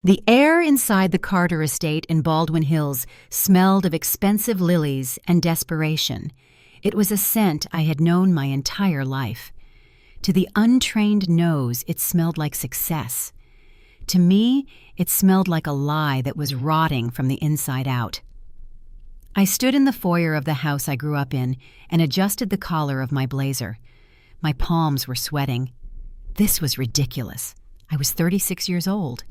The air inside the Carter estate in Baldwin Hills smelled of expensive lilies and desperation. It was a scent I had known my entire life. To the untrained nose, it smelled like success. To me, it smelled like a lie that was rotting from the inside out. I stood in the foyer of the house I grew up in and adjusted the collar of my blazer. My palms were sweating. This was ridiculous. I was 36 years old.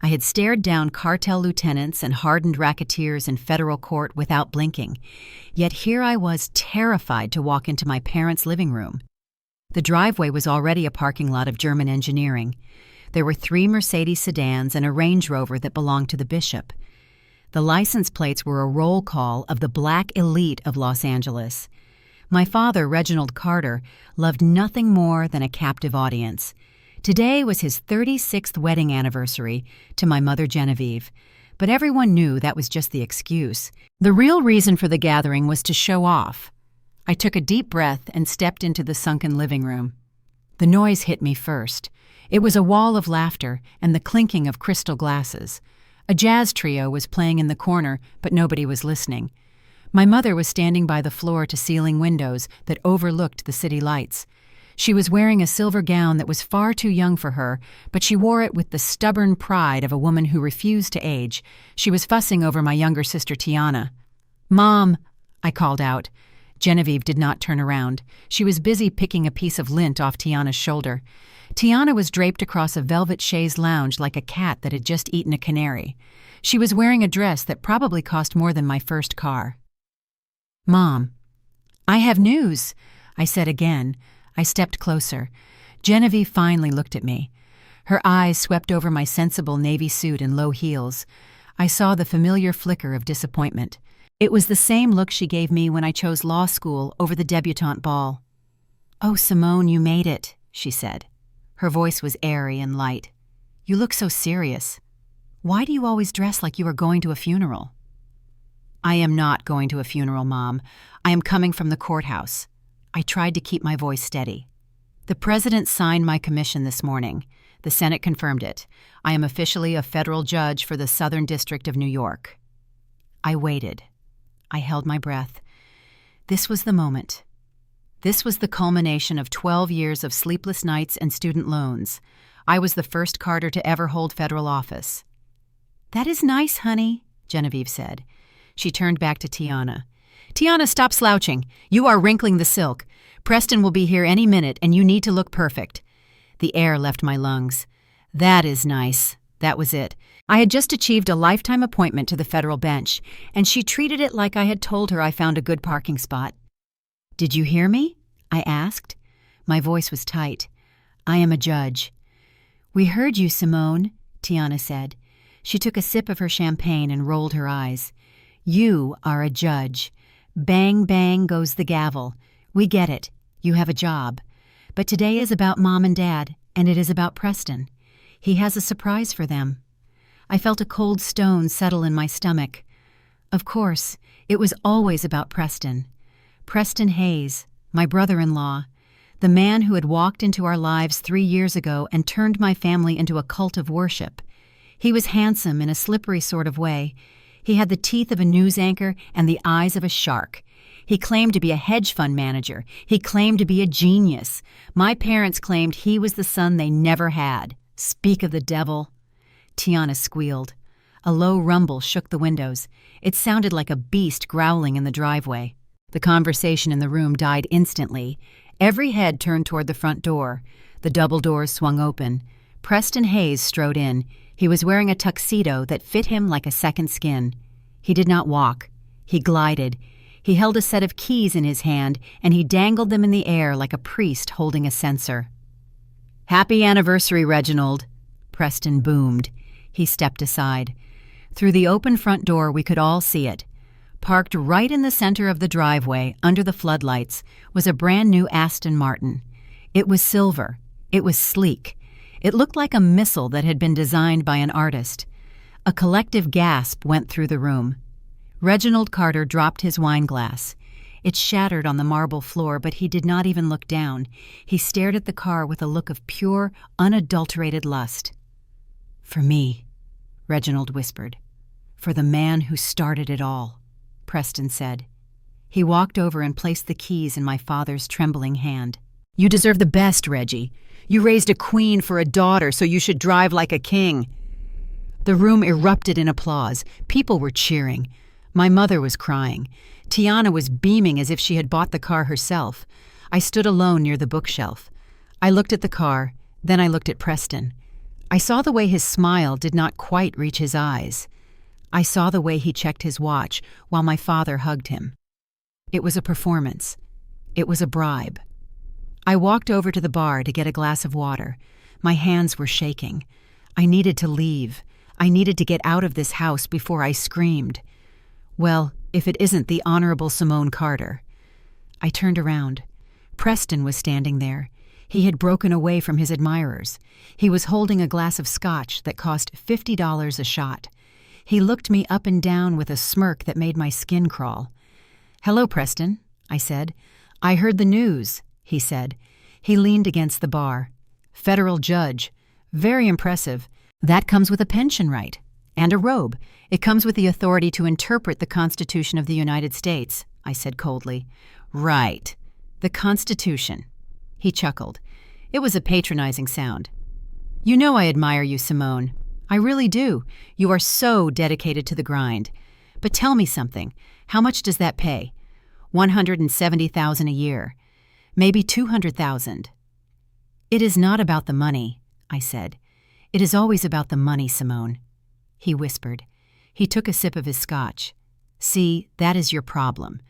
I had stared down cartel lieutenants and hardened racketeers in federal court without blinking. Yet here I was, terrified to walk into my parents' living room. The driveway was already a parking lot of German engineering. There were 3 Mercedes sedans and a Range Rover that belonged to the bishop. The license plates were a roll call of the black elite of Los Angeles. My father, Reginald Carter, loved nothing more than a captive audience. Today was his 36th wedding anniversary to my mother Genevieve, but everyone knew that was just the excuse. The real reason for the gathering was to show off. I took a deep breath and stepped into the sunken living room. The noise hit me first. It was a wall of laughter and the clinking of crystal glasses. A jazz trio was playing in the corner, but nobody was listening. My mother was standing by the floor-to-ceiling windows that overlooked the city lights. She was wearing a silver gown that was far too young for her, but she wore it with the stubborn pride of a woman who refused to age. She was fussing over my younger sister Tiana. "Mom," I called out. Genevieve did not turn around. She was busy picking a piece of lint off Tiana's shoulder. Tiana was draped across a velvet chaise lounge like a cat that had just eaten a canary. She was wearing a dress that probably cost more than my first car. "Mom." "I have news," I said again. I stepped closer. Genevieve finally looked at me. Her eyes swept over my sensible navy suit and low heels. I saw the familiar flicker of disappointment. It was the same look she gave me when I chose law school over the debutante ball. "Oh, Simone, you made it," she said. Her voice was airy and light. "You look so serious. Why do you always dress like you are going to a funeral?" "I am not going to a funeral, Mom. I am coming from the courthouse." I tried to keep my voice steady. "The president signed my commission this morning. The Senate confirmed it. I am officially a federal judge for the Southern District of New York." I waited. I held my breath. This was the moment. This was the culmination of 12 years of sleepless nights and student loans. I was the first Carter to ever hold federal office. "That is nice, honey," Genevieve said. She turned back to Tiana. "Tiana, stop slouching. You are wrinkling the silk. Preston will be here any minute, and you need to look perfect." The air left my lungs. "That is nice." That was it. I had just achieved a lifetime appointment to the federal bench, and she treated it like I had told her I found a good parking spot. "Did you hear me?" I asked. My voice was tight. "I am a judge." "We heard you, Simone," Tiana said. She took a sip of her champagne and rolled her eyes. "You are a judge. Bang, bang goes the gavel. We get it. You have a job. But today is about Mom and Dad, and it is about Preston. He has a surprise for them." I felt a cold stone settle in my stomach. Of course, it was always about Preston. Preston Hayes, my brother-in-law, the man who had walked into our lives 3 years ago and turned my family into a cult of worship. He was handsome in a slippery sort of way. He had the teeth of a news anchor and the eyes of a shark. He claimed to be a hedge fund manager. He claimed to be a genius. My parents claimed he was the son they never had. Speak of the devil. Tiana squealed. A low rumble shook the windows. It sounded like a beast growling in the driveway. The conversation in the room died instantly. Every head turned toward the front door. The double doors swung open. Preston Hayes strode in. He was wearing a tuxedo that fit him like a second skin. He did not walk. He glided. He held a set of keys in his hand, and he dangled them in the air like a priest holding a censer. "Happy anniversary, Reginald," Preston boomed. He stepped aside. Through the open front door we could all see it. Parked right in the center of the driveway, under the floodlights, was a brand-new Aston Martin. It was silver. It was sleek. It looked like a missile that had been designed by an artist. A collective gasp went through the room. Reginald Carter dropped his wine glass. It shattered on the marble floor, but he did not even look down. He stared at the car with a look of pure, unadulterated lust. "For me," Reginald whispered. "For the man who started it all," Preston said. He walked over and placed the keys in my father's trembling hand. "You deserve the best, Reggie. You raised a queen for a daughter, so you should drive like a king." The room erupted in applause. People were cheering. My mother was crying. Tiana was beaming as if she had bought the car herself. I stood alone near the bookshelf. I looked at the car, then I looked at Preston. I saw the way his smile did not quite reach his eyes. I saw the way he checked his watch while my father hugged him. It was a performance. It was a bribe. I walked over to the bar to get a glass of water. My hands were shaking. I needed to leave. I needed to get out of this house before I screamed. Well, if it isn't the Honorable Simone Carter. I turned around. Preston was standing there. He had broken away from his admirers. He was holding a glass of scotch that cost $50 a shot. He looked me up and down with a smirk that made my skin crawl. "Hello, Preston," I said. "I heard the news," he said. He leaned against the bar. "Federal judge. Very impressive. That comes with a pension right. And a robe. It comes with the authority to interpret the Constitution of the United States," I said coldly. "Right. The Constitution." He chuckled. It was a patronizing sound. "You know I admire you, Simone. I really do. You are so dedicated to the grind. But tell me something. How much does that pay? $170,000 a year. Maybe $200,000. "It is not about the money," I said. "It is always about the money, Simone." He whispered. He took a sip of his scotch. "See, that is your problem.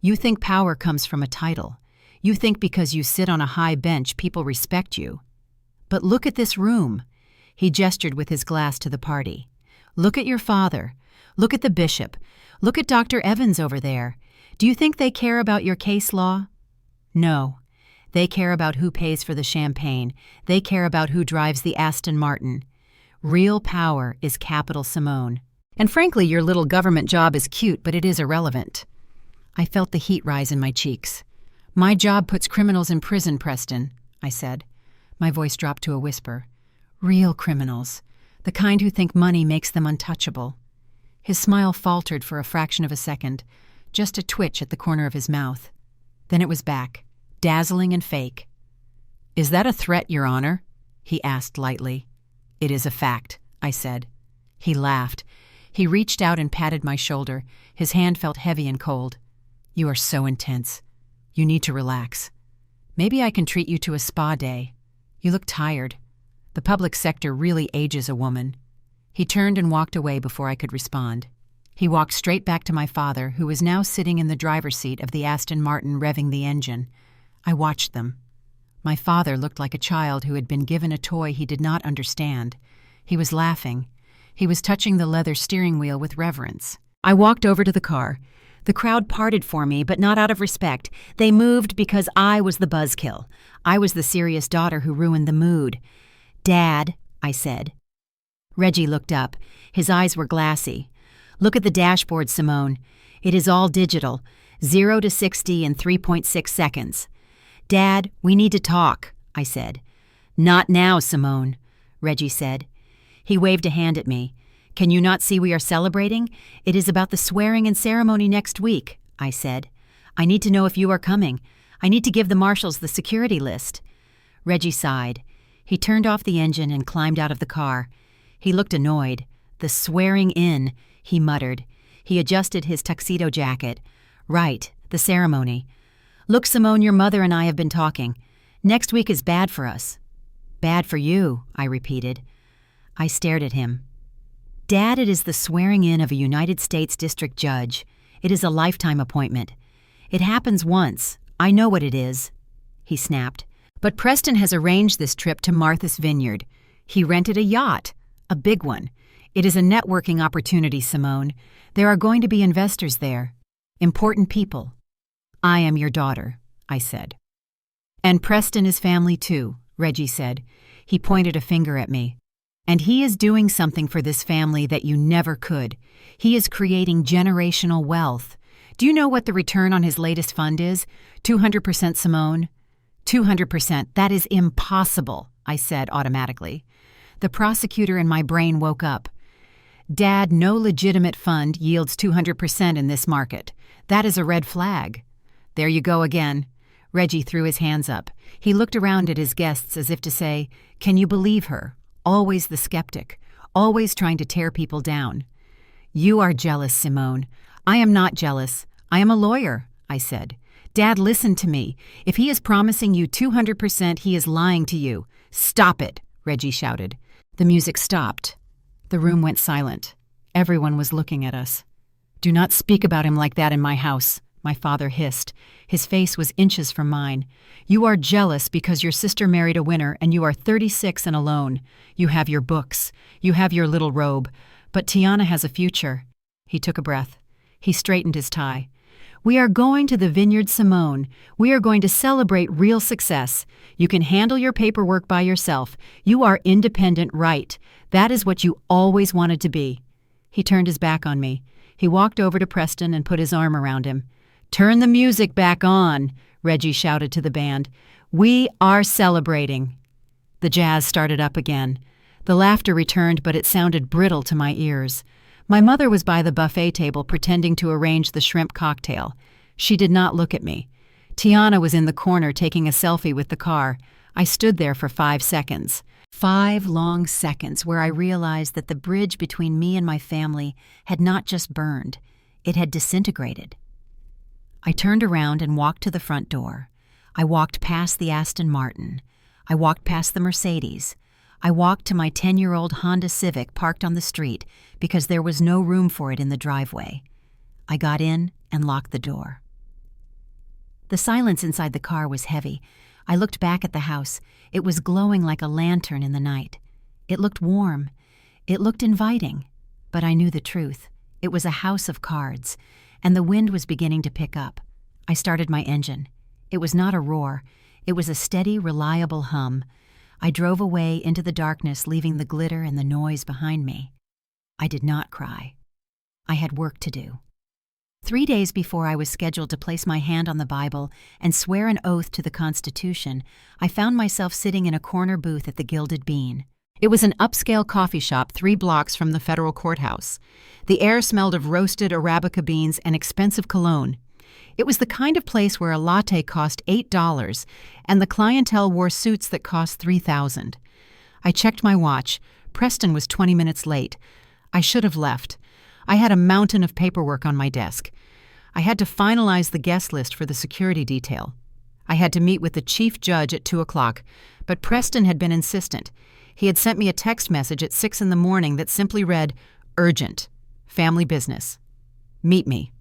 You think power comes from a title. You think because you sit on a high bench, people respect you. But look at this room." He gestured with his glass to the party. "Look at your father. Look at the bishop. Look at Dr. Evans over there. Do you think they care about your case law? No. They care about who pays for the champagne. They care about who drives the Aston Martin. Real power is capital, Simone. And frankly, your little government job is cute, but it is irrelevant." I felt the heat rise in my cheeks. "My job puts criminals in prison, Preston," I said. My voice dropped to a whisper. "Real criminals. The kind who think money makes them untouchable." His smile faltered for a fraction of a second, just a twitch at the corner of his mouth. Then it was back, dazzling and fake. "Is that a threat, Your Honor?" he asked lightly. "It is a fact," I said. He laughed. He reached out and patted my shoulder. His hand felt heavy and cold. "You are so intense. You need to relax. Maybe I can treat you to a spa day. You look tired. The public sector really ages a woman." He turned and walked away before I could respond. He walked straight back to my father, who was now sitting in the driver's seat of the Aston Martin revving the engine. I watched them. My father looked like a child who had been given a toy he did not understand. He was laughing. He was touching the leather steering wheel with reverence. I walked over to the car. The crowd parted for me, but not out of respect. They moved because I was the buzzkill. I was the serious daughter who ruined the mood. "Dad," I said. Reggie looked up. His eyes were glassy. "Look at the dashboard, Simone. It is all digital. 0 to 60 in 3.6 seconds. "Dad, we need to talk," I said. "Not now, Simone," Reggie said. He waved a hand at me. "Can you not see we are celebrating? It is about the swearing and ceremony next week," I said. "I need to know if you are coming. I need to give the marshals the security list." Reggie sighed. He turned off the engine and climbed out of the car. He looked annoyed. "The swearing in," he muttered. He adjusted his tuxedo jacket. "Right, the ceremony. Look, Simone, your mother and I have been talking. Next week is bad for us." "Bad for you," I repeated. I stared at him. "Dad, it is the swearing in of a United States District Judge. It is a lifetime appointment. It happens once. I know what it is," he snapped. "But Preston has arranged this trip to Martha's Vineyard. He rented a yacht, a big one. It is a networking opportunity, Simone. There are going to be investors there. Important people. I am your daughter," I said. "And Preston is family too," Reggie said. He pointed a finger at me. "And he is doing something for this family that you never could. He is creating generational wealth. Do you know what the return on his latest fund is? 200%, Simone." 200%, that is impossible," I said automatically. The prosecutor in my brain woke up. Dad, no legitimate fund yields 200% in this market. That is a red flag. There you go again. Reggie threw his hands up. He looked around at his guests as if to say, "Can you believe her? Always the skeptic. Always trying to tear people down." "You are jealous, Simone." "I am not jealous. I am a lawyer," I said. "Dad, listen to me. If he is promising you 200%, he is lying to you." "Stop it," Reggie shouted. The music stopped. The room went silent. Everyone was looking at us. "Do not speak about him like that in my house," my father hissed. His face was inches from mine. "You are jealous because your sister married a winner and you are 36 and alone. You have your books. You have your little robe. But Tiana has a future." He took a breath. He straightened his tie. "We are going to the Vineyard Simone. We are going to celebrate real success. You can handle your paperwork by yourself. You are independent, right? That is what you always wanted to be." He turned his back on me. He walked over to Preston and put his arm around him. "Turn the music back on," Reggie shouted to the band. "We are celebrating." The jazz started up again. The laughter returned, but it sounded brittle to my ears. My mother was by the buffet table pretending to arrange the shrimp cocktail. She did not look at me. Tiana was in the corner taking a selfie with the car. I stood there for 5 seconds. 5 long seconds where I realized that the bridge between me and my family had not just burned, it had disintegrated. I turned around and walked to the front door. I walked past the Aston Martin. I walked past the Mercedes. I walked to my 10-year-old Honda Civic parked on the street because there was no room for it in the driveway. I got in and locked the door. The silence inside the car was heavy. I looked back at the house. It was glowing like a lantern in the night. It looked warm. It looked inviting. But I knew the truth. It was a house of cards, and the wind was beginning to pick up. I started my engine. It was not a roar. It was a steady, reliable hum. I drove away into the darkness, leaving the glitter and the noise behind me. I did not cry. I had work to do. 3 days before I was scheduled to place my hand on the Bible and swear an oath to the Constitution, I found myself sitting in a corner booth at the Gilded Bean. It was an upscale coffee shop 3 blocks from the federal courthouse. The air smelled of roasted Arabica beans and expensive cologne. It was the kind of place where a latte cost $8 and the clientele wore suits that cost $3,000. I checked my watch. Preston was 20 minutes late. I should have left. I had a mountain of paperwork on my desk. I had to finalize the guest list for the security detail. I had to meet with the chief judge at 2 o'clock, but Preston had been insistent. He had sent me a text message at 6 in the morning that simply read, "Urgent. Family business. Meet me."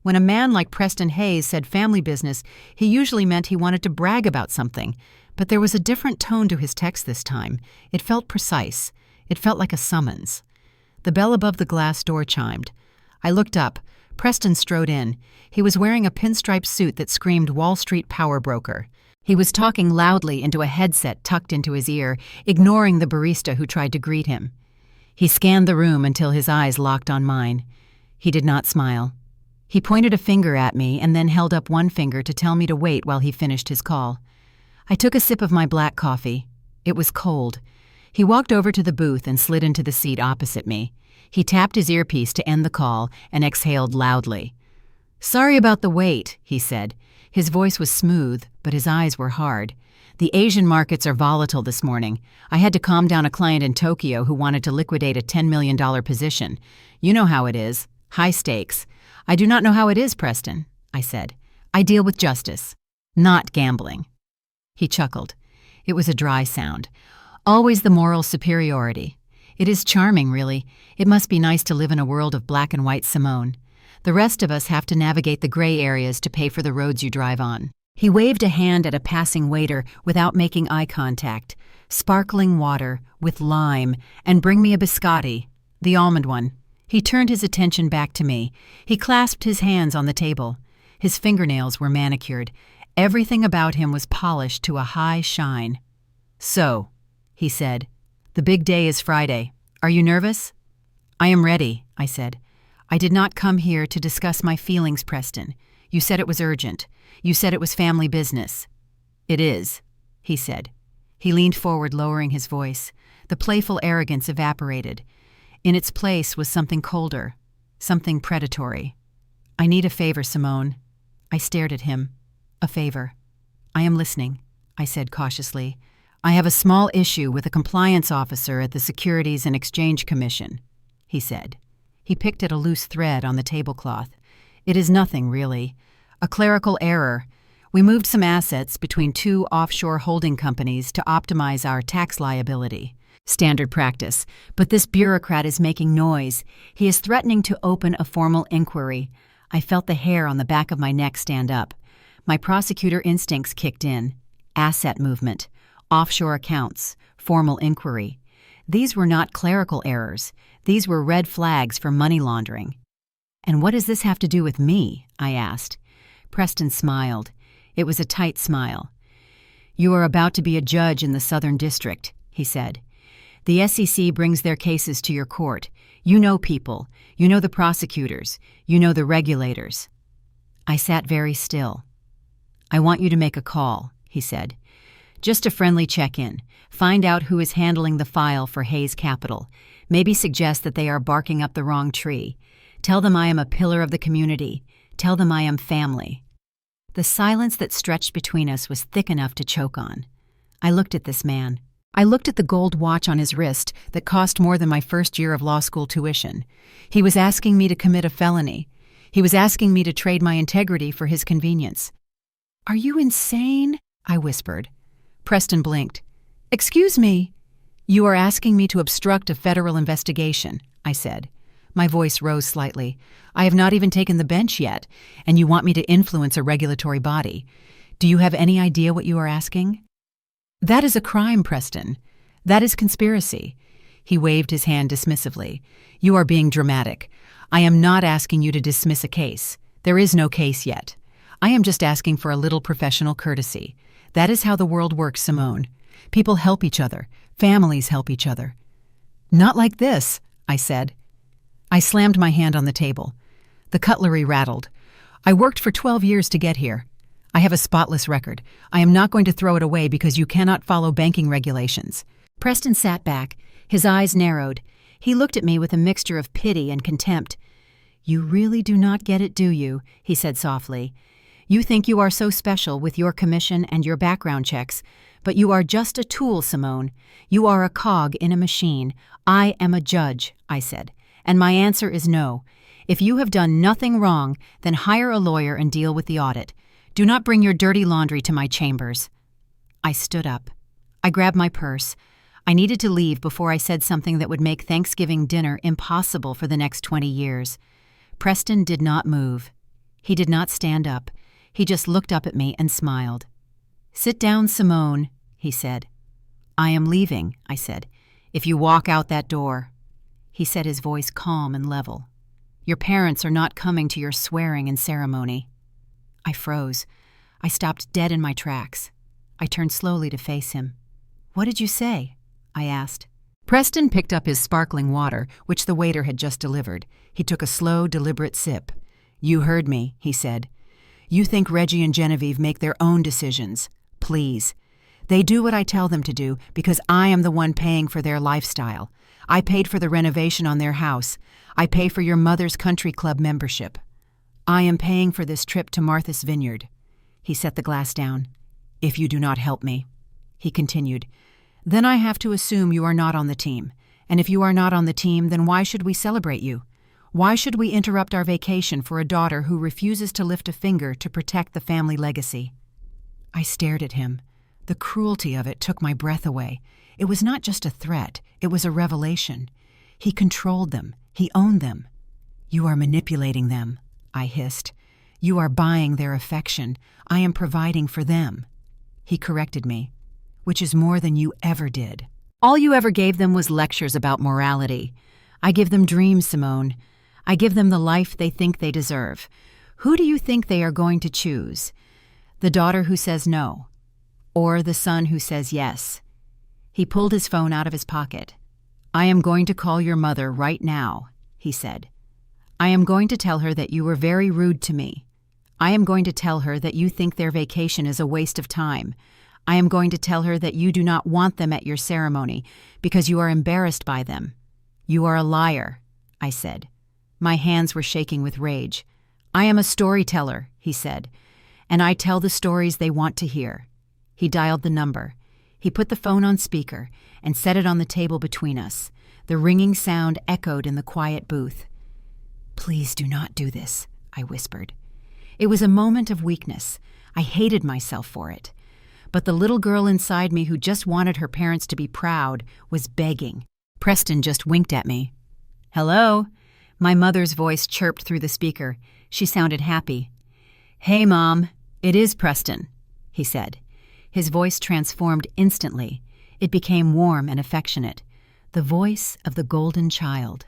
When a man like Preston Hayes said family business, he usually meant he wanted to brag about something. But there was a different tone to his text this time. It felt precise. It felt like a summons. The bell above the glass door chimed. I looked up. Preston strode in. He was wearing a pinstripe suit that screamed Wall Street power broker. He was talking loudly into a headset tucked into his ear, ignoring the barista who tried to greet him. He scanned the room until his eyes locked on mine. He did not smile. He pointed a finger at me and then held up one finger to tell me to wait while he finished his call. I took a sip of my black coffee. It was cold. He walked over to the booth and slid into the seat opposite me. He tapped his earpiece to end the call and exhaled loudly. "Sorry about the wait," he said. His voice was smooth, but his eyes were hard. "The Asian markets are volatile this morning. I had to calm down a client in Tokyo who wanted to liquidate a $10 million position. You know how it is. High stakes." "I do not know how it is, Preston," I said. "I deal with justice, not gambling." He chuckled. It was a dry sound. "Always the moral superiority. It is charming, really. It must be nice to live in a world of black and white, Simone. The rest of us have to navigate the gray areas to pay for the roads you drive on." He waved a hand at a passing waiter without making eye contact. "Sparkling water, with lime, and bring me a biscotti, the almond one." He turned his attention back to me. He clasped his hands on the table. His fingernails were manicured. Everything about him was polished to a high shine. "So," he said, "the big day is Friday. Are you nervous?" "I am ready," I said. "I did not come here to discuss my feelings, Preston. You said it was urgent. You said it was family business." "It is," he said. He leaned forward, lowering his voice. The playful arrogance evaporated. In its place was something colder, something predatory. "I need a favor, Simone." I stared at him. "A favor." "I am listening," I said cautiously. "I have a small issue with a compliance officer at the Securities and Exchange Commission," he said. He picked at a loose thread on the tablecloth. "It is nothing, really. A clerical error. We moved some assets between two offshore holding companies to optimize our tax liability. Standard practice. But this bureaucrat is making noise. He is threatening to open a formal inquiry." I felt the hair on the back of my neck stand up. My prosecutor instincts kicked in. Asset movement, offshore accounts, formal inquiry. These were not clerical errors. These were red flags for money laundering. "And what does this have to do with me?" I asked. Preston smiled. It was a tight smile. "You are about to be a judge in the Southern District," he said. "The SEC brings their cases to your court. You know people. You know the prosecutors. You know the regulators." I sat very still. "I want you to make a call," he said. "Just a friendly check-in. Find out who is handling the file for Hayes Capital. Maybe suggest that they are barking up the wrong tree. Tell them I am a pillar of the community. Tell them I am family." The silence that stretched between us was thick enough to choke on. I looked at this man. I looked at the gold watch on his wrist that cost more than my first year of law school tuition. He was asking me to commit a felony. He was asking me to trade my integrity for his convenience. "Are you insane?" I whispered. Preston blinked. "Excuse me." "You are asking me to obstruct a federal investigation," I said. My voice rose slightly. "I have not even taken the bench yet, and you want me to influence a regulatory body. Do you have any idea what you are asking?" "That is a crime, Preston. That is conspiracy." He waved his hand dismissively. "You are being dramatic. I am not asking you to dismiss a case. There is no case yet. I am just asking for a little professional courtesy. That is how the world works, Simone. People help each other. Families help each other." "Not like this," I said. I slammed my hand on the table. The cutlery rattled. "I worked for 12 years to get here. I have a spotless record. I am not going to throw it away because you cannot follow banking regulations." Preston sat back. His eyes narrowed. He looked at me with a mixture of pity and contempt. "You really do not get it, do you?" he said softly. "You think you are so special with your commission and your background checks, but you are just a tool, Simone. You are a cog in a machine. I am a judge," I said, "and my answer is no. If you have done nothing wrong, then hire a lawyer and deal with the audit. Do not bring your dirty laundry to my chambers." I stood up. I grabbed my purse. I needed to leave before I said something that would make Thanksgiving dinner impossible for the next 20 years. Preston did not move. He did not stand up. He just looked up at me and smiled. "Sit down, Simone," he said. "I am leaving," I said, "if you walk out that door." He said, his voice calm and level. "Your parents are not coming to your swearing and ceremony." I froze. I stopped dead in my tracks. I turned slowly to face him. "What did you say?" I asked. Preston picked up his sparkling water, which the waiter had just delivered. He took a slow, deliberate sip. "You heard me," he said. "You think Reggie and Genevieve make their own decisions. Please. They do what I tell them to do because I am the one paying for their lifestyle. I paid for the renovation on their house. I pay for your mother's country club membership. I am paying for this trip to Martha's Vineyard." He set the glass down. "If you do not help me," he continued, "then I have to assume you are not on the team. And if you are not on the team, then why should we celebrate you? Why should we interrupt our vacation for a daughter who refuses to lift a finger to protect the family legacy?" I stared at him. The cruelty of it took my breath away. It was not just a threat, it was a revelation. He controlled them. He owned them. "You are manipulating them," I hissed. "You are buying their affection. I am providing for them." He corrected me. "Which is more than you ever did. All you ever gave them was lectures about morality. I give them dreams, Simone. I give them the life they think they deserve. Who do you think they are going to choose? The daughter who says no, or the son who says yes?" He pulled his phone out of his pocket. "I am going to call your mother right now," he said. "I am going to tell her that you were very rude to me. I am going to tell her that you think their vacation is a waste of time. I am going to tell her that you do not want them at your ceremony because you are embarrassed by them. "You are a liar," I said. My hands were shaking with rage. "I am a storyteller," he said, "and I tell the stories they want to hear." He dialed the number. He put the phone on speaker and set it on the table between us. The ringing sound echoed in the quiet booth. "Please do not do this," I whispered. It was a moment of weakness. I hated myself for it. But the little girl inside me who just wanted her parents to be proud was begging. Preston just winked at me. "Hello?" My mother's voice chirped through the speaker. She sounded happy. "Hey, Mom, it is Preston," he said. His voice transformed instantly. It became warm and affectionate. The voice of the golden child.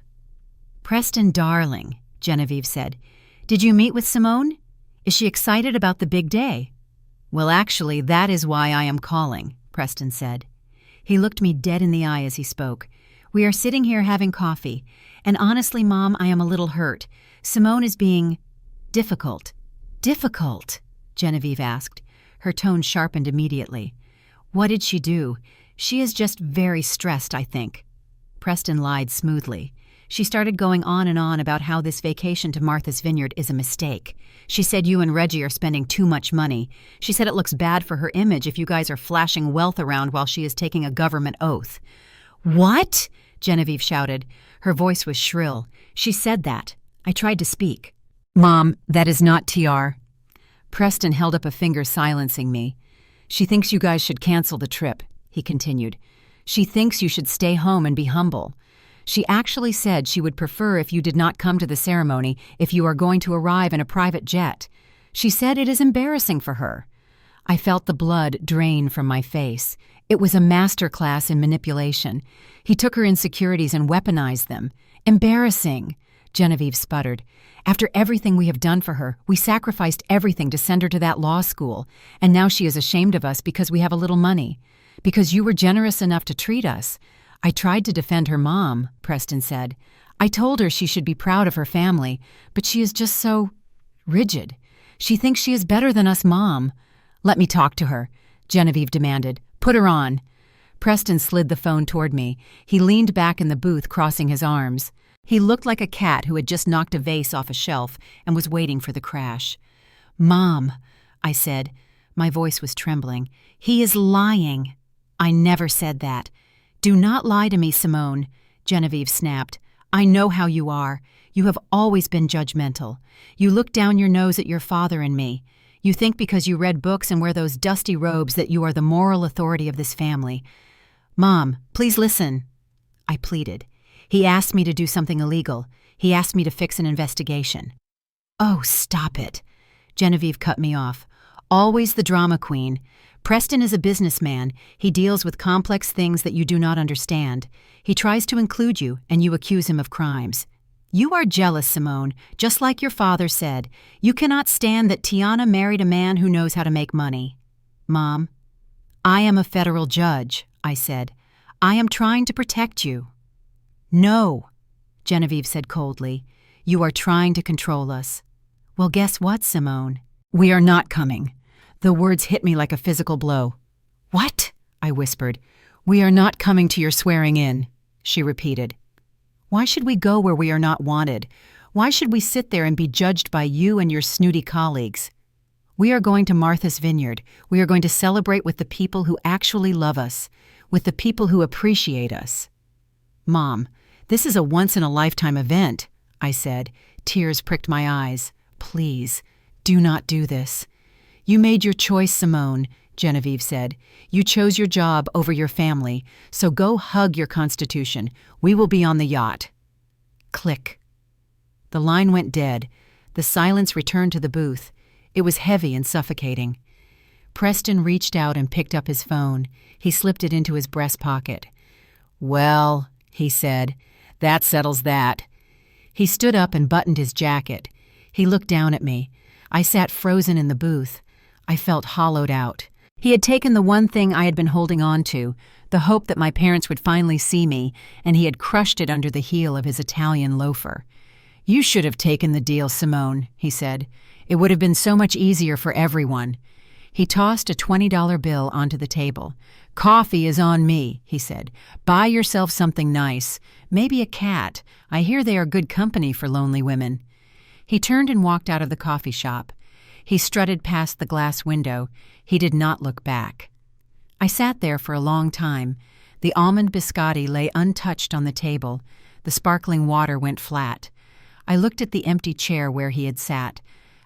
"Preston, darling," Genevieve said. "Did you meet with Simone? Is she excited about the big day?" "Well, actually, that is why I am calling," Preston said. He looked me dead in the eye as he spoke. "We are sitting here having coffee, and honestly, Mom, I am a little hurt. Simone is being difficult." "Difficult?" Genevieve asked. Her tone sharpened immediately. "What did she do? She is just very stressed, I think." Preston lied smoothly. "She started going on and on about how this vacation to Martha's Vineyard is a mistake. She said you and Reggie are spending too much money. She said it looks bad for her image if you guys are flashing wealth around while she is taking a government oath." "What?" Genevieve shouted. Her voice was shrill. "She said that." I tried to speak. "Mom, that is not TR." Preston held up a finger silencing me. "She thinks you guys should cancel the trip," he continued. "She thinks you should stay home and be humble. She actually said she would prefer if you did not come to the ceremony if you are going to arrive in a private jet. She said it is embarrassing for her." I felt the blood drain from my face. It was a master class in manipulation. He took her insecurities and weaponized them. "Embarrassing," Genevieve sputtered. "After everything we have done for her, we sacrificed everything to send her to that law school, and now she is ashamed of us because we have a little money. Because you were generous enough to treat us." "I tried to defend her mom," Preston said. "I told her she should be proud of her family, but she is just so rigid. She thinks she is better than us, Mom." "Let me talk to her," Genevieve demanded. "Put her on." Preston slid the phone toward me. He leaned back in the booth, crossing his arms. He looked like a cat who had just knocked a vase off a shelf and was waiting for the crash. "Mom," I said. My voice was trembling. "He is lying." "I never said that." "Do not lie to me, Simone," Genevieve snapped. "I know how you are. You have always been judgmental. You look down your nose at your father and me. You think because you read books and wear those dusty robes that you are the moral authority of this family." "Mom, please listen," I pleaded. "He asked me to do something illegal. He asked me to fix an investigation." "Oh, stop it." Genevieve cut me off. "Always the drama queen. Preston is a businessman. He deals with complex things that you do not understand. He tries to include you, and you accuse him of crimes. You are jealous, Simone, just like your father said. You cannot stand that Tiana married a man who knows how to make money." "Mom, I am a federal judge," I said. "I am trying to protect you." "No," Genevieve said coldly. "You are trying to control us." "Well, guess what, Simone? We are not coming." The words hit me like a physical blow. "What?" I whispered. "We are not coming to your swearing in," she repeated. "Why should we go where we are not wanted? Why should we sit there and be judged by you and your snooty colleagues? We are going to Martha's Vineyard. We are going to celebrate with the people who actually love us, with the people who appreciate us." "Mom, this is a once-in-a-lifetime event," I said. Tears pricked my eyes. "Please, do not do this." "You made your choice, Simone," Genevieve said. "You chose your job over your family, so go hug your Constitution. We will be on the yacht." Click. The line went dead. The silence returned to the booth. It was heavy and suffocating. Preston reached out and picked up his phone. He slipped it into his breast pocket. "Well," he said, "that settles that." He stood up and buttoned his jacket. He looked down at me. I sat frozen in the booth. I felt hollowed out. He had taken the one thing I had been holding on to, the hope that my parents would finally see me, and he had crushed it under the heel of his Italian loafer. "You should have taken the deal, Simone," he said. "It would have been so much easier for everyone." He tossed a $20 bill onto the table. "Coffee is on me," he said. "Buy yourself something nice. Maybe a cat. I hear they are good company for lonely women." He turned and walked out of the coffee shop. He strutted past the glass window. He did not look back. I sat there for a long time. The almond biscotti lay untouched on the table. The sparkling water went flat. I looked at the empty chair where he had sat.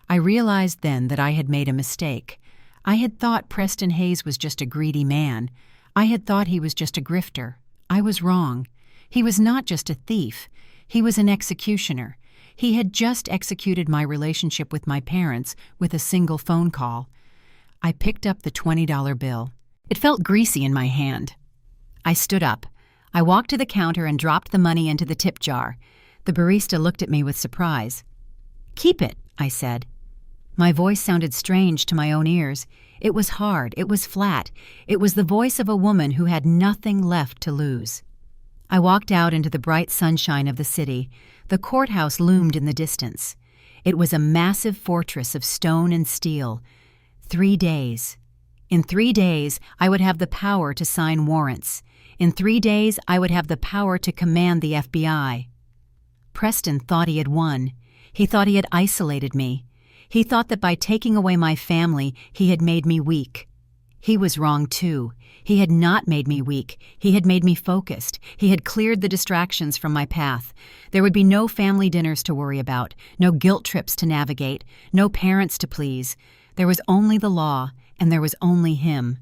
I realized then that I had made a mistake. I had thought Preston Hayes was just a greedy man. I had thought he was just a grifter. I was wrong. He was not just a thief. He was an executioner. He had just executed my relationship with my parents with a single phone call. I picked up the $20 bill. It felt greasy in my hand. I stood up. I walked to the counter and dropped the money into the tip jar. The barista looked at me with surprise. "Keep it," I said. My voice sounded strange to my own ears. It was hard. It was flat. It was the voice of a woman who had nothing left to lose. I walked out into the bright sunshine of the city. The courthouse loomed in the distance. It was a massive fortress of stone and steel. 3 days. In 3 days, I would have the power to sign warrants. In 3 days, I would have the power to command the FBI. Preston thought he had won. He thought he had isolated me. He thought that by taking away my family, he had made me weak. He was wrong, too. He had not made me weak. He had made me focused. He had cleared the distractions from my path. There would be no family dinners to worry about, no guilt trips to navigate, no parents to please. There was only the law, and there was only him.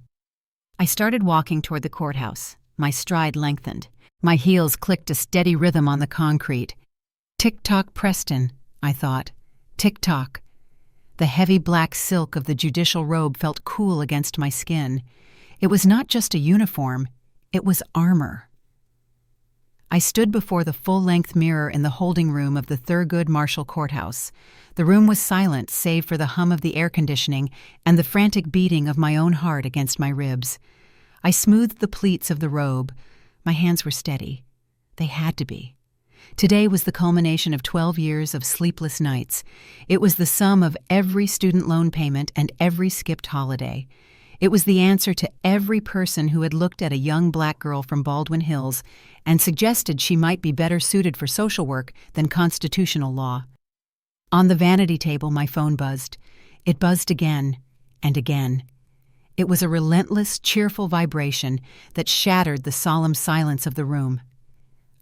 I started walking toward the courthouse. My stride lengthened. My heels clicked a steady rhythm on the concrete. Tick-tock, Preston, I thought. Tick-tock. The heavy black silk of the judicial robe felt cool against my skin. It was not just a uniform, it was armor. I stood before the full-length mirror in the holding room of the Thurgood Marshall Courthouse. The room was silent save for the hum of the air conditioning and the frantic beating of my own heart against my ribs. I smoothed the pleats of the robe. My hands were steady. They had to be. Today was the culmination of 12 years of sleepless nights. It was the sum of every student loan payment and every skipped holiday. It was the answer to every person who had looked at a young black girl from Baldwin Hills and suggested she might be better suited for social work than constitutional law. On the vanity table, my phone buzzed. It buzzed again and again. It was a relentless, cheerful vibration that shattered the solemn silence of the room.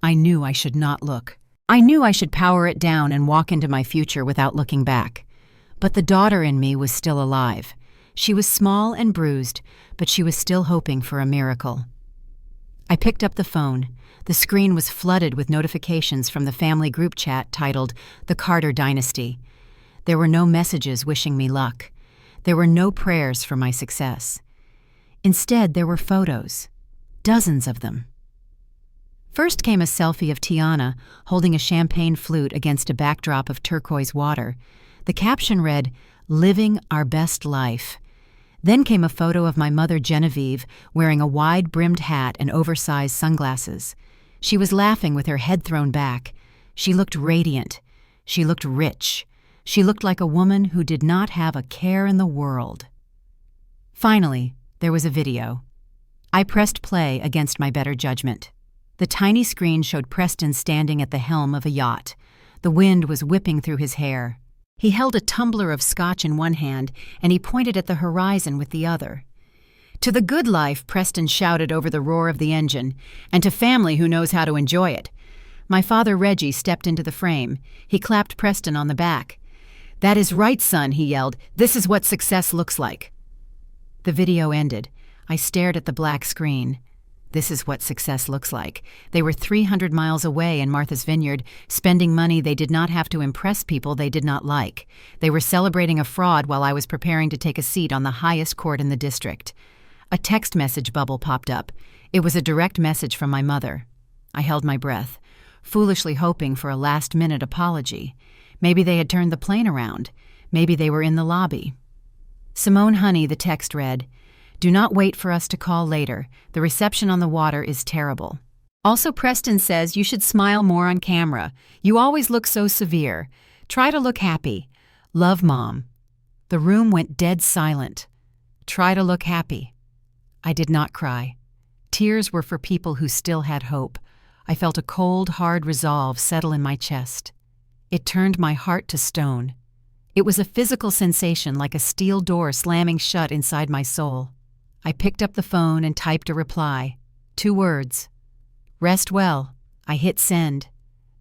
I knew I should not look. I knew I should power it down and walk into my future without looking back. But the daughter in me was still alive. She was small and bruised, but she was still hoping for a miracle. I picked up the phone. The screen was flooded with notifications from the family group chat titled The Carter Dynasty. There were no messages wishing me luck. There were no prayers for my success. Instead, there were photos. Dozens of them. First came a selfie of Tiana holding a champagne flute against a backdrop of turquoise water. The caption read, "Living our best life." Then came a photo of my mother Genevieve wearing a wide-brimmed hat and oversized sunglasses. She was laughing with her head thrown back. She looked radiant. She looked rich. She looked like a woman who did not have a care in the world. Finally, there was a video. I pressed play against my better judgment. The tiny screen showed Preston standing at the helm of a yacht. The wind was whipping through his hair. He held a tumbler of scotch in one hand, and he pointed at the horizon with the other. "To the good life," Preston shouted over the roar of the engine, "and to family who knows how to enjoy it." My father Reggie stepped into the frame. He clapped Preston on the back. "That is right, son," he yelled. "This is what success looks like." The video ended. I stared at the black screen. This is what success looks like. They were 300 miles away in Martha's Vineyard, spending money they did not have to impress people they did not like. They were celebrating a fraud while I was preparing to take a seat on the highest court in the district. A text message bubble popped up. It was a direct message from my mother. I held my breath, foolishly hoping for a last-minute apology. Maybe they had turned the plane around. Maybe they were in the lobby. "Simone, honey," the text read, "do not wait for us to call later. The reception on the water is terrible. Also, Preston says you should smile more on camera. You always look so severe. Try to look happy. Love, Mom." The room went dead silent. Try to look happy." I did not cry. Tears were for people who still had hope. I felt a cold, hard resolve settle in my chest. It turned my heart to stone. It was a physical sensation like a steel door slamming shut inside my soul. I picked up the phone and typed a reply. 2 words. "Rest well." I hit send.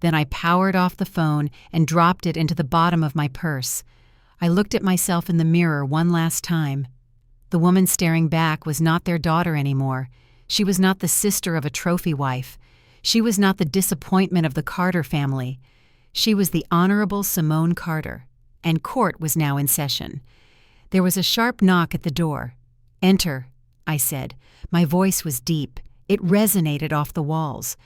Then I powered off the phone and dropped it into the bottom of my purse. I looked at myself in the mirror one last time. The woman staring back was not their daughter anymore. She was not the sister of a trophy wife. She was not the disappointment of the Carter family. She was the Honorable Simone Carter, and court was now in session. There was a sharp knock at the door. "Enter," I said. My voice was deep. It resonated off the walls.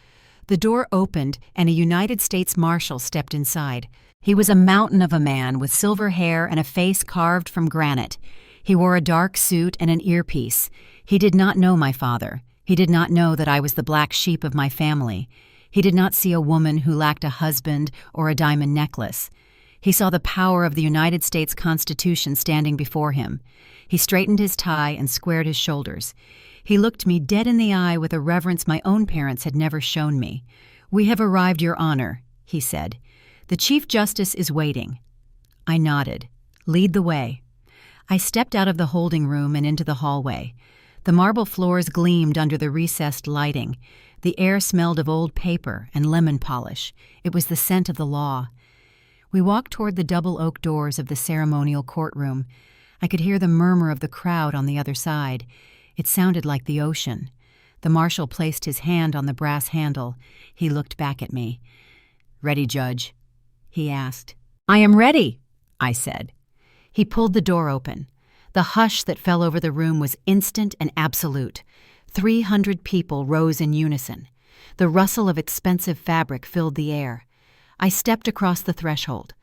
The door opened, and a United States Marshal stepped inside. He was a mountain of a man with silver hair and a face carved from granite. He wore a dark suit and an earpiece. He did not know my father. He did not know that I was the black sheep of my family. He did not see a woman who lacked a husband or a diamond necklace. He saw the power of the United States Constitution standing before him. He straightened his tie and squared his shoulders. He looked me dead in the eye with a reverence my own parents had never shown me. "We have arrived, Your Honor," he said. "The Chief Justice is waiting." I nodded. "Lead the way." I stepped out of the holding room and into the hallway. The marble floors gleamed under the recessed lighting. The air smelled of old paper and lemon polish. It was the scent of the law. We walked toward the double oak doors of the ceremonial courtroom. I could hear the murmur of the crowd on the other side. It sounded like the ocean. The marshal placed his hand on the brass handle. He looked back at me. "Ready, Judge?" he asked. "I am ready," I said. He pulled the door open. The hush that fell over the room was instant and absolute. 300 people rose in unison. The rustle of expensive fabric filled the air. I stepped across the threshold.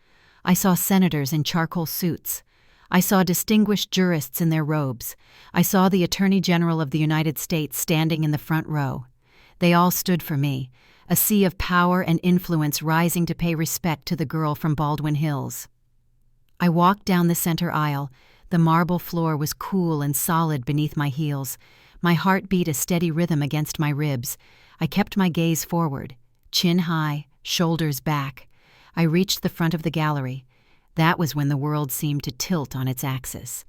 I saw senators in charcoal suits. I saw distinguished jurists in their robes. I saw the Attorney General of the United States standing in the front row. They all stood for me, a sea of power and influence rising to pay respect to the girl from Baldwin Hills. I walked down the center aisle. The marble floor was cool and solid beneath my heels. My heart beat a steady rhythm against my ribs. I kept my gaze forward, chin high, shoulders back. I reached the front of the gallery. That was when the world seemed to tilt on its axis.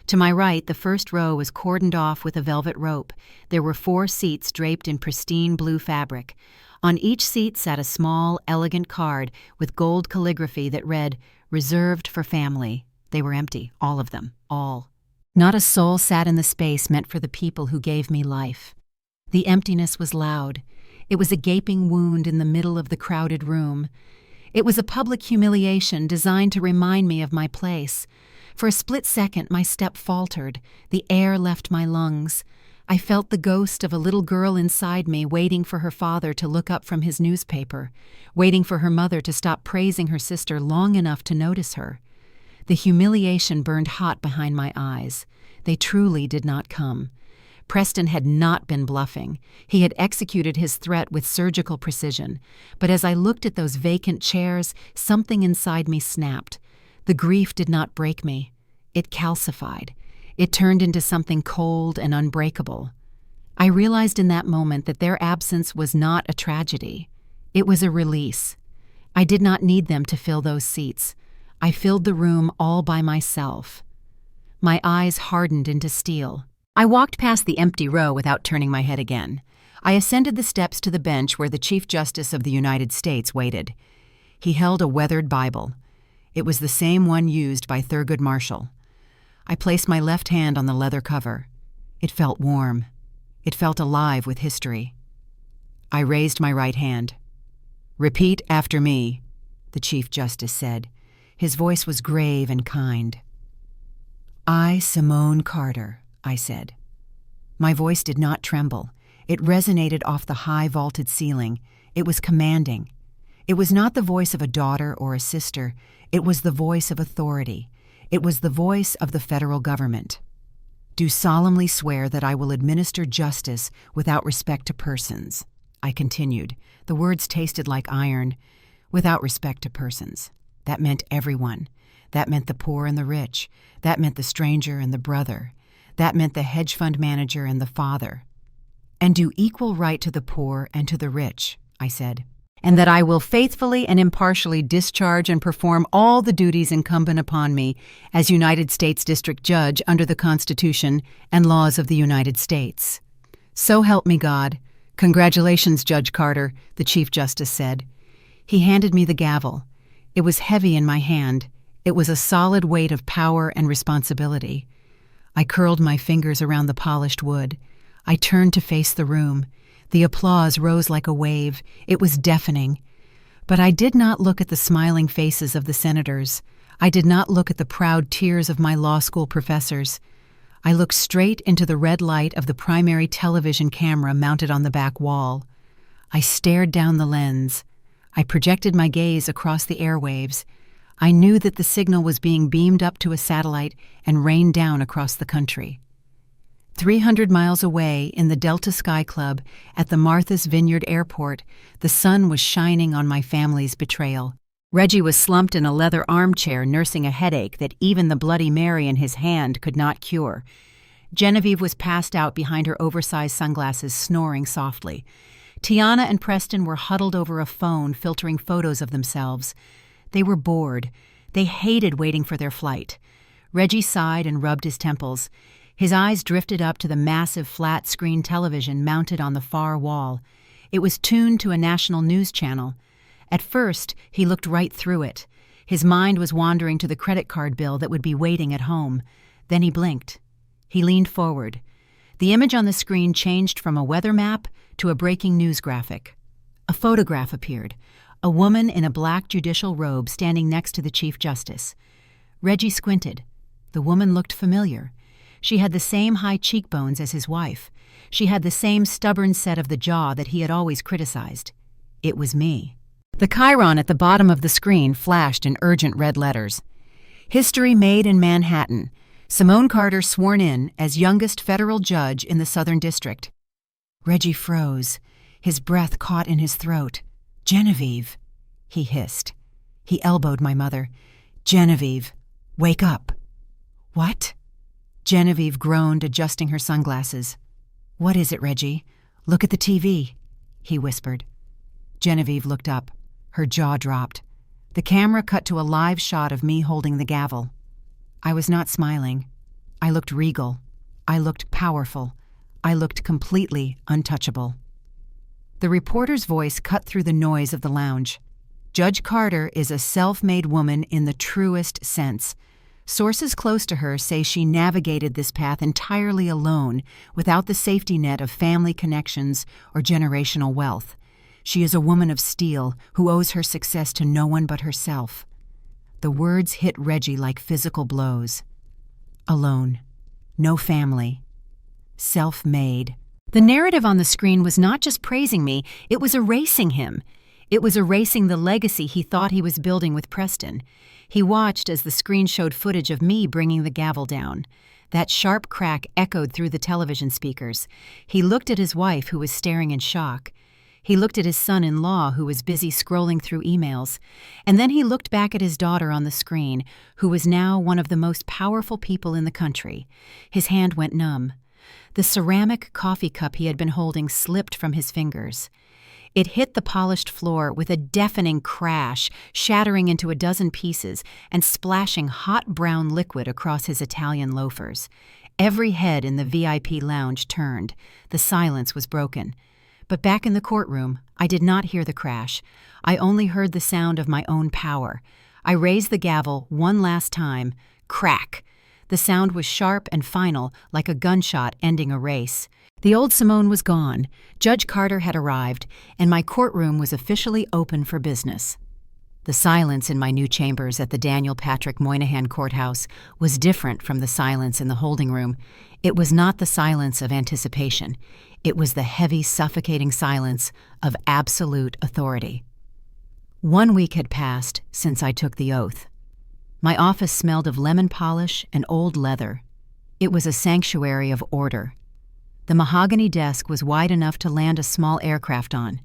To my right, the first row was cordoned off with a velvet rope. There were 4 seats draped in pristine blue fabric. On each seat sat a small, elegant card with gold calligraphy that read, "Reserved for family." They were empty, all of them, all. Not a soul sat in the space meant for the people who gave me life. The emptiness was loud. It was a gaping wound in the middle of the crowded room. It was a public humiliation designed to remind me of my place. For a split second, my step faltered. The air left my lungs. I felt the ghost of a little girl inside me waiting for her father to look up from his newspaper, waiting for her mother to stop praising her sister long enough to notice her. The humiliation burned hot behind my eyes. They truly did not come. Preston had not been bluffing. He had executed his threat with surgical precision. But as I looked at those vacant chairs, something inside me snapped. The grief did not break me. It calcified. It turned into something cold and unbreakable. I realized in that moment that their absence was not a tragedy. It was a release. I did not need them to fill those seats. I filled the room all by myself. My eyes hardened into steel. I walked past the empty row without turning my head again. I ascended the steps to the bench where the Chief Justice of the United States waited. He held a weathered Bible. It was the same one used by Thurgood Marshall. I placed my left hand on the leather cover. It felt warm. It felt alive with history. I raised my right hand. "Repeat after me," the Chief Justice said. His voice was grave and kind. "I, Simone Carter," I said. My voice did not tremble. It resonated off the high vaulted ceiling. It was commanding. It was not the voice of a daughter or a sister. It was the voice of authority. It was the voice of the federal government. "Do solemnly swear that I will administer justice without respect to persons," I continued. The words tasted like iron. Without respect to persons. That meant everyone. That meant the poor and the rich. That meant the stranger and the brother. That meant the hedge fund manager and the father. "And do equal right to the poor and to the rich," I said. "And that I will faithfully and impartially discharge and perform all the duties incumbent upon me as United States District Judge under the Constitution and laws of the United States." "So help me God. Congratulations, Judge Carter," the Chief Justice said. He handed me the gavel. It was heavy in my hand. It was a solid weight of power and responsibility. I curled my fingers around the polished wood. I turned to face the room. The applause rose like a wave. It was deafening. But I did not look at the smiling faces of the senators. I did not look at the proud tears of my law school professors. I looked straight into the red light of the primary television camera mounted on the back wall. I stared down the lens. I projected my gaze across the airwaves. I knew that the signal was being beamed up to a satellite and rained down across the country. 300 miles away in the Delta Sky Club at the Martha's Vineyard Airport, the sun was shining on my family's betrayal. Reggie was slumped in a leather armchair nursing a headache that even the Bloody Mary in his hand could not cure. Genevieve was passed out behind her oversized sunglasses, snoring softly. Tiana and Preston were huddled over a phone, filtering photos of themselves. They were bored. They hated waiting for their flight. Reggie sighed and rubbed his temples. His eyes drifted up to the massive flat-screen television mounted on the far wall. It was tuned to a national news channel. At first, he looked right through it. His mind was wandering to the credit card bill that would be waiting at home. Then he blinked. He leaned forward. The image on the screen changed from a weather map to a breaking news graphic. A photograph appeared. A woman in a black judicial robe standing next to the Chief Justice. Reggie squinted. The woman looked familiar. She had the same high cheekbones as his wife. She had the same stubborn set of the jaw that he had always criticized. It was me. The chyron at the bottom of the screen flashed in urgent red letters. History made in Manhattan. Simone Carter sworn in as youngest federal judge in the Southern District. Reggie froze. His breath caught in his throat. "Genevieve," he hissed. He elbowed my mother. "Genevieve, wake up." "What?" Genevieve groaned, adjusting her sunglasses. "What is it, Reggie? Look at the TV," he whispered. Genevieve looked up. Her jaw dropped. The camera cut to a live shot of me holding the gavel. I was not smiling. I looked regal. I looked powerful. I looked completely untouchable. The reporter's voice cut through the noise of the lounge. "Judge Carter is a self-made woman in the truest sense. Sources close to her say she navigated this path entirely alone, without the safety net of family connections or generational wealth. She is a woman of steel who owes her success to no one but herself." The words hit Reggie like physical blows. Alone. No family. Self-made. The narrative on the screen was not just praising me, it was erasing him. It was erasing the legacy he thought he was building with Preston. He watched as the screen showed footage of me bringing the gavel down. That sharp crack echoed through the television speakers. He looked at his wife, who was staring in shock. He looked at his son-in-law, who was busy scrolling through emails. And then he looked back at his daughter on the screen, who was now one of the most powerful people in the country. His hand went numb. The ceramic coffee cup he had been holding slipped from his fingers. It hit the polished floor with a deafening crash, shattering into a dozen pieces and splashing hot brown liquid across his Italian loafers. Every head in the VIP lounge turned. The silence was broken. But back in the courtroom, I did not hear the crash. I only heard the sound of my own power. I raised the gavel one last time. Crack! The sound was sharp and final, like a gunshot ending a race. The old Simone was gone. Judge Carter had arrived, and my courtroom was officially open for business. The silence in my new chambers at the Daniel Patrick Moynihan Courthouse was different from the silence in the holding room. It was not the silence of anticipation. It was the heavy, suffocating silence of absolute authority. 1 week had passed since I took the oath. My office smelled of lemon polish and old leather. It was a sanctuary of order. The mahogany desk was wide enough to land a small aircraft on.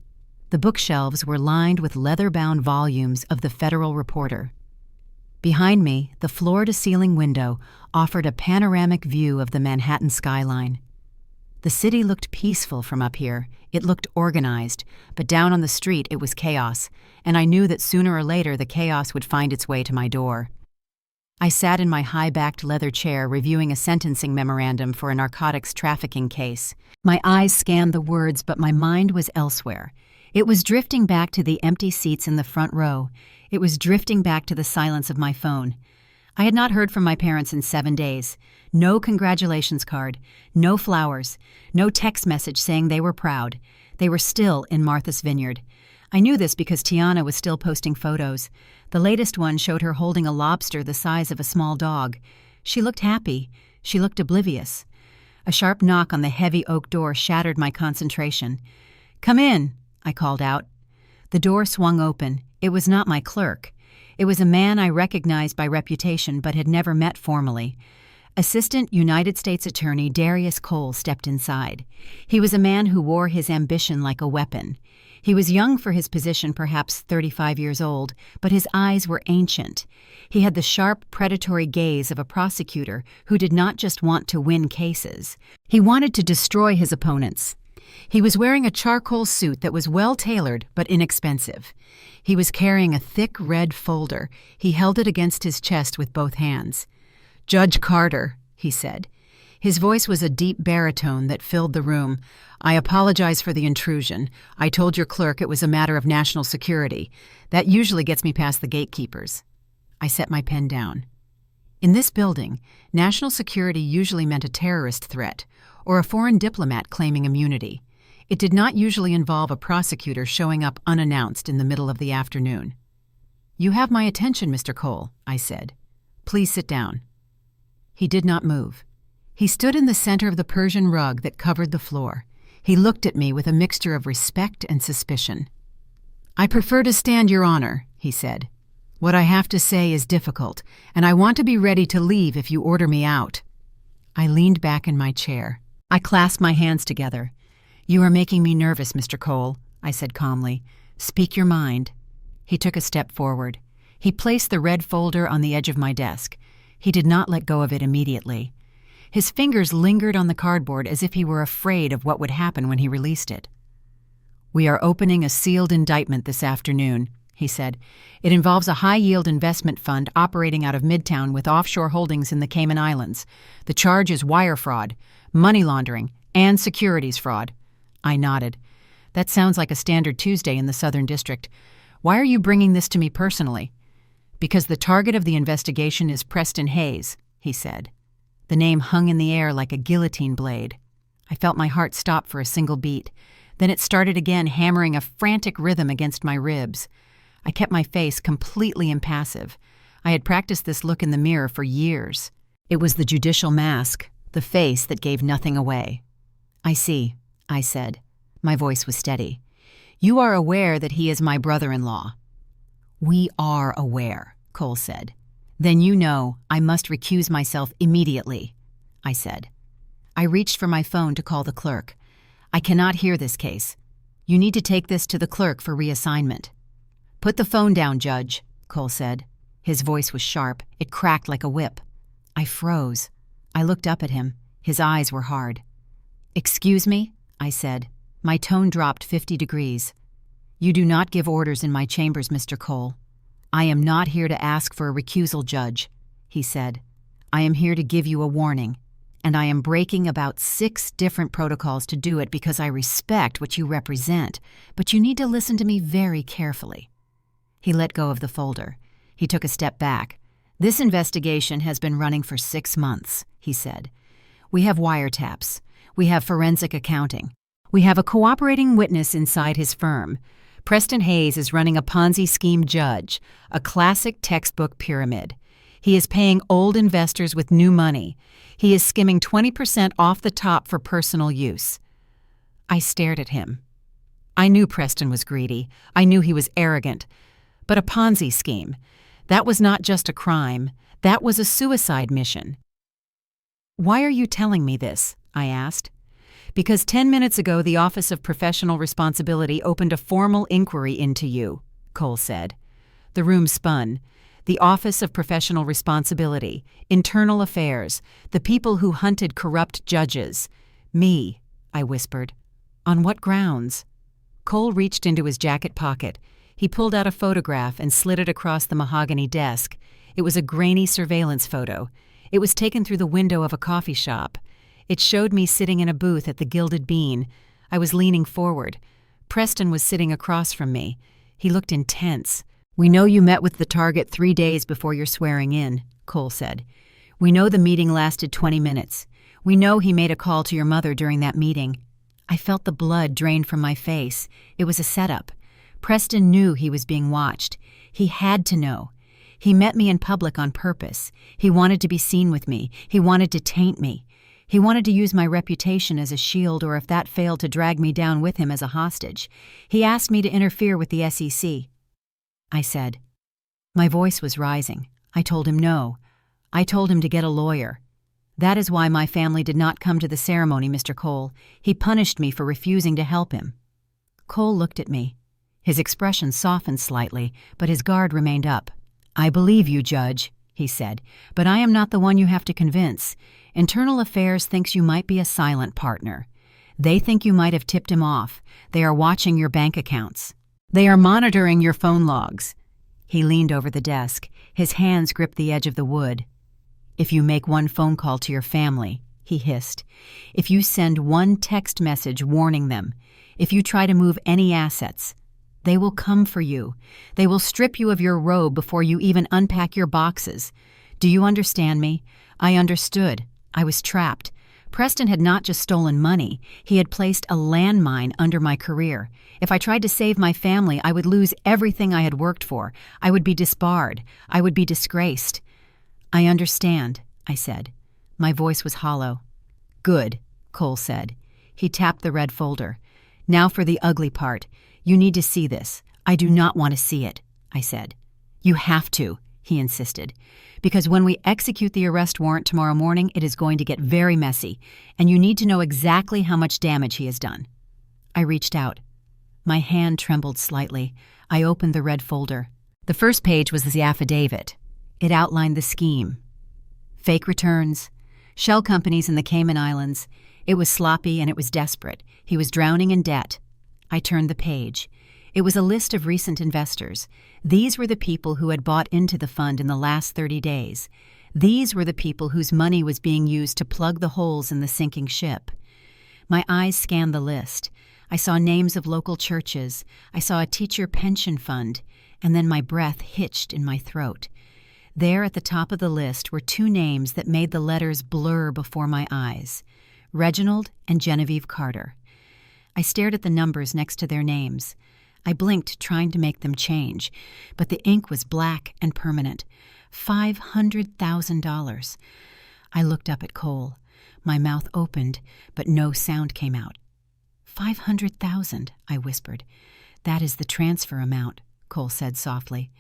The bookshelves were lined with leather-bound volumes of the Federal Reporter. Behind me, the floor-to-ceiling window offered a panoramic view of the Manhattan skyline. The city looked peaceful from up here. It looked organized, but down on the street it was chaos, and I knew that sooner or later the chaos would find its way to my door. I sat in my high-backed leather chair reviewing a sentencing memorandum for a narcotics trafficking case. My eyes scanned the words, but my mind was elsewhere. It was drifting back to the empty seats in the front row. It was drifting back to the silence of my phone. I had not heard from my parents in 7 days. No congratulations card, no flowers, no text message saying they were proud. They were still in Martha's Vineyard. I knew this because Tiana was still posting photos. The latest one showed her holding a lobster the size of a small dog. She looked happy. She looked oblivious. A sharp knock on the heavy oak door shattered my concentration. "Come in," I called out. The door swung open. It was not my clerk. It was a man I recognized by reputation but had never met formally. Assistant United States Attorney Darius Cole stepped inside. He was a man who wore his ambition like a weapon. He was young for his position, perhaps 35 years old, but his eyes were ancient. He had the sharp, predatory gaze of a prosecutor who did not just want to win cases. He wanted to destroy his opponents. He was wearing a charcoal suit that was well-tailored but inexpensive. He was carrying a thick red folder. He held it against his chest with both hands. "Judge Carter," he said. His voice was a deep baritone that filled the room. "I apologize for the intrusion. I told your clerk it was a matter of national security. That usually gets me past the gatekeepers." I set my pen down. In this building, national security usually meant a terrorist threat or a foreign diplomat claiming immunity. It did not usually involve a prosecutor showing up unannounced in the middle of the afternoon. "You have my attention, Mr. Cole," I said. "Please sit down." He did not move. He stood in the center of the Persian rug that covered the floor. He looked at me with a mixture of respect and suspicion. "I prefer to stand, Your Honor," he said. "What I have to say is difficult, and I want to be ready to leave if you order me out." I leaned back in my chair. I clasped my hands together. "You are making me nervous, Mr. Cole," I said calmly. "Speak your mind." He took a step forward. He placed the red folder on the edge of my desk. He did not let go of it immediately. His fingers lingered on the cardboard as if he were afraid of what would happen when he released it. "We are opening a sealed indictment this afternoon," he said. "It involves a high-yield investment fund operating out of Midtown with offshore holdings in the Cayman Islands. The charge is wire fraud, money laundering, and securities fraud." I nodded. "That sounds like a standard Tuesday in the Southern District. Why are you bringing this to me personally?" "Because the target of the investigation is Preston Hayes," he said. The name hung in the air like a guillotine blade. I felt my heart stop for a single beat. Then it started again, hammering a frantic rhythm against my ribs. I kept my face completely impassive. I had practiced this look in the mirror for years. It was the judicial mask, the face that gave nothing away. "I see," I said. My voice was steady. "You are aware that he is my brother-in-law." "We are aware," Cole said. "Then you know I must recuse myself immediately," I said. I reached for my phone to call the clerk. "I cannot hear this case. You need to take this to the clerk for reassignment." "Put the phone down, Judge," Cole said. His voice was sharp. It cracked like a whip. I froze. I looked up at him. His eyes were hard. "Excuse me?" I said. My tone dropped 50 degrees. "You do not give orders in my chambers, Mr. Cole." "I am not here to ask for a recusal, Judge," he said. "I am here to give you a warning, and I am breaking about 6 different protocols to do it because I respect what you represent, but you need to listen to me very carefully." He let go of the folder. He took a step back. "This investigation has been running for 6 months," he said. "We have wiretaps. We have forensic accounting. We have a cooperating witness inside his firm. Preston Hayes is running a Ponzi scheme, Judge, a classic textbook pyramid. He is paying old investors with new money. He is skimming 20% off the top for personal use." I stared at him. I knew Preston was greedy. I knew he was arrogant. But a Ponzi scheme, that was not just a crime. That was a suicide mission. "Why are you telling me this?" I asked. "Because 10 minutes ago the Office of Professional Responsibility opened a formal inquiry into you," Cole said. The room spun. The Office of Professional Responsibility, Internal Affairs, the people who hunted corrupt judges. Me, I whispered. On what grounds? Cole reached into his jacket pocket. He pulled out a photograph and slid it across the mahogany desk. It was a grainy surveillance photo. It was taken through the window of a coffee shop. It showed me sitting in a booth at the Gilded Bean. I was leaning forward. Preston was sitting across from me. He looked intense. "We know you met with the target 3 days before your swearing in," Cole said. "We know the meeting lasted 20 minutes. We know he made a call to your mother during that meeting." I felt the blood drain from my face. It was a setup. Preston knew he was being watched. He had to know. He met me in public on purpose. He wanted to be seen with me. He wanted to taint me. He wanted to use my reputation as a shield, or if that failed, to drag me down with him as a hostage. He asked me to interfere with the SEC. I said. My voice was rising. I told him no. I told him to get a lawyer. That is why my family did not come to the ceremony, Mr. Cole. He punished me for refusing to help him. Cole looked at me. His expression softened slightly, but his guard remained up. "I believe you, Judge," he said, "but I am not the one you have to convince. Internal Affairs thinks you might be a silent partner. They think you might have tipped him off. They are watching your bank accounts. They are monitoring your phone logs." He leaned over the desk. His hands gripped the edge of the wood. "If you make one phone call to your family," he hissed, "if you send one text message warning them, if you try to move any assets, they will come for you. They will strip you of your robe before you even unpack your boxes. Do you understand me?" I understood. I was trapped. Preston had not just stolen money. He had placed a landmine under my career. If I tried to save my family, I would lose everything I had worked for. I would be disbarred. I would be disgraced. "I understand," I said. My voice was hollow. "Good," Cole said. He tapped the red folder. "Now for the ugly part. You need to see this." "I do not want to see it," I said. "You have to," he insisted, "because when we execute the arrest warrant tomorrow morning, it is going to get very messy, and you need to know exactly how much damage he has done." I reached out. My hand trembled slightly. I opened the red folder. The first page was the affidavit. It outlined the scheme. Fake returns, shell companies in the Cayman Islands. It was sloppy and it was desperate. He was drowning in debt. I turned the page. It was a list of recent investors. These were the people who had bought into the fund in the last 30 days. These were the people whose money was being used to plug the holes in the sinking ship. My eyes scanned the list. I saw names of local churches. I saw a teacher pension fund, and then my breath hitched in my throat. There at the top of the list were two names that made the letters blur before my eyes: Reginald and Genevieve Carter. I stared at the numbers next to their names. I blinked, trying to make them change, but the ink was black and permanent. $500,000. I looked up at Cole. My mouth opened, but no sound came out. 500,000, I whispered. "That is the transfer amount," Cole said softly.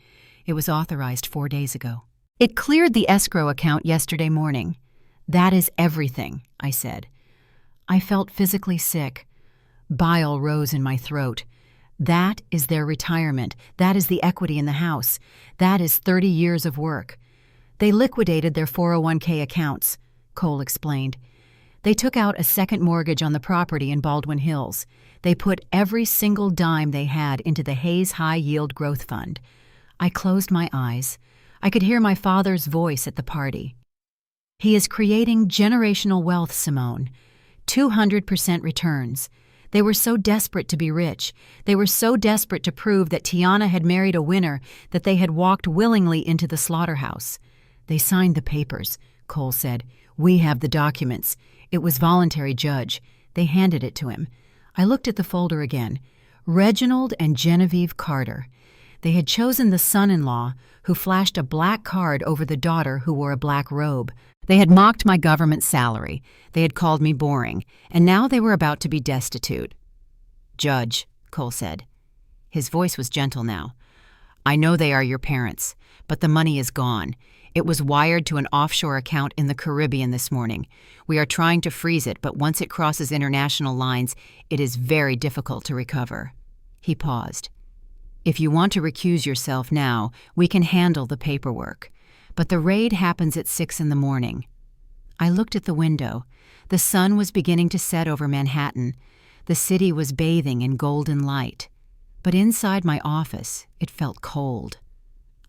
"It was authorized 4 days ago. It cleared the escrow account yesterday morning." "That is everything," I said. I felt physically sick. Bile rose in my throat. "That is their retirement. That is the equity in the house. That is 30 years of work. They liquidated their 401k accounts," Cole explained. "They took out a second mortgage on the property in Baldwin Hills. They put every single dime they had into the Hayes High Yield Growth Fund." I closed my eyes. I could hear my father's voice at the party. "He is creating generational wealth, Simone. 200% returns. They were so desperate to be rich. They were so desperate to prove that Tiana had married a winner that they had walked willingly into the slaughterhouse. They signed the papers," Cole said. "We have the documents. It was voluntary, Judge." They handed it to him. I looked at the folder again. Reginald and Genevieve Carter. They had chosen the son-in-law who flashed a black card over the daughter who wore a black robe. They had mocked my government salary. They had called me boring. And now they were about to be destitute. "Judge," Cole said. His voice was gentle now. "I know they are your parents, but the money is gone. It was wired to an offshore account in the Caribbean this morning. We are trying to freeze it, but once it crosses international lines, it is very difficult to recover." He paused. If you want to recuse yourself now, we can handle the paperwork. But the raid happens at 6 in the morning. I looked at the window. The sun was beginning to set over Manhattan. The city was bathing in golden light. But inside my office, it felt cold.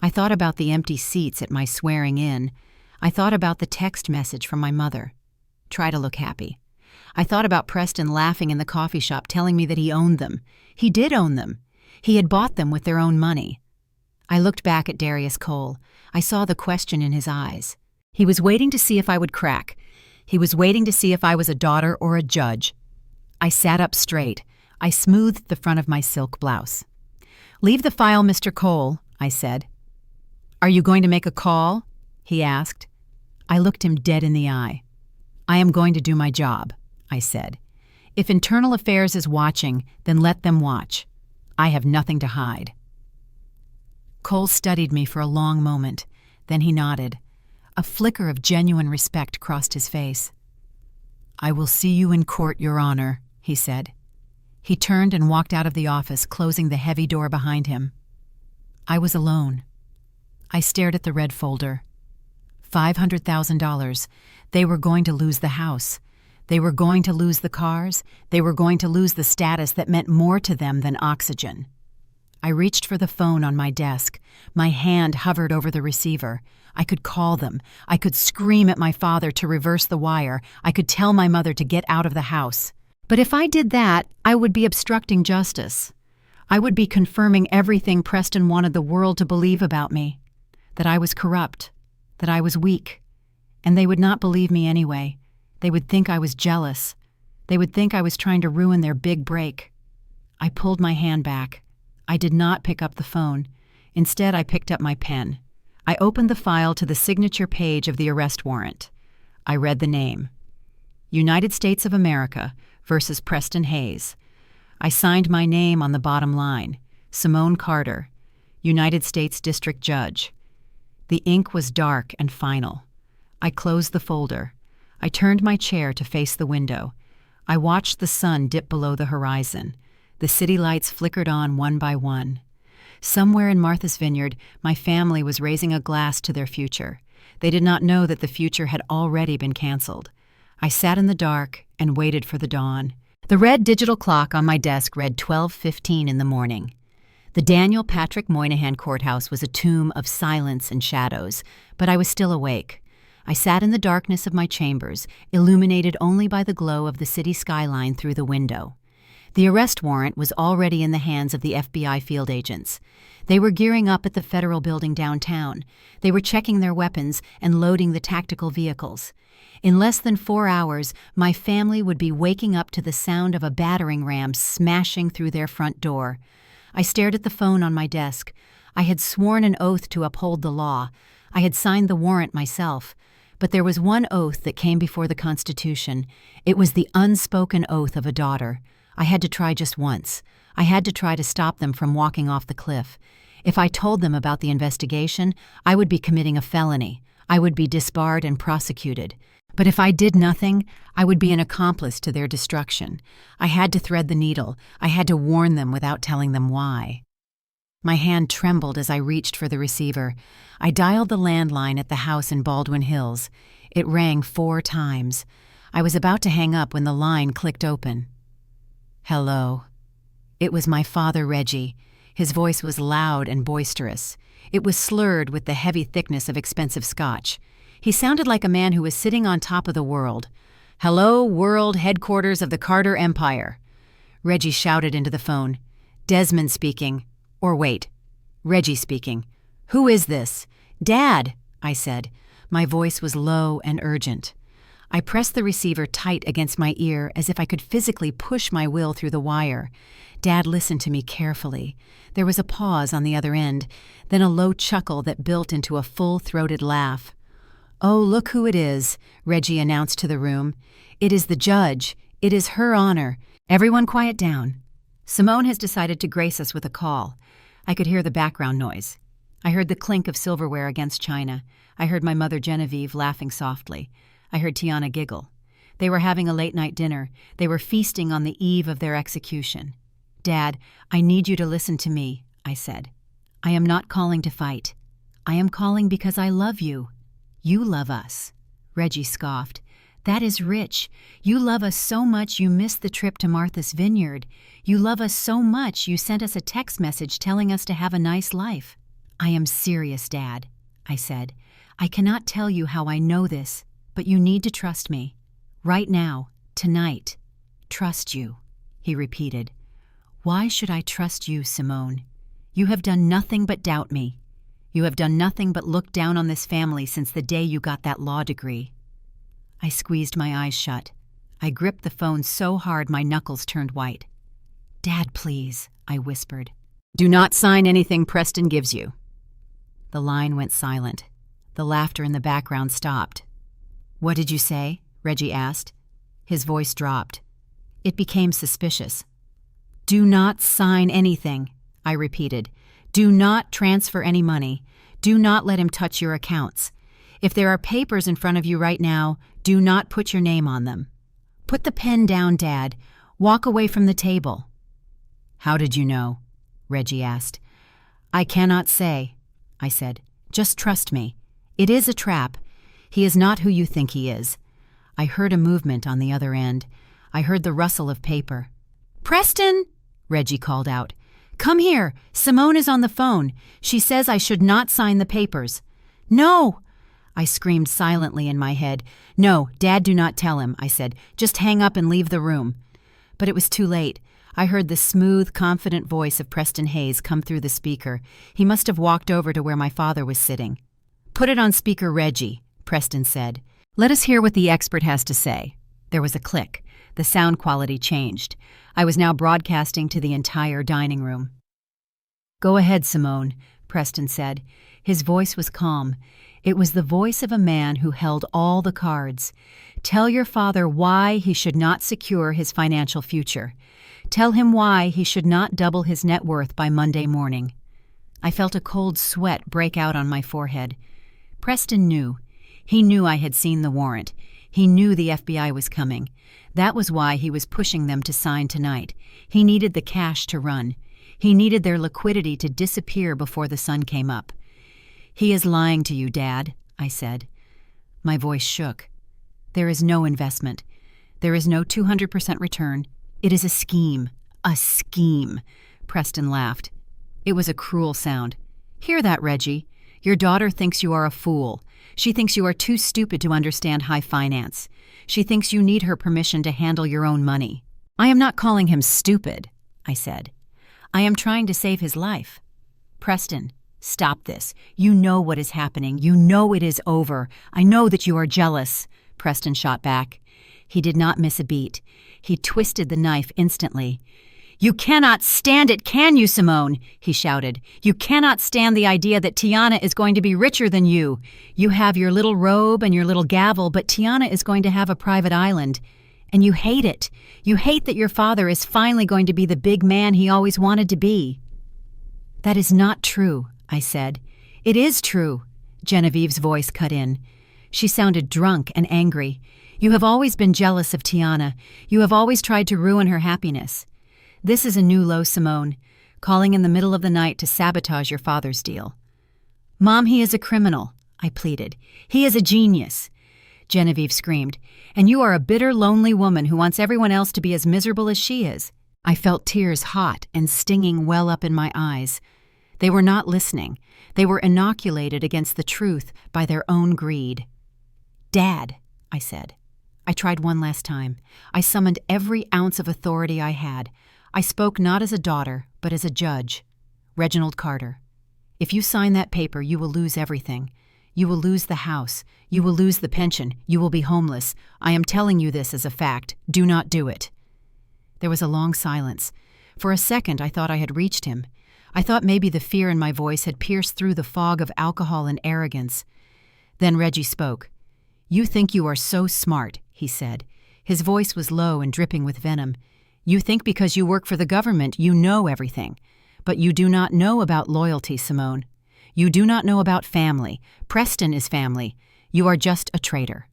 I thought about the empty seats at my swearing in. I thought about the text message from my mother. Try to look happy. I thought about Preston laughing in the coffee shop telling me that he owned them. He did own them. He had bought them with their own money. I looked back at Darius Cole. I saw the question in his eyes. He was waiting to see if I would crack. He was waiting to see if I was a daughter or a judge. I sat up straight. I smoothed the front of my silk blouse. "Leave the file, Mr. Cole," I said. "Are you going to make a call?" he asked. I looked him dead in the eye. "I am going to do my job," I said. "If Internal Affairs is watching, then let them watch. I have nothing to hide." Cole studied me for a long moment. Then he nodded. A flicker of genuine respect crossed his face. "I will see you in court, Your Honor," he said. He turned and walked out of the office, closing the heavy door behind him. I was alone. I stared at the red folder. $500,000. They were going to lose the house. They were going to lose the cars. They were going to lose the status that meant more to them than oxygen. I reached for the phone on my desk. My hand hovered over the receiver. I could call them. I could scream at my father to reverse the wire. I could tell my mother to get out of the house. But if I did that, I would be obstructing justice. I would be confirming everything Preston wanted the world to believe about me. That I was corrupt. That I was weak. And they would not believe me anyway. They would think I was jealous. They would think I was trying to ruin their big break. I pulled my hand back. I did not pick up the phone. Instead, I picked up my pen. I opened the file to the signature page of the arrest warrant. I read the name. United States of America versus Preston Hayes. I signed my name on the bottom line. Simone Carter, United States District Judge. The ink was dark and final. I closed the folder. I turned my chair to face the window. I watched the sun dip below the horizon. The city lights flickered on one by one. Somewhere in Martha's Vineyard, my family was raising a glass to their future. They did not know that the future had already been canceled. I sat in the dark and waited for the dawn. The red digital clock on my desk read 12:15 in the morning. The Daniel Patrick Moynihan Courthouse was a tomb of silence and shadows, but I was still awake. I sat in the darkness of my chambers, illuminated only by the glow of the city skyline through the window. The arrest warrant was already in the hands of the FBI field agents. They were gearing up at the federal building downtown. They were checking their weapons and loading the tactical vehicles. In less than 4 hours, my family would be waking up to the sound of a battering ram smashing through their front door. I stared at the phone on my desk. I had sworn an oath to uphold the law. I had signed the warrant myself. But there was one oath that came before the Constitution. It was the unspoken oath of a daughter. I had to try just once. I had to try to stop them from walking off the cliff. If I told them about the investigation, I would be committing a felony. I would be disbarred and prosecuted. But if I did nothing, I would be an accomplice to their destruction. I had to thread the needle. I had to warn them without telling them why. My hand trembled as I reached for the receiver. I dialed the landline at the house in Baldwin Hills. It rang 4 times. I was about to hang up when the line clicked open. "Hello." It was my father, Reggie. His voice was loud and boisterous. It was slurred with the heavy thickness of expensive scotch. He sounded like a man who was sitting on top of the world. "Hello, world headquarters of the Carter Empire." Reggie shouted into the phone. "Desmond speaking. Or wait, Reggie speaking. Who is this?" "Dad," I said. My voice was low and urgent. I pressed the receiver tight against my ear as if I could physically push my will through the wire. Dad listened to me carefully. There was a pause on the other end, then a low chuckle that built into a full-throated laugh. "Oh, look who it is," Reggie announced to the room. "It is the judge. It is her honor. Everyone quiet down. Simone has decided to grace us with a call." I could hear the background noise. I heard the clink of silverware against china. I heard my mother Genevieve laughing softly. I heard Tiana giggle. They were having a late-night dinner. They were feasting on the eve of their execution. "Dad, I need you to listen to me. I said. "I am not calling to fight. I am calling because I love you. You love us." Reggie scoffed. "That is rich. You love us so much you missed the trip to Martha's Vineyard. You love us so much you sent us a text message telling us to have a nice life." "I am serious, Dad," I said. "I cannot tell you how I know this, but you need to trust me. Right now, tonight. Trust you," he repeated. "Why should I trust you, Simone? You have done nothing but doubt me. You have done nothing but look down on this family since the day you got that law degree." I squeezed my eyes shut. I gripped the phone so hard my knuckles turned white. "Dad, please," I whispered. "Do not sign anything Preston gives you." The line went silent. The laughter in the background stopped. "What did you say?" Reggie asked. His voice dropped. It became suspicious. "Do not sign anything," I repeated. "Do not transfer any money. Do not let him touch your accounts. If there are papers in front of you right now, do not put your name on them. Put the pen down, Dad. Walk away from the table." "How did you know?" Reggie asked. "I cannot say," I said. "Just trust me. It is a trap. He is not who you think he is." I heard a movement on the other end. I heard the rustle of paper. "Preston!" Reggie called out. "Come here. Simone is on the phone. She says I should not sign the papers." "No!" I screamed silently in my head. "No, Dad, do not tell him," I said. "Just hang up and leave the room." But it was too late. I heard the smooth, confident voice of Preston Hayes come through the speaker. He must have walked over to where my father was sitting. "Put it on speaker, Reggie," Preston said. "Let us hear what the expert has to say." There was a click. The sound quality changed. I was now broadcasting to the entire dining room. "Go ahead, Simone," Preston said. His voice was calm. It was the voice of a man who held all the cards. "Tell your father why he should not secure his financial future. Tell him why he should not double his net worth by Monday morning." I felt a cold sweat break out on my forehead. Preston knew. He knew I had seen the warrant. He knew the FBI was coming. That was why he was pushing them to sign tonight. He needed the cash to run. He needed their liquidity to disappear before the sun came up. "He is lying to you, Dad," I said. My voice shook. "There is no investment. There is no 200% return. It is a scheme. A scheme." Preston laughed. It was a cruel sound. "Hear that, Reggie? Your daughter thinks you are a fool. She thinks you are too stupid to understand high finance. She thinks you need her permission to handle your own money." "I am not calling him stupid," I said. "I am trying to save his life." "Preston, stop this. You know what is happening. You know it is over. I know that you are jealous," Preston shot back. He did not miss a beat. He twisted the knife instantly. "You cannot stand it, can you, Simone?" he shouted. "You cannot stand the idea that Tiana is going to be richer than you. You have your little robe and your little gavel, but Tiana is going to have a private island. And you hate it. You hate that your father is finally going to be the big man he always wanted to be." "That is not true," I said. "It is true," Genevieve's voice cut in. She sounded drunk and angry. "You have always been jealous of Tiana. You have always tried to ruin her happiness. This is a new low, Simone, calling in the middle of the night to sabotage your father's deal." "Mom, he is a criminal," I pleaded. "He is a genius." Genevieve screamed. "And you are a bitter, lonely woman who wants everyone else to be as miserable as she is." I felt tears hot and stinging well up in my eyes. They were not listening. They were inoculated against the truth by their own greed. "Dad," I said. I tried one last time. I summoned every ounce of authority I had. I spoke not as a daughter, but as a judge. "Reginald Carter, if you sign that paper, you will lose everything. You will lose the house. You will lose the pension. You will be homeless. I am telling you this as a fact. Do not do it." There was a long silence. For a second, I thought I had reached him. I thought maybe the fear in my voice had pierced through the fog of alcohol and arrogance. Then Reggie spoke. "You think you are so smart," he said. His voice was low and dripping with venom. "You think because you work for the government you know everything. But you do not know about loyalty, Simone. You do not know about family. Preston is family. You are just a traitor."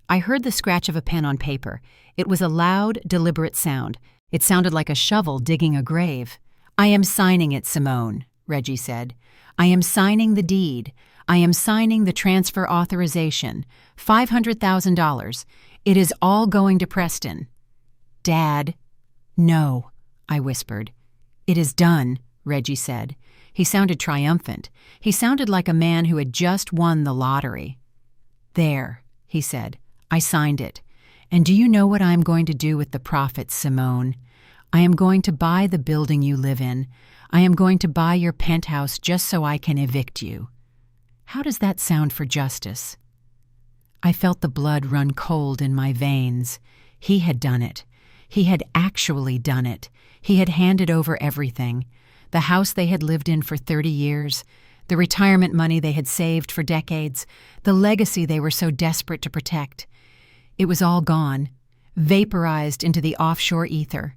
I heard the scratch of a pen on paper. It was a loud, deliberate sound. It sounded like a shovel digging a grave. "I am signing it, Simone," Reggie said. "I am signing the deed. I am signing the transfer authorization. $500,000. It is all going to Preston." "Dad." "No," I whispered. "It is done," Reggie said. He sounded triumphant. He sounded like a man who had just won the lottery. "There," he said. "I signed it. And do you know what I am going to do with the profits, Simone? I am going to buy the building you live in. I am going to buy your penthouse just so I can evict you. How does that sound for justice?" I felt the blood run cold in my veins. He had done it. He had actually done it. He had handed over everything. The house they had lived in for 30 years, the retirement money they had saved for decades, the legacy they were so desperate to protect. It was all gone, vaporized into the offshore ether.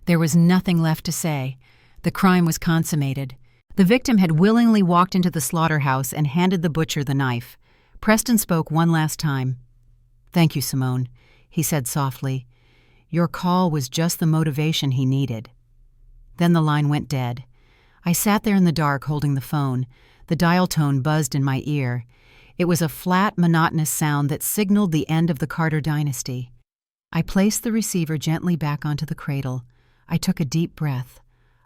There was nothing left to say. The crime was consummated. The victim had willingly walked into the slaughterhouse and handed the butcher the knife. Preston spoke one last time. "Thank you, Simone," he said softly. "Your call was just the motivation he needed." Then the line went dead. I sat there in the dark holding the phone. The dial tone buzzed in my ear. It was a flat, monotonous sound that signaled the end of the Carter dynasty. I placed the receiver gently back onto the cradle. I took a deep breath.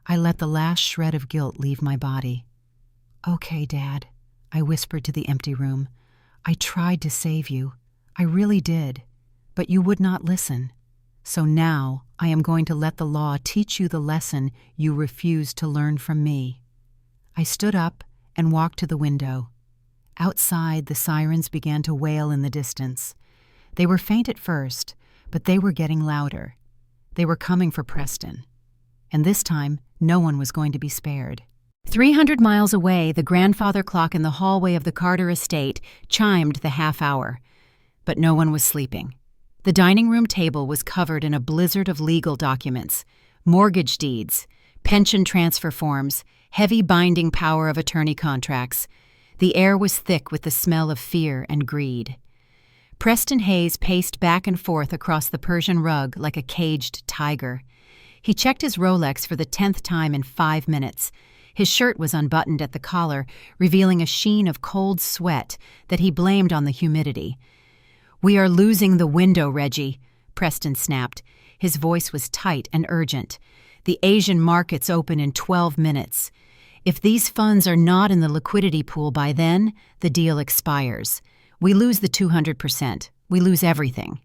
I let the last shred of guilt leave my body. "Okay, Dad," I whispered to the empty room. "I tried to save you. I really did. But you would not listen. So now I am going to let the law teach you the lesson you refused to learn from me." I stood up and walked to the window. Outside, the sirens began to wail in the distance. They were faint at first, but they were getting louder. They were coming for Preston. And this time, no one was going to be spared. 300 miles away, the grandfather clock in the hallway of the Carter estate chimed the half hour. But no one was sleeping. The dining room table was covered in a blizzard of legal documents, mortgage deeds, pension transfer forms, heavy binding power of attorney contracts. The air was thick with the smell of fear and greed. Preston Hayes paced back and forth across the Persian rug like a caged tiger. He checked his Rolex for the 10th time in 5 minutes. His shirt was unbuttoned at the collar, revealing a sheen of cold sweat that he blamed on the humidity. "We are losing the window, Reggie," Preston snapped. His voice was tight and urgent. "The Asian markets open in 12 minutes. If these funds are not in the liquidity pool by then, the deal expires. We lose the 200%. We lose everything."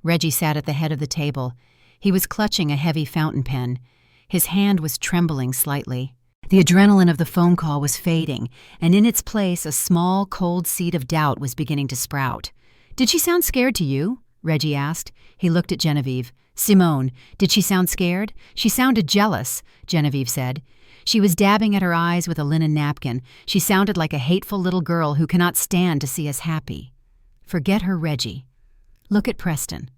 Reggie sat at the head of the table. He was clutching a heavy fountain pen. His hand was trembling slightly. The adrenaline of the phone call was fading, and in its place a small, cold seed of doubt was beginning to sprout. "Did she sound scared to you?" Reggie asked. He looked at Genevieve. "Simone, did she sound scared?" "She sounded jealous," Genevieve said. "She was dabbing at her eyes with a linen napkin. She sounded like a hateful little girl who cannot stand to see us happy." "Forget her, Reggie. Look at Preston.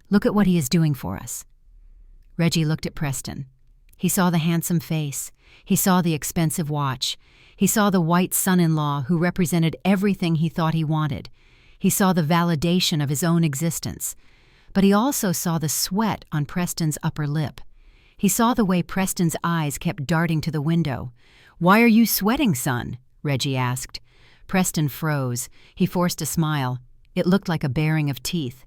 Look at what he is doing for us." Reggie looked at Preston. He saw the handsome face. He saw the expensive watch. He saw the white son-in-law who represented everything he thought he wanted. He saw the validation of his own existence. But he also saw the sweat on Preston's upper lip. He saw the way Preston's eyes kept darting to the window. "Why are you sweating, son?" Reggie asked. Preston froze. He forced a smile. It looked like a baring of teeth.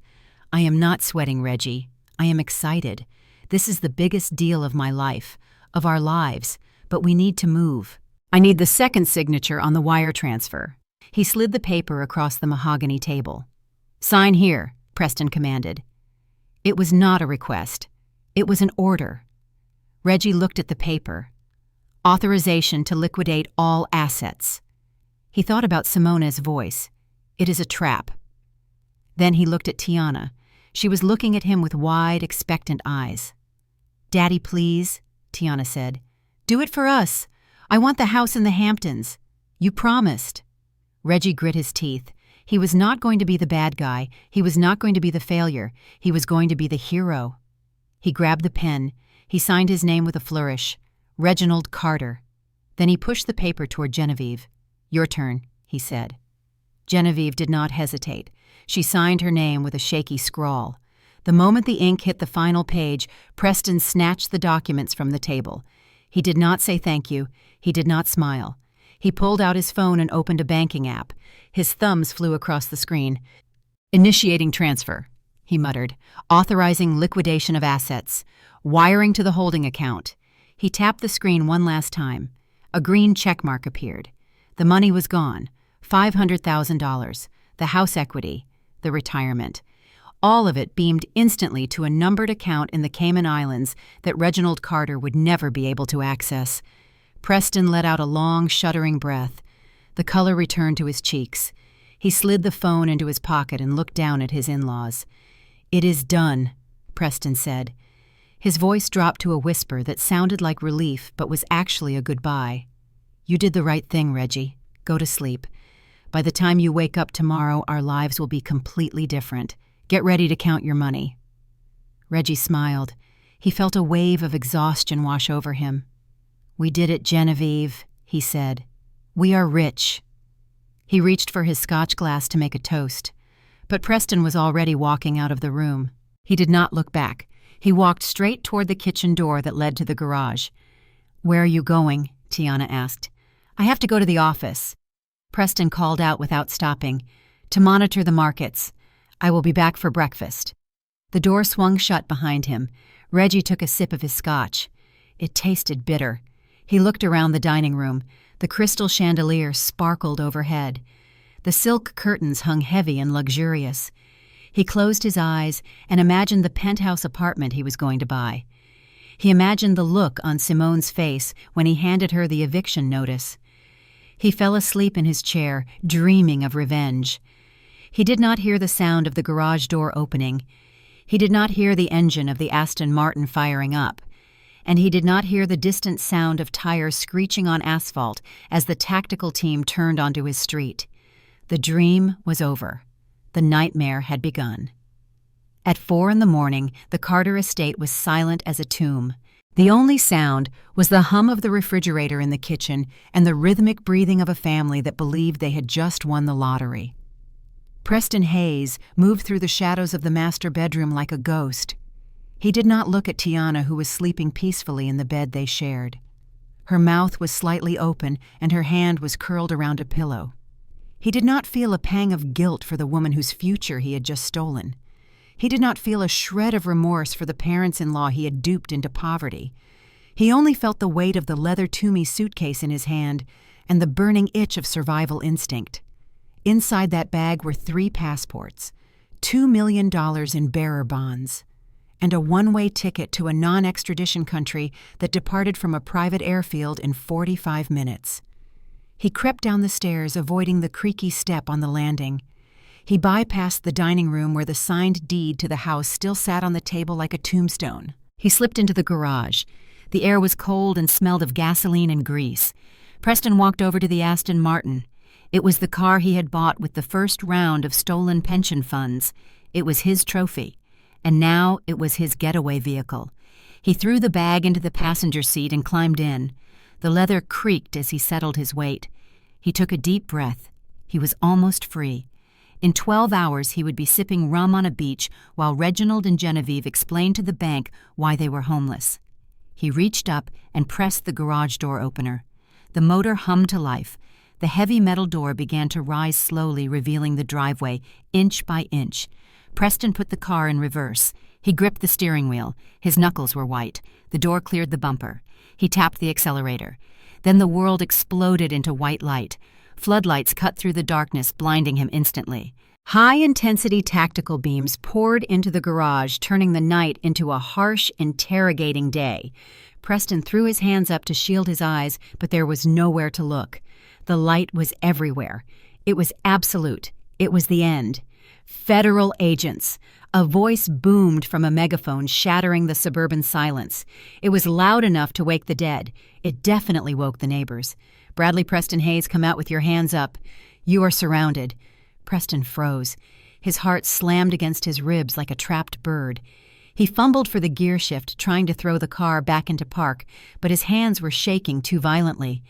"I am not sweating, Reggie. I am excited. This is the biggest deal of my life, of our lives, but we need to move. I need the second signature on the wire transfer." He slid the paper across the mahogany table. "Sign here," Preston commanded. It was not a request. It was an order. Reggie looked at the paper. Authorization to liquidate all assets. He thought about Simone's voice. It is a trap. Then he looked at Tiana. She was looking at him with wide, expectant eyes. "Daddy, please," Tiana said. "Do it for us. I want the house in the Hamptons. You promised." Reggie grit his teeth. He was not going to be the bad guy. He was not going to be the failure. He was going to be the hero. He grabbed the pen. He signed his name with a flourish. Reginald Carter. Then he pushed the paper toward Genevieve. "Your turn," he said. Genevieve did not hesitate. She signed her name with a shaky scrawl. The moment the ink hit the final page, Preston snatched the documents from the table. He did not say thank you. He did not smile. He pulled out his phone and opened a banking app. His thumbs flew across the screen. "Initiating transfer," he muttered, "authorizing liquidation of assets, wiring to the holding account." He tapped the screen one last time. A green checkmark appeared. The money was gone. $500,000. The house equity. The retirement. All of it beamed instantly to a numbered account in the Cayman Islands that Reginald Carter would never be able to access. Preston let out a long, shuddering breath. The color returned to his cheeks. He slid the phone into his pocket and looked down at his in-laws. "It is done," Preston said. His voice dropped to a whisper that sounded like relief but was actually a goodbye. "You did the right thing, Reggie. Go to sleep. By the time you wake up tomorrow, our lives will be completely different. Get ready to count your money." Reggie smiled. He felt a wave of exhaustion wash over him. "We did it, Genevieve," he said. "We are rich." He reached for his scotch glass to make a toast. But Preston was already walking out of the room. He did not look back. He walked straight toward the kitchen door that led to the garage. "Where are you going?" Tiana asked. "I have to go to the office." Preston called out without stopping. "To monitor the markets. I will be back for breakfast." The door swung shut behind him. Reggie took a sip of his scotch. It tasted bitter. He looked around the dining room. The crystal chandelier sparkled overhead. The silk curtains hung heavy and luxurious. He closed his eyes and imagined the penthouse apartment he was going to buy. He imagined the look on Simone's face when he handed her the eviction notice. He fell asleep in his chair, dreaming of revenge. He did not hear the sound of the garage door opening. He did not hear the engine of the Aston Martin firing up. And he did not hear the distant sound of tires screeching on asphalt as the tactical team turned onto his street. The dream was over. The nightmare had begun. At 4 a.m, the Carter estate was silent as a tomb. The only sound was the hum of the refrigerator in the kitchen and the rhythmic breathing of a family that believed they had just won the lottery. Preston Hayes moved through the shadows of the master bedroom like a ghost. He did not look at Tiana, who was sleeping peacefully in the bed they shared. Her mouth was slightly open and her hand was curled around a pillow. He did not feel a pang of guilt for the woman whose future he had just stolen. He did not feel a shred of remorse for the parents-in-law he had duped into poverty. He only felt the weight of the leather Toomey suitcase in his hand and the burning itch of survival instinct. Inside that bag were 3 passports, $2 million in bearer bonds, and a one-way ticket to a non-extradition country that departed from a private airfield in 45 minutes. He crept down the stairs, avoiding the creaky step on the landing. He bypassed the dining room where the signed deed to the house still sat on the table like a tombstone. He slipped into the garage. The air was cold and smelled of gasoline and grease. Preston walked over to the Aston Martin. It was the car he had bought with the first round of stolen pension funds. It was his trophy. And now it was his getaway vehicle. He threw the bag into the passenger seat and climbed in. The leather creaked as he settled his weight. He took a deep breath. He was almost free. In 12 hours he would be sipping rum on a beach while Reginald and Genevieve explained to the bank why they were homeless. He reached up and pressed the garage door opener. The motor hummed to life. The heavy metal door began to rise slowly, revealing the driveway, inch by inch. Preston put the car in reverse. He gripped the steering wheel. His knuckles were white. The door cleared the bumper. He tapped the accelerator. Then the world exploded into white light. Floodlights cut through the darkness, blinding him instantly. High-intensity tactical beams poured into the garage, turning the night into a harsh, interrogating day. Preston threw his hands up to shield his eyes, but there was nowhere to look. The light was everywhere. It was absolute. It was the end. Federal agents. A voice boomed from a megaphone, shattering the suburban silence. It was loud enough to wake the dead. It definitely woke the neighbors. "Bradley Preston Hayes, come out with your hands up. You are surrounded." Preston froze. His heart slammed against his ribs like a trapped bird. He fumbled for the gear shift, trying to throw the car back into park, but his hands were shaking too violently.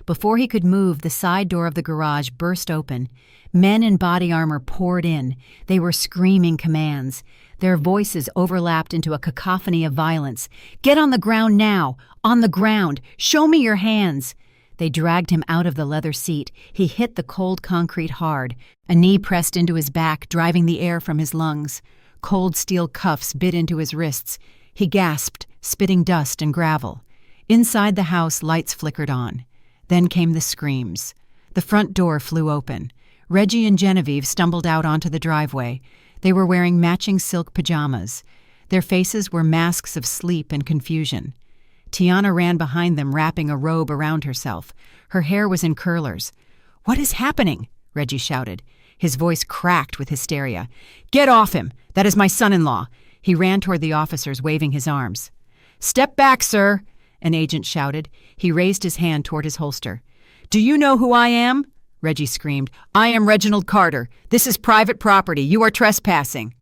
Before he could move, the side door of the garage burst open. Men in body armor poured in. They were screaming commands. Their voices overlapped into a cacophony of violence. "Get on the ground now! On the ground! Show me your hands!" They dragged him out of the leather seat. He hit the cold concrete hard. A knee pressed into his back, driving the air from his lungs. Cold steel cuffs bit into his wrists. He gasped, spitting dust and gravel. Inside the house, lights flickered on. Then came the screams. The front door flew open. Reggie and Genevieve stumbled out onto the driveway. They were wearing matching silk pajamas. Their faces were masks of sleep and confusion. Tiana ran behind them, wrapping a robe around herself. Her hair was in curlers. "What is happening?" Reggie shouted. His voice cracked with hysteria. "Get off him! That is my son-in-law!" He ran toward the officers, waving his arms. "Step back, sir!" an agent shouted. He raised his hand toward his holster. "Do you know who I am?" Reggie screamed. "I am Reginald Carter. This is private property. You are trespassing."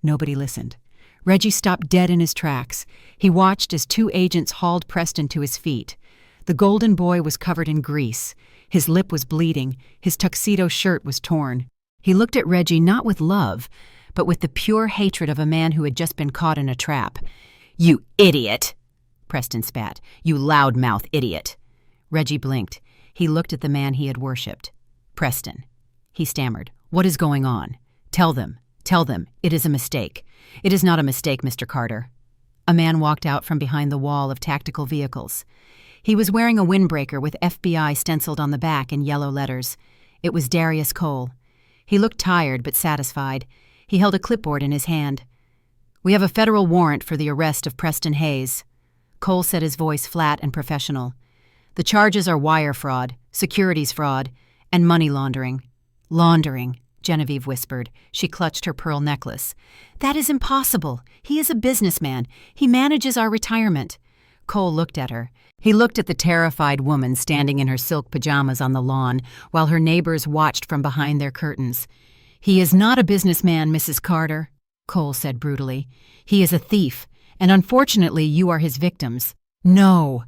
Nobody listened. Reggie stopped dead in his tracks. He watched as two agents hauled Preston to his feet. The golden boy was covered in grease. His lip was bleeding. His tuxedo shirt was torn. He looked at Reggie not with love, but with the pure hatred of a man who had just been caught in a trap. "You idiot!" Preston spat. "You loudmouth idiot!" Reggie blinked. He looked at the man he had worshipped. "Preston," he stammered. "What is going on? Tell them. It is a mistake." "It is not a mistake, Mr. Carter." A man walked out from behind the wall of tactical vehicles. He was wearing a windbreaker with FBI stenciled on the back in yellow letters. It was Darius Cole. He looked tired but satisfied. He held a clipboard in his hand. "We have a federal warrant for the arrest of Preston Hayes." Cole said, his voice flat and professional. "The charges are wire fraud, securities fraud, and money laundering." "Laundering," Genevieve whispered. She clutched her pearl necklace. "That is impossible. He is a businessman. He manages our retirement." Cole looked at her. He looked at the terrified woman standing in her silk pajamas on the lawn while her neighbors watched from behind their curtains. "He is not a businessman, Mrs. Carter," Cole said brutally. "He is a thief, and unfortunately you are his victims." "No!"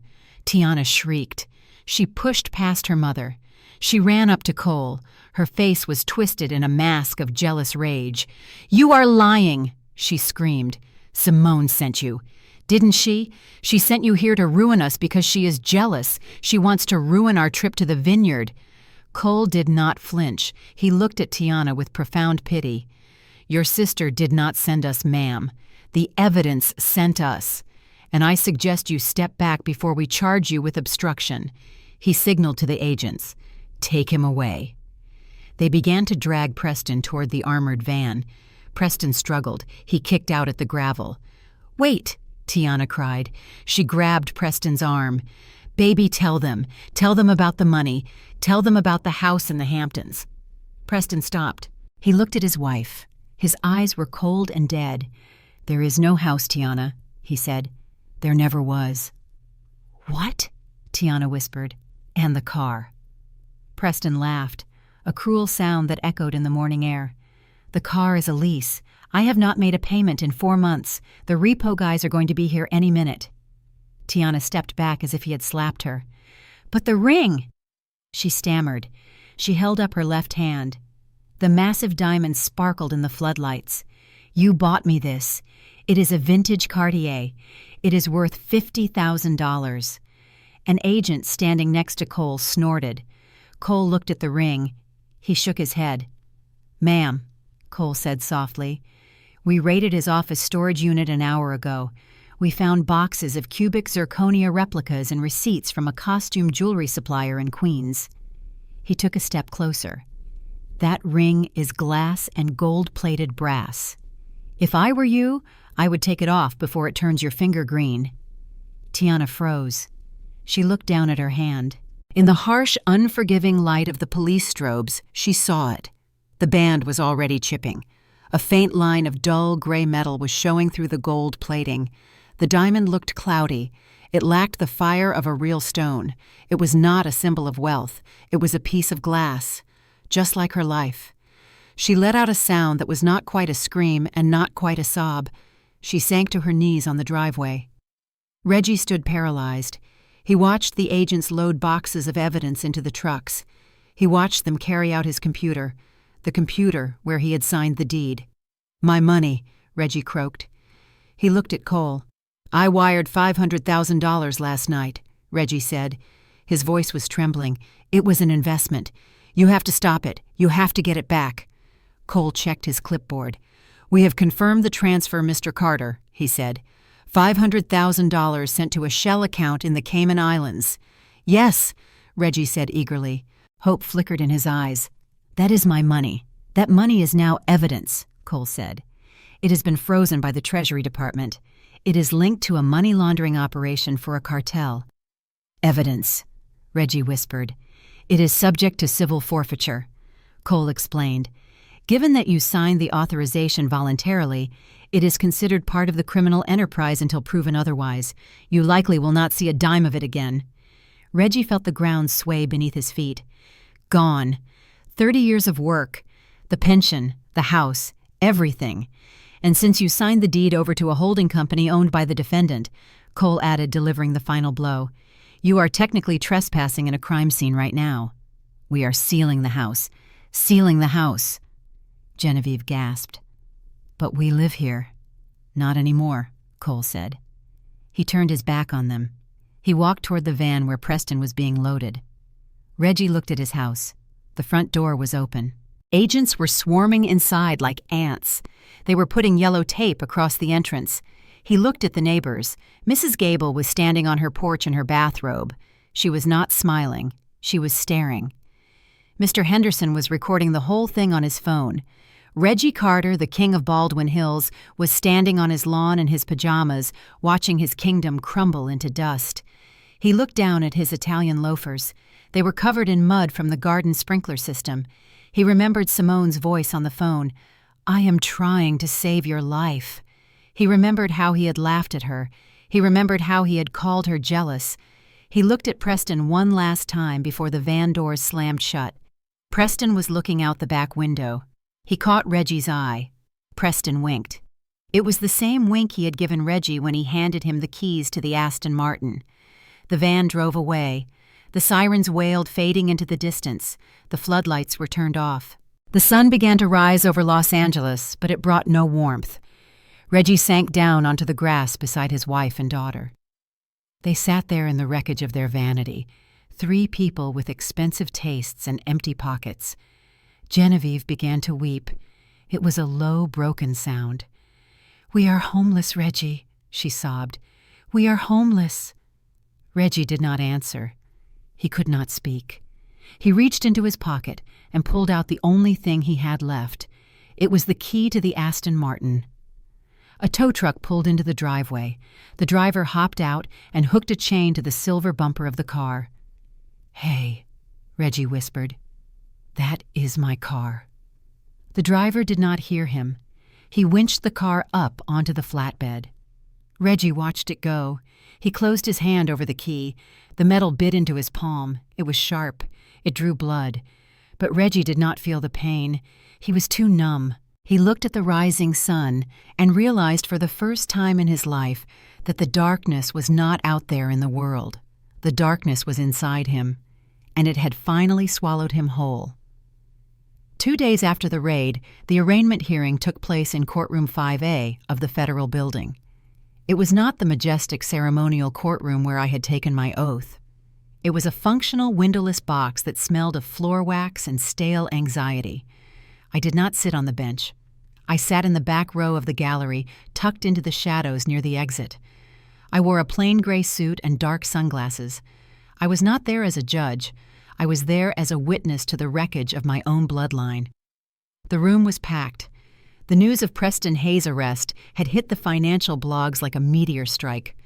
Tiana shrieked. She pushed past her mother. She ran up to Cole. Her face was twisted in a mask of jealous rage. "You are lying!" she screamed. "Simone sent you. Didn't she? She sent you here to ruin us because she is jealous. She wants to ruin our trip to the vineyard." Cole did not flinch. He looked at Tiana with profound pity. "Your sister did not send us, ma'am. The evidence sent us. And I suggest you step back before we charge you with obstruction." He signaled to the agents. "Take him away." They began to drag Preston toward the armored van. Preston struggled. He kicked out at the gravel. "Wait!" Tiana cried. She grabbed Preston's arm. "Baby, tell them. Tell them about the money. Tell them about the house in the Hamptons." Preston stopped. He looked at his wife. His eyes were cold and dead. "There is no house, Tiana," he said. "There never was." "What?" Tiana whispered. "And the car." Preston laughed, a cruel sound that echoed in the morning air. "The car is a lease. I have not made a payment in 4 months. The repo guys are going to be here any minute." Tiana stepped back as if he had slapped her. "But the ring!" She stammered. She held up her left hand. The massive diamond sparkled in the floodlights. "You bought me this. It is a vintage Cartier. It is worth $50,000. An agent standing next to Cole snorted. Cole looked at the ring. He shook his head. "Ma'am," Cole said softly, "we raided his office storage unit an hour ago. We found boxes of cubic zirconia replicas and receipts from a costume jewelry supplier in Queens." He took a step closer. "That ring is glass and gold-plated brass. If I were you, I would take it off before it turns your finger green." Tiana froze. She looked down at her hand. In the harsh, unforgiving light of the police strobes, she saw it. The band was already chipping. A faint line of dull gray metal was showing through the gold plating. The diamond looked cloudy. It lacked the fire of a real stone. It was not a symbol of wealth. It was a piece of glass, just like her life. She let out a sound that was not quite a scream and not quite a sob. She sank to her knees on the driveway. Reggie stood paralyzed. He watched the agents load boxes of evidence into the trucks. He watched them carry out his computer, the computer where he had signed the deed. "My money," Reggie croaked. He looked at Cole. "I wired $500,000 last night," Reggie said. His voice was trembling. "It was an investment. You have to stop it. You have to get it back." Cole checked his clipboard. "We have confirmed the transfer, Mr. Carter," he said. $500,000 sent to a shell account in the Cayman Islands." "Yes," Reggie said eagerly. Hope flickered in his eyes. "That is my money. That money is now evidence," Cole said. "It has been frozen by the Treasury Department. It is linked to a money laundering operation for a cartel." "Evidence," Reggie whispered. "It is subject to civil forfeiture," Cole explained. "Given that you signed the authorization voluntarily, it is considered part of the criminal enterprise until proven otherwise. You likely will not see a dime of it again." Reggie felt the ground sway beneath his feet. Gone. 30 years of work. The pension, the house, everything. "And since you signed the deed over to a holding company owned by the defendant," Cole added, delivering the final blow, "you are technically trespassing in a crime scene right now. We are sealing the house. Sealing the house." Genevieve gasped. "But we live here." "Not anymore," Cole said. He turned his back on them. He walked toward the van where Preston was being loaded. Reggie looked at his house. The front door was open. Agents were swarming inside like ants. They were putting yellow tape across the entrance. He looked at the neighbors. Mrs. Gable was standing on her porch in her bathrobe. She was not smiling. She was staring. Mr. Henderson was recording the whole thing on his phone. Reggie Carter, the king of Baldwin Hills, was standing on his lawn in his pajamas, watching his kingdom crumble into dust. He looked down at his Italian loafers. They were covered in mud from the garden sprinkler system. He remembered Simone's voice on the phone. "I am trying to save your life." He remembered how he had laughed at her. He remembered how he had called her jealous. He looked at Preston one last time before the van doors slammed shut. Preston was looking out the back window. He caught Reggie's eye. Preston winked. It was the same wink he had given Reggie when he handed him the keys to the Aston Martin. The van drove away. The sirens wailed, fading into the distance. The floodlights were turned off. The sun began to rise over Los Angeles, but it brought no warmth. Reggie sank down onto the grass beside his wife and daughter. They sat there in the wreckage of their vanity, 3 people with expensive tastes and empty pockets. Genevieve began to weep. It was a low, broken sound. "We are homeless, Reggie," she sobbed. "We are homeless." Reggie did not answer. He could not speak. He reached into his pocket and pulled out the only thing he had left. It was the key to the Aston Martin. A tow truck pulled into the driveway. The driver hopped out and hooked a chain to the silver bumper of the car. "Hey," Reggie whispered. "That is my car." The driver did not hear him. He winched the car up onto the flatbed. Reggie watched it go. He closed his hand over the key. The metal bit into his palm. It was sharp. It drew blood. But Reggie did not feel the pain. He was too numb. He looked at the rising sun and realized for the first time in his life that the darkness was not out there in the world. The darkness was inside him, and it had finally swallowed him whole. 2 days after the raid, the arraignment hearing took place in courtroom 5A of the federal building. It was not the majestic ceremonial courtroom where I had taken my oath. It was a functional windowless box that smelled of floor wax and stale anxiety. I did not sit on the bench. I sat in the back row of the gallery, tucked into the shadows near the exit. I wore a plain gray suit and dark sunglasses. I was not there as a judge. I was there as a witness to the wreckage of my own bloodline. The room was packed. The news of Preston Hayes' arrest had hit the financial blogs like a meteor strike.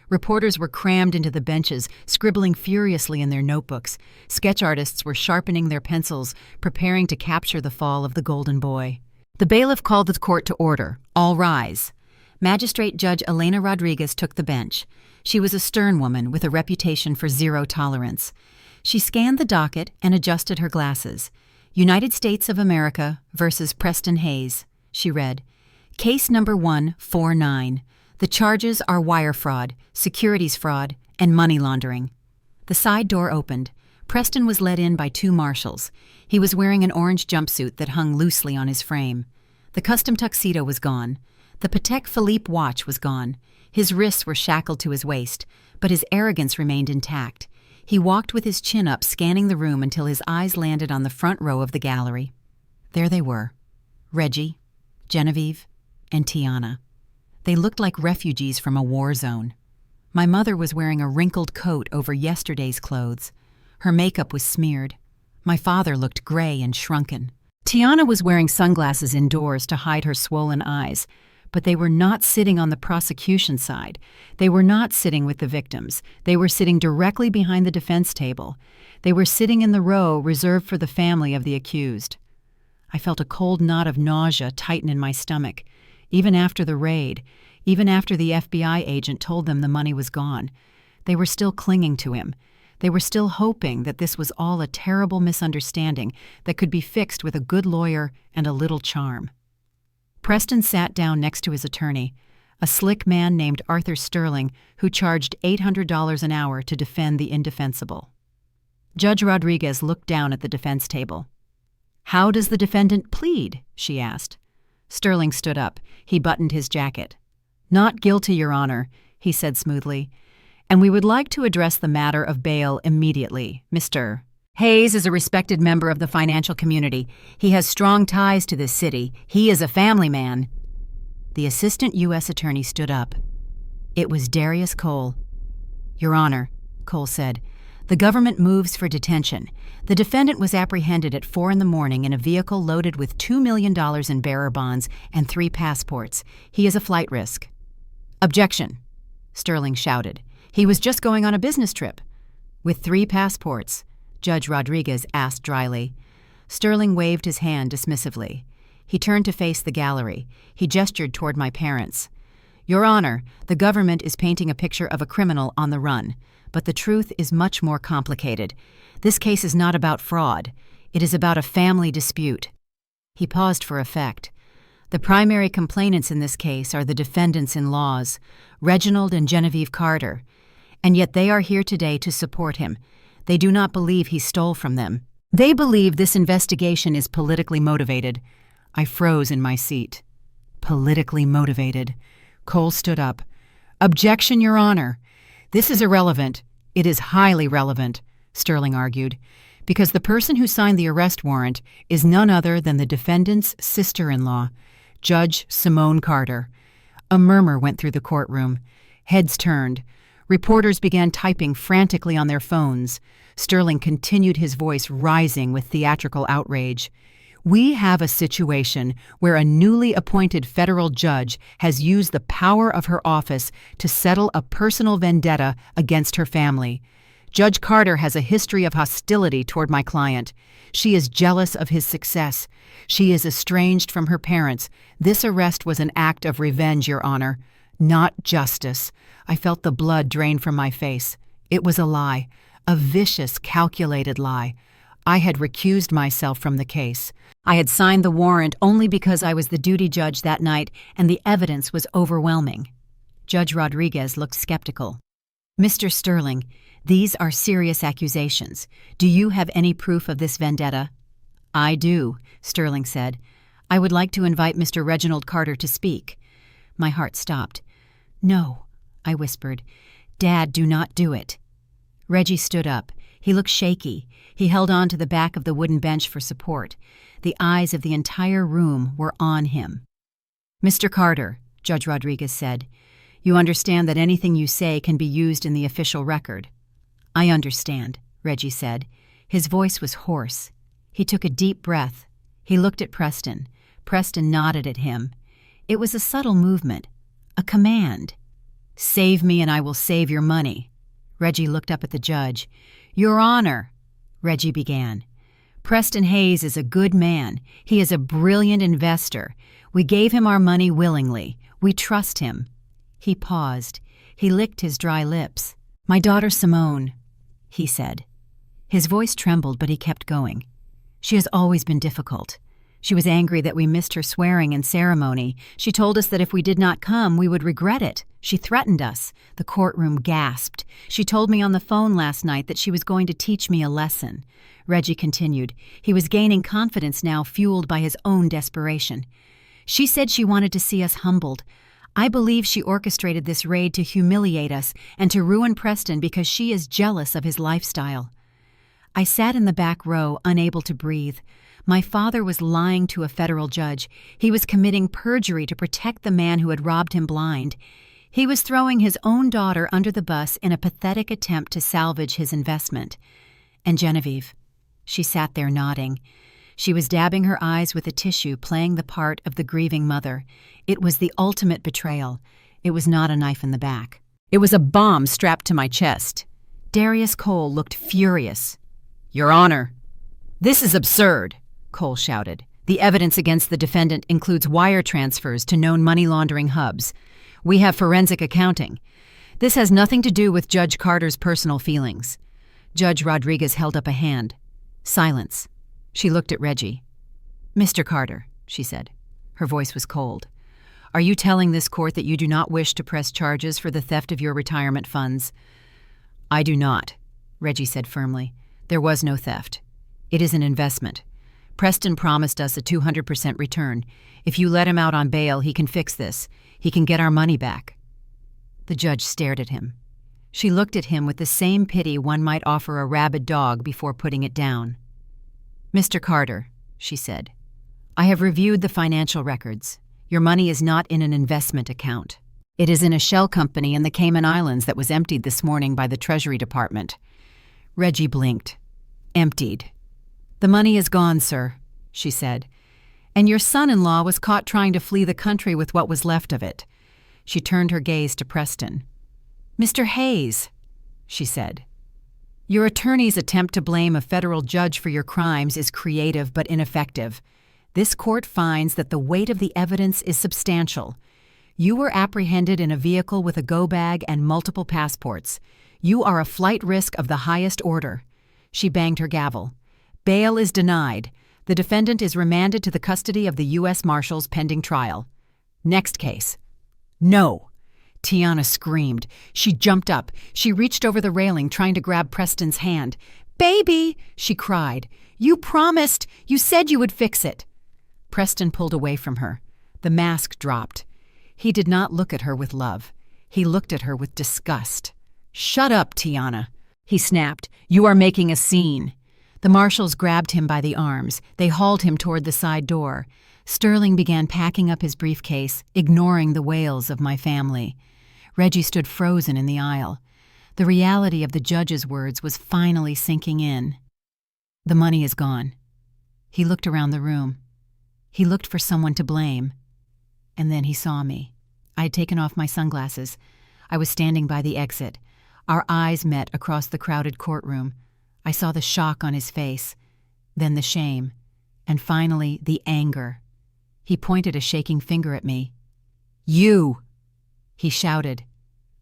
Reporters were crammed into the benches, scribbling furiously in their notebooks. Sketch artists were sharpening their pencils, preparing to capture the fall of the Golden Boy. The bailiff called the court to order. All rise. Magistrate Judge Elena Rodriguez took the bench. She was a stern woman with a reputation for zero tolerance. She scanned the docket and adjusted her glasses. United States of America versus Preston Hayes. She read, Case number 149. The charges are wire fraud, securities fraud, and money laundering. The side door opened. Preston was led in by 2 marshals. He was wearing an orange jumpsuit that hung loosely on his frame. The custom tuxedo was gone. The Patek Philippe watch was gone. His wrists were shackled to his waist, but his arrogance remained intact. He walked with his chin up, scanning the room until his eyes landed on the front row of the gallery. There they were, Reggie, Genevieve, and Tiana. They looked like refugees from a war zone. My mother was wearing a wrinkled coat over yesterday's clothes. Her makeup was smeared. My father looked gray and shrunken. Tiana was wearing sunglasses indoors to hide her swollen eyes, but they were not sitting on the prosecution side. They were not sitting with the victims. They were sitting directly behind the defense table. They were sitting in the row reserved for the family of the accused. I felt a cold knot of nausea tighten in my stomach. Even after the raid, even after the FBI agent told them the money was gone, they were still clinging to him. They were still hoping that this was all a terrible misunderstanding that could be fixed with a good lawyer and a little charm. Preston sat down next to his attorney, a slick man named Arthur Sterling who charged $800 an hour to defend the indefensible. Judge Rodriguez looked down at the defense table. "How does the defendant plead?" she asked. Sterling stood up. He buttoned his jacket. "Not guilty, Your Honor," he said smoothly. "And we would like to address the matter of bail immediately. Mr. Hayes is a respected member of the financial community. He has strong ties to this city. He is a family man." The assistant U.S. attorney stood up. It was Darius Cole. "Your Honor," Cole said, "the government moves for detention. The defendant was apprehended at 4 a.m. in a vehicle loaded with $2 million in bearer bonds and 3 passports. He is a flight risk." "Objection," Sterling shouted. "He was just going on a business trip." "With 3 passports?" Judge Rodriguez asked dryly. Sterling waved his hand dismissively. He turned to face the gallery. He gestured toward my parents. "Your Honor, the government is painting a picture of a criminal on the run, but the truth is much more complicated. This case is not about fraud. It is about a family dispute." He paused for effect. "The primary complainants in this case are the defendants-in-laws, Reginald and Genevieve Carter, and yet they are here today to support him. They do not believe he stole from them. They believe this investigation is politically motivated." I froze in my seat. Politically motivated. Cole stood up. "Objection, Your Honor. This is irrelevant. It is highly relevant," Sterling argued, "because the person who signed the arrest warrant is none other than the defendant's sister-in-law, Judge Simone Carter." A murmur went through the courtroom. Heads turned. Reporters began typing frantically on their phones. Sterling continued, his voice rising with theatrical outrage. "We have a situation where a newly appointed federal judge has used the power of her office to settle a personal vendetta against her family. Judge Carter has a history of hostility toward my client. She is jealous of his success. She is estranged from her parents. This arrest was an act of revenge, Your Honor, not justice." I felt the blood drain from my face. It was a lie, a vicious, calculated lie. I had recused myself from the case. I had signed the warrant only because I was the duty judge that night and the evidence was overwhelming. Judge Rodriguez looked skeptical. "Mr. Sterling, these are serious accusations. Do you have any proof of this vendetta?" "I do," Sterling said. "I would like to invite Mr. Reginald Carter to speak." My heart stopped. "No," I whispered. "Dad, do not do it." Reggie stood up. He looked shaky. He held on to the back of the wooden bench for support. The eyes of the entire room were on him. "Mr. Carter," Judge Rodriguez said, "you understand that anything you say can be used in the official record." "I understand," Reggie said. His voice was hoarse. He took a deep breath. He looked at Preston. Preston nodded at him. It was a subtle movement, a command. "Save me and I will save your money." Reggie looked up at the judge. "Your Honor," Reggie began, "Preston Hayes is a good man. He is a brilliant investor. We gave him our money willingly. We trust him." He paused. He licked his dry lips. "My daughter Simone," he said. His voice trembled, but he kept going. "She has always been difficult. She was angry that we missed her swearing and ceremony. She told us that if we did not come, we would regret it. She threatened us." The courtroom gasped. "She told me on the phone last night that she was going to teach me a lesson." Reggie continued. He was gaining confidence now, fueled by his own desperation. She said she wanted to see us humbled. I believe she orchestrated this raid to humiliate us and to ruin Preston because she is jealous of his lifestyle. I sat in the back row, unable to breathe. My father was lying to a federal judge. He was committing perjury to protect the man who had robbed him blind. He was throwing his own daughter under the bus in a pathetic attempt to salvage his investment. And Genevieve, she sat there nodding. She was dabbing her eyes with a tissue, playing the part of the grieving mother. It was the ultimate betrayal. It was not a knife in the back. It was a bomb strapped to my chest. Darius Cole looked furious. "Your Honor, this is absurd," Cole shouted. "The evidence against the defendant includes wire transfers to known money laundering hubs. We have forensic accounting. This has nothing to do with Judge Carter's personal feelings." Judge Rodriguez held up a hand. Silence. She looked at Reggie. "Mr. Carter," she said. Her voice was cold. "Are you telling this court that you do not wish to press charges for the theft of your retirement funds?" "I do not," Reggie said firmly. "There was no theft. It is an investment. Preston promised us a 200% return. If you let him out on bail, he can fix this. He can get our money back." The judge stared at him. She looked at him with the same pity one might offer a rabid dog before putting it down. "Mr. Carter," she said, "I have reviewed the financial records. Your money is not in an investment account. It is in a shell company in the Cayman Islands that was emptied this morning by the Treasury Department." Reggie blinked. "Emptied." "The money is gone, sir," she said. "And your son-in-law was caught trying to flee the country with what was left of it." She turned her gaze to Preston. "Mr. Hayes," she said, "your attorney's attempt to blame a federal judge for your crimes is creative but ineffective. This court finds that the weight of the evidence is substantial. You were apprehended in a vehicle with a go bag and multiple passports. You are a flight risk of the highest order." She banged her gavel. "Bail is denied. The defendant is remanded to the custody of the U.S. Marshals pending trial. Next case." "No!" Tiana screamed. She jumped up. She reached over the railing, trying to grab Preston's hand. "Baby!" she cried. "You promised! You said you would fix it!" Preston pulled away from her. The mask dropped. He did not look at her with love. He looked at her with disgust. "Shut up, Tiana," he snapped. "You are making a scene." The marshals grabbed him by the arms. They hauled him toward the side door. Sterling began packing up his briefcase, ignoring the wails of my family. Reggie stood frozen in the aisle. The reality of the judge's words was finally sinking in. "The money is gone." He looked around the room. He looked for someone to blame. And then he saw me. I had taken off my sunglasses. I was standing by the exit. Our eyes met across the crowded courtroom. I saw the shock on his face, then the shame, and finally the anger. He pointed a shaking finger at me. "You!" he shouted.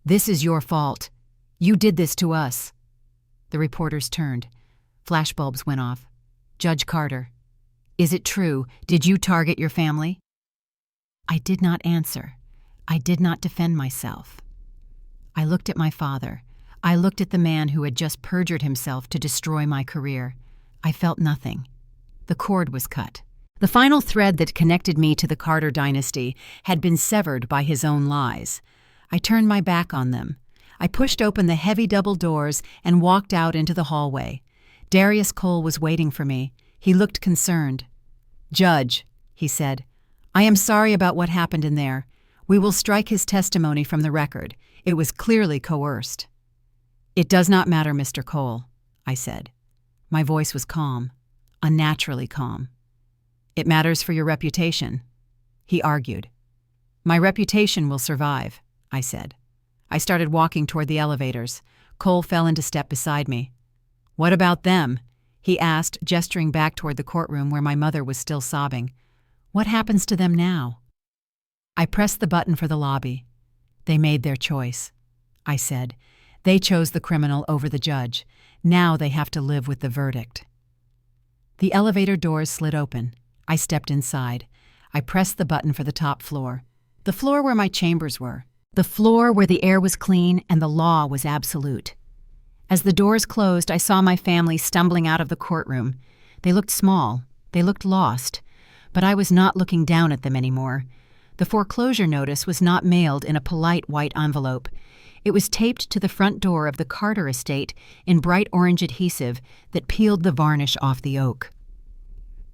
"This is your fault. You did this to us." The reporters turned. Flashbulbs went off. "Judge Carter, is it true? Did you target your family?" I did not answer. I did not defend myself. I looked at my father. I looked at the man who had just perjured himself to destroy my career. I felt nothing. The cord was cut. The final thread that connected me to the Carter dynasty had been severed by his own lies. I turned my back on them. I pushed open the heavy double doors and walked out into the hallway. Darius Cole was waiting for me. He looked concerned. "Judge," he said, "I am sorry about what happened in there. We will strike his testimony from the record. It was clearly coerced." "It does not matter, Mr. Cole," I said. My voice was calm, unnaturally calm. "It matters for your reputation," he argued. "My reputation will survive," I said. I started walking toward the elevators. Cole fell into step beside me. "What about them?" he asked, gesturing back toward the courtroom where my mother was still sobbing. "What happens to them now?" I pressed the button for the lobby. "They made their choice," I said. "They chose the criminal over the judge. Now they have to live with the verdict." The elevator doors slid open. I stepped inside. I pressed the button for the top floor. The floor where my chambers were. The floor where the air was clean and the law was absolute. As the doors closed, I saw my family stumbling out of the courtroom. They looked small. They looked lost. But I was not looking down at them anymore. The foreclosure notice was not mailed in a polite white envelope. It was taped to the front door of the Carter estate in bright orange adhesive that peeled the varnish off the oak.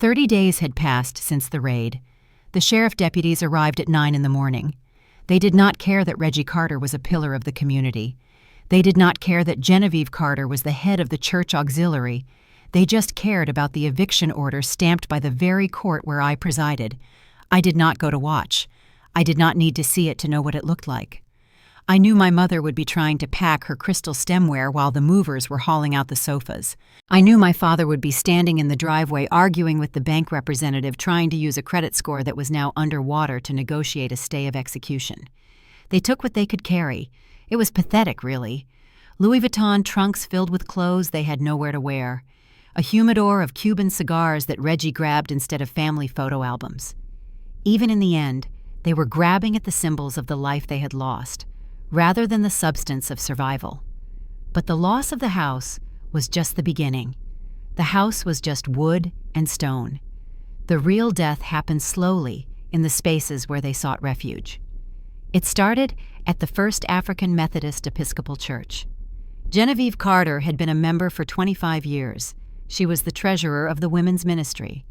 30 days had passed since the raid. The sheriff deputies arrived at 9 in the morning. They did not care that Reggie Carter was a pillar of the community. They did not care that Genevieve Carter was the head of the church auxiliary. They just cared about the eviction order stamped by the very court where I presided. I did not go to watch. I did not need to see it to know what it looked like. I knew my mother would be trying to pack her crystal stemware while the movers were hauling out the sofas. I knew my father would be standing in the driveway arguing with the bank representative trying to use a credit score that was now underwater to negotiate a stay of execution. They took what they could carry. It was pathetic, really. Louis Vuitton trunks filled with clothes they had nowhere to wear. A humidor of Cuban cigars that Reggie grabbed instead of family photo albums. Even in the end, they were grabbing at the symbols of the life they had lost, rather than the substance of survival. But the loss of the house was just the beginning. The house was just wood and stone. The real death happened slowly in the spaces where they sought refuge. It started at the First African Methodist Episcopal Church. Genevieve Carter had been a member for 25 years. She was the treasurer of the women's ministry.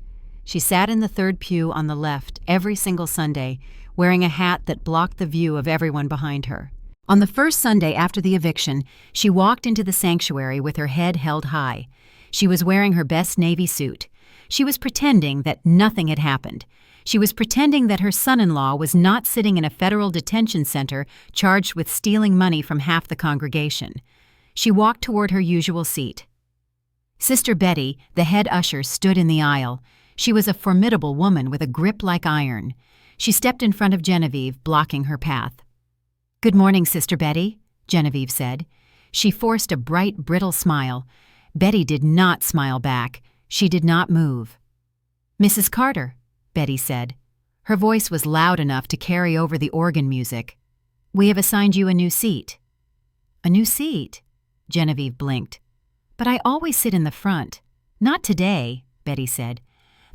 She sat in the third pew on the left every single Sunday, wearing a hat that blocked the view of everyone behind her. On the first Sunday after the eviction, she walked into the sanctuary with her head held high. She was wearing her best navy suit. She was pretending that nothing had happened. She was pretending that her son-in-law was not sitting in a federal detention center charged with stealing money from half the congregation. She walked toward her usual seat. Sister Betty, the head usher, stood in the aisle. She was a formidable woman with a grip like iron. She stepped in front of Genevieve, blocking her path. "Good morning, Sister Betty," Genevieve said. She forced a bright, brittle smile. Betty did not smile back. She did not move. "Mrs. Carter," Betty said. Her voice was loud enough to carry over the organ music. "We have assigned you a new seat." "A new seat?" Genevieve blinked. "But I always sit in the front." "Not today," Betty said.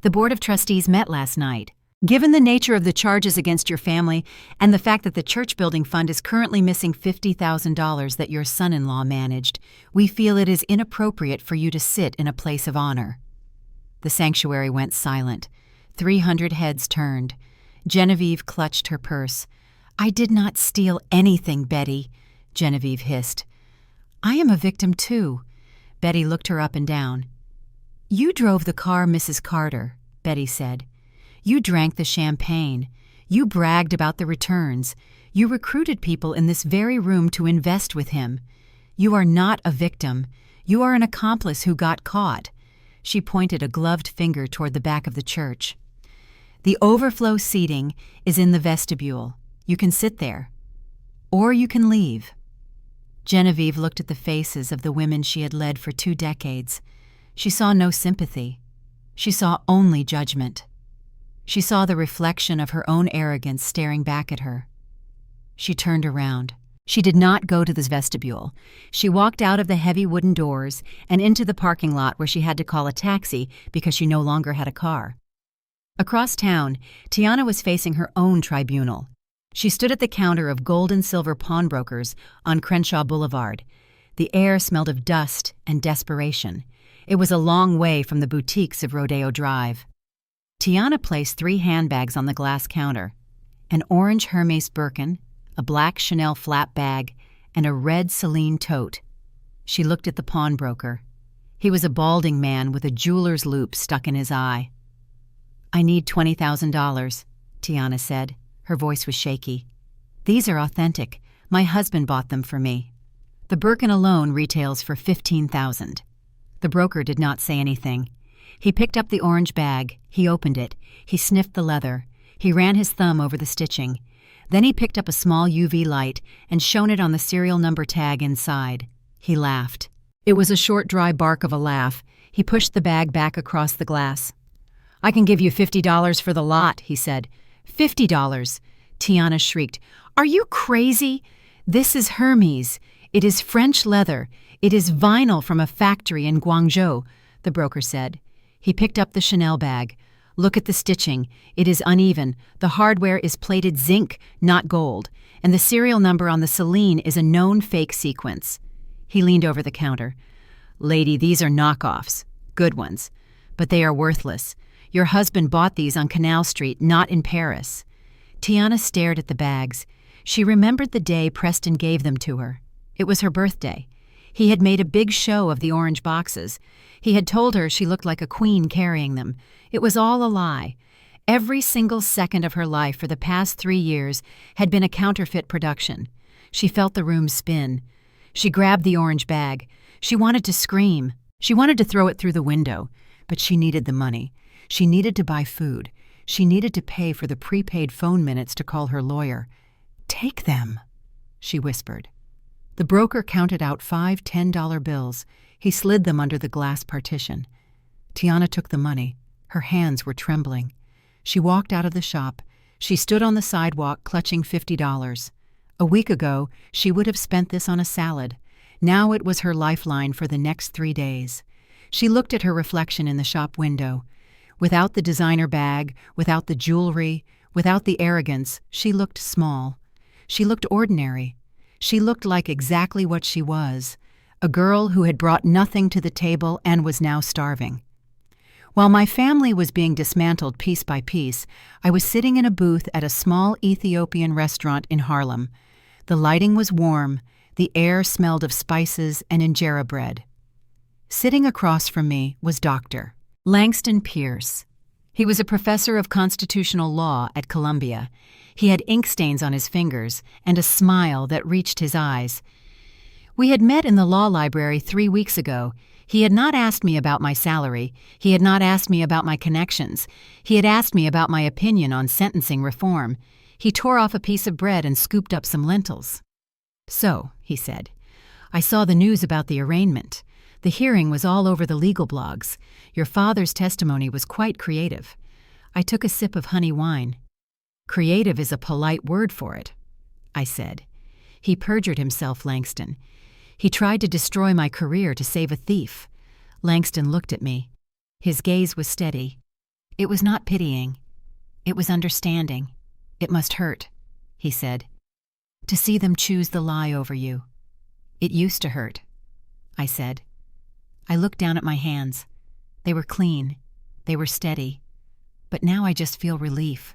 "The Board of Trustees met last night. Given the nature of the charges against your family and the fact that the church building fund is currently missing $50,000 that your son-in-law managed, we feel it is inappropriate for you to sit in a place of honor." The sanctuary went silent. 300 heads turned. Genevieve clutched her purse. "I did not steal anything, Betty," Genevieve hissed. "I am a victim too." Betty looked her up and down. "You drove the car, Mrs. Carter," Betty said. "You drank the champagne. You bragged about the returns. You recruited people in this very room to invest with him. You are not a victim. You are an accomplice who got caught." She pointed a gloved finger toward the back of the church. "The overflow seating is in the vestibule. You can sit there. Or you can leave." Genevieve looked at the faces of the women she had led for 2 decades. She saw no sympathy. She saw only judgment. She saw the reflection of her own arrogance staring back at her. She turned around. She did not go to this vestibule. She walked out of the heavy wooden doors and into the parking lot where she had to call a taxi because she no longer had a car. Across town, Tiana was facing her own tribunal. She stood at the counter of gold and silver pawnbrokers on Crenshaw Boulevard. The air smelled of dust and desperation. It was a long way from the boutiques of Rodeo Drive. Tiana placed 3 handbags on the glass counter, an orange Hermes Birkin, a black Chanel flap bag, and a red Celine tote. She looked at the pawnbroker. He was a balding man with a jeweler's loop stuck in his eye. "I need $20,000, Tiana said. Her voice was shaky. "These are authentic. My husband bought them for me. The Birkin alone retails for $15,000. The broker did not say anything. He picked up the orange bag. He opened it. He sniffed the leather. He ran his thumb over the stitching. Then he picked up a small UV light and shone it on the serial number tag inside. He laughed. It was a short, dry bark of a laugh. He pushed the bag back across the glass. "I can give you $50 for the lot," he said. $50, Tiana shrieked. "Are you crazy? This is Hermes. It is French leather. It is vinyl from a factory in Guangzhou," the broker said. He picked up the Chanel bag. Look at the stitching. It is uneven. The hardware is plated zinc, not gold, and the serial number on the Celine is a known fake sequence. He leaned over the counter. Lady, these are knockoffs. Good ones. But they are worthless. Your husband bought these on Canal Street, not in Paris. Tiana stared at the bags. She remembered the day Preston gave them to her. It was her birthday. He had made a big show of the orange boxes. He had told her she looked like a queen carrying them. It was all a lie. Every single second of her life for the past 3 years had been a counterfeit production. She felt the room spin. She grabbed the orange bag. She wanted to scream. She wanted to throw it through the window. But she needed the money. She needed to buy food. She needed to pay for the prepaid phone minutes to call her lawyer. Take them, she whispered. The broker counted out 5 $10 bills. He slid them under the glass partition. Tiana took the money. Her hands were trembling. She walked out of the shop. She stood on the sidewalk clutching $50. A week ago, she would have spent this on a salad. Now it was her lifeline for the next 3 days. She looked at her reflection in the shop window. Without the designer bag, without the jewelry, without the arrogance, she looked small. She looked ordinary. She looked like exactly what she was, a girl who had brought nothing to the table and was now starving. While my family was being dismantled piece by piece, I was sitting in a booth at a small Ethiopian restaurant in Harlem. The lighting was warm. The air smelled of spices and injera bread. Sitting across from me was Dr. Langston Pierce. He was a professor of constitutional law at Columbia. He had ink stains on his fingers and a smile that reached his eyes. We had met in the law library 3 weeks ago. He had not asked me about my salary. He had not asked me about my connections. He had asked me about my opinion on sentencing reform. He tore off a piece of bread and scooped up some lentils. So, he said, I saw the news about the arraignment. The hearing was all over the legal blogs. Your father's testimony was quite creative. I took a sip of honey wine. Creative is a polite word for it, I said. He perjured himself, Langston. He tried to destroy my career to save a thief. Langston looked at me. His gaze was steady. It was not pitying. It was understanding. It must hurt, he said. To see them choose the lie over you. It used to hurt, I said. I looked down at my hands. They were clean. They were steady. But now I just feel relief.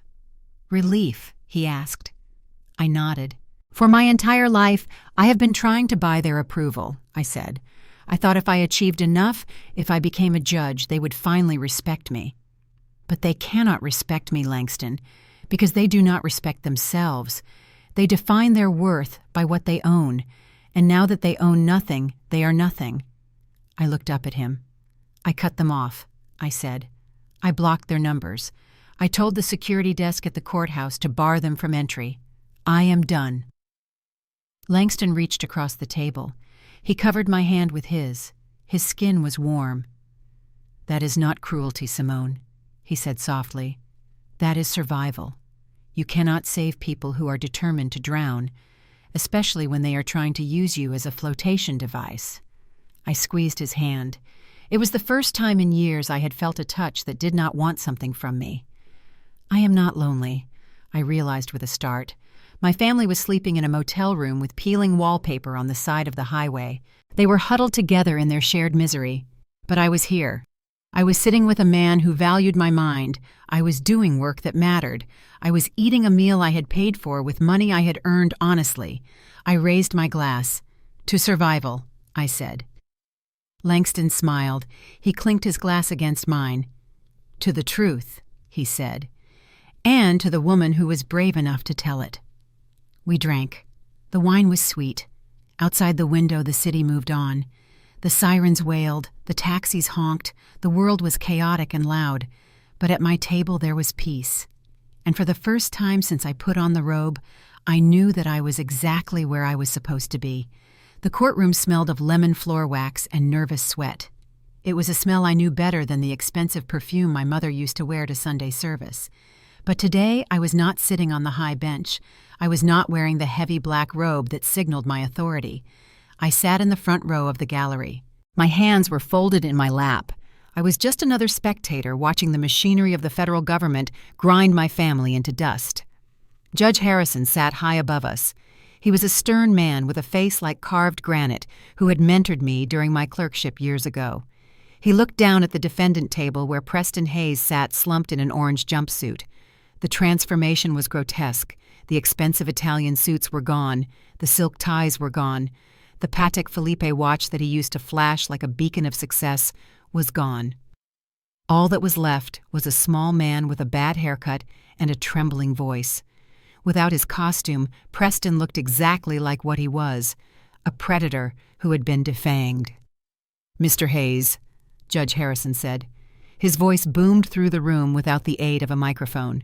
Relief, he asked. I nodded. For my entire life, I have been trying to buy their approval, I said. I thought if I achieved enough, if I became a judge, they would finally respect me. But they cannot respect me, Langston, because they do not respect themselves. They define their worth by what they own, and now that they own nothing, they are nothing. I looked up at him. I cut them off, I said. I blocked their numbers. I told the security desk at the courthouse to bar them from entry. I am done. Langston reached across the table. He covered my hand with his. His skin was warm. That is not cruelty, Simone, he said softly. That is survival. You cannot save people who are determined to drown, especially when they are trying to use you as a flotation device. I squeezed his hand. It was the first time in years I had felt a touch that did not want something from me. I am not lonely, I realized with a start. My family was sleeping in a motel room with peeling wallpaper on the side of the highway. They were huddled together in their shared misery. But I was here. I was sitting with a man who valued my mind. I was doing work that mattered. I was eating a meal I had paid for with money I had earned honestly. I raised my glass. To survival, I said. Langston smiled. He clinked his glass against mine. To the truth, he said, and to the woman who was brave enough to tell it. We drank. The wine was sweet. Outside the window, the city moved on. The sirens wailed, the taxis honked, the world was chaotic and loud, but at my table there was peace. And for the first time since I put on the robe, I knew that I was exactly where I was supposed to be. The courtroom smelled of lemon floor wax and nervous sweat. It was a smell I knew better than the expensive perfume my mother used to wear to Sunday service. But today I was not sitting on the high bench. I was not wearing the heavy black robe that signaled my authority. I sat in the front row of the gallery. My hands were folded in my lap. I was just another spectator watching the machinery of the federal government grind my family into dust. Judge Harrison sat high above us. He was a stern man with a face like carved granite who had mentored me during my clerkship years ago. He looked down at the defendant table where Preston Hayes sat slumped in an orange jumpsuit. The transformation was grotesque. The expensive Italian suits were gone. The silk ties were gone. The Patek Philippe watch that he used to flash like a beacon of success was gone. All that was left was a small man with a bad haircut and a trembling voice. Without his costume, Preston looked exactly like what he was, a predator who had been defanged. "Mr. Hayes," Judge Harrison said. His voice boomed through the room without the aid of a microphone.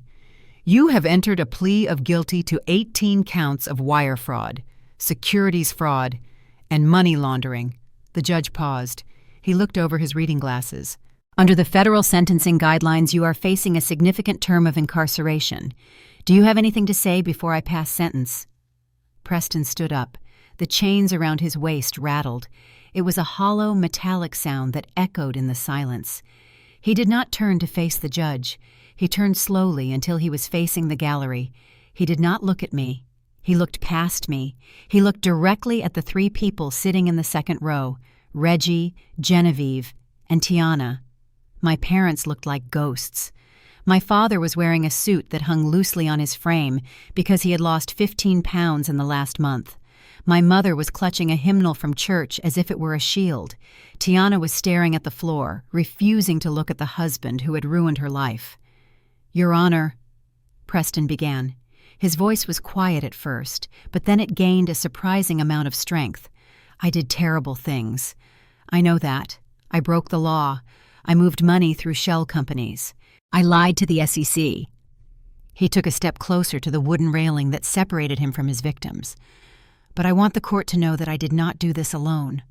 "You have entered a plea of guilty to 18 counts of wire fraud, securities fraud, and money laundering." The judge paused. He looked over his reading glasses. "Under the federal sentencing guidelines, you are facing a significant term of incarceration. Do you have anything to say before I pass sentence?" Preston stood up. The chains around his waist rattled. It was a hollow, metallic sound that echoed in the silence. He did not turn to face the judge. He turned slowly until he was facing the gallery. He did not look at me. He looked past me. He looked directly at the 3 people sitting in the second row, Reggie, Genevieve, and Tiana. My parents looked like ghosts. My father was wearing a suit that hung loosely on his frame because he had lost 15 pounds in the last month. My mother was clutching a hymnal from church as if it were a shield. Tiana was staring at the floor, refusing to look at the husband who had ruined her life. "Your Honor," Preston began. His voice was quiet at first, but then it gained a surprising amount of strength. "I did terrible things. I know that. I broke the law. I moved money through shell companies. I lied to the SEC." He took a step closer to the wooden railing that separated him from his victims. "But I want the court to know that I did not do this alone."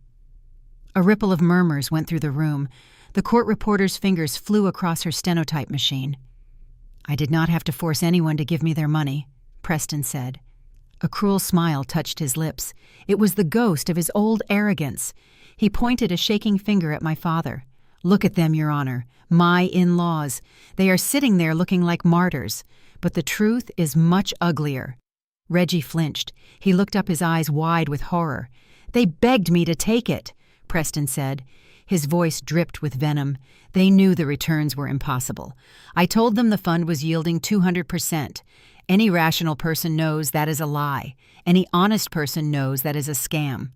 A ripple of murmurs went through the room. The court reporter's fingers flew across her stenotype machine. "I did not have to force anyone to give me their money," Preston said. A cruel smile touched his lips. It was the ghost of his old arrogance. He pointed a shaking finger at my father. "Look at them, Your Honor, my in-laws. They are sitting there looking like martyrs. But the truth is much uglier." Reggie flinched. He looked up, his eyes wide with horror. "They begged me to take it," Preston said. His voice dripped with venom. "They knew the returns were impossible. I told them the fund was yielding 200%. Any rational person knows that is a lie. Any honest person knows that is a scam."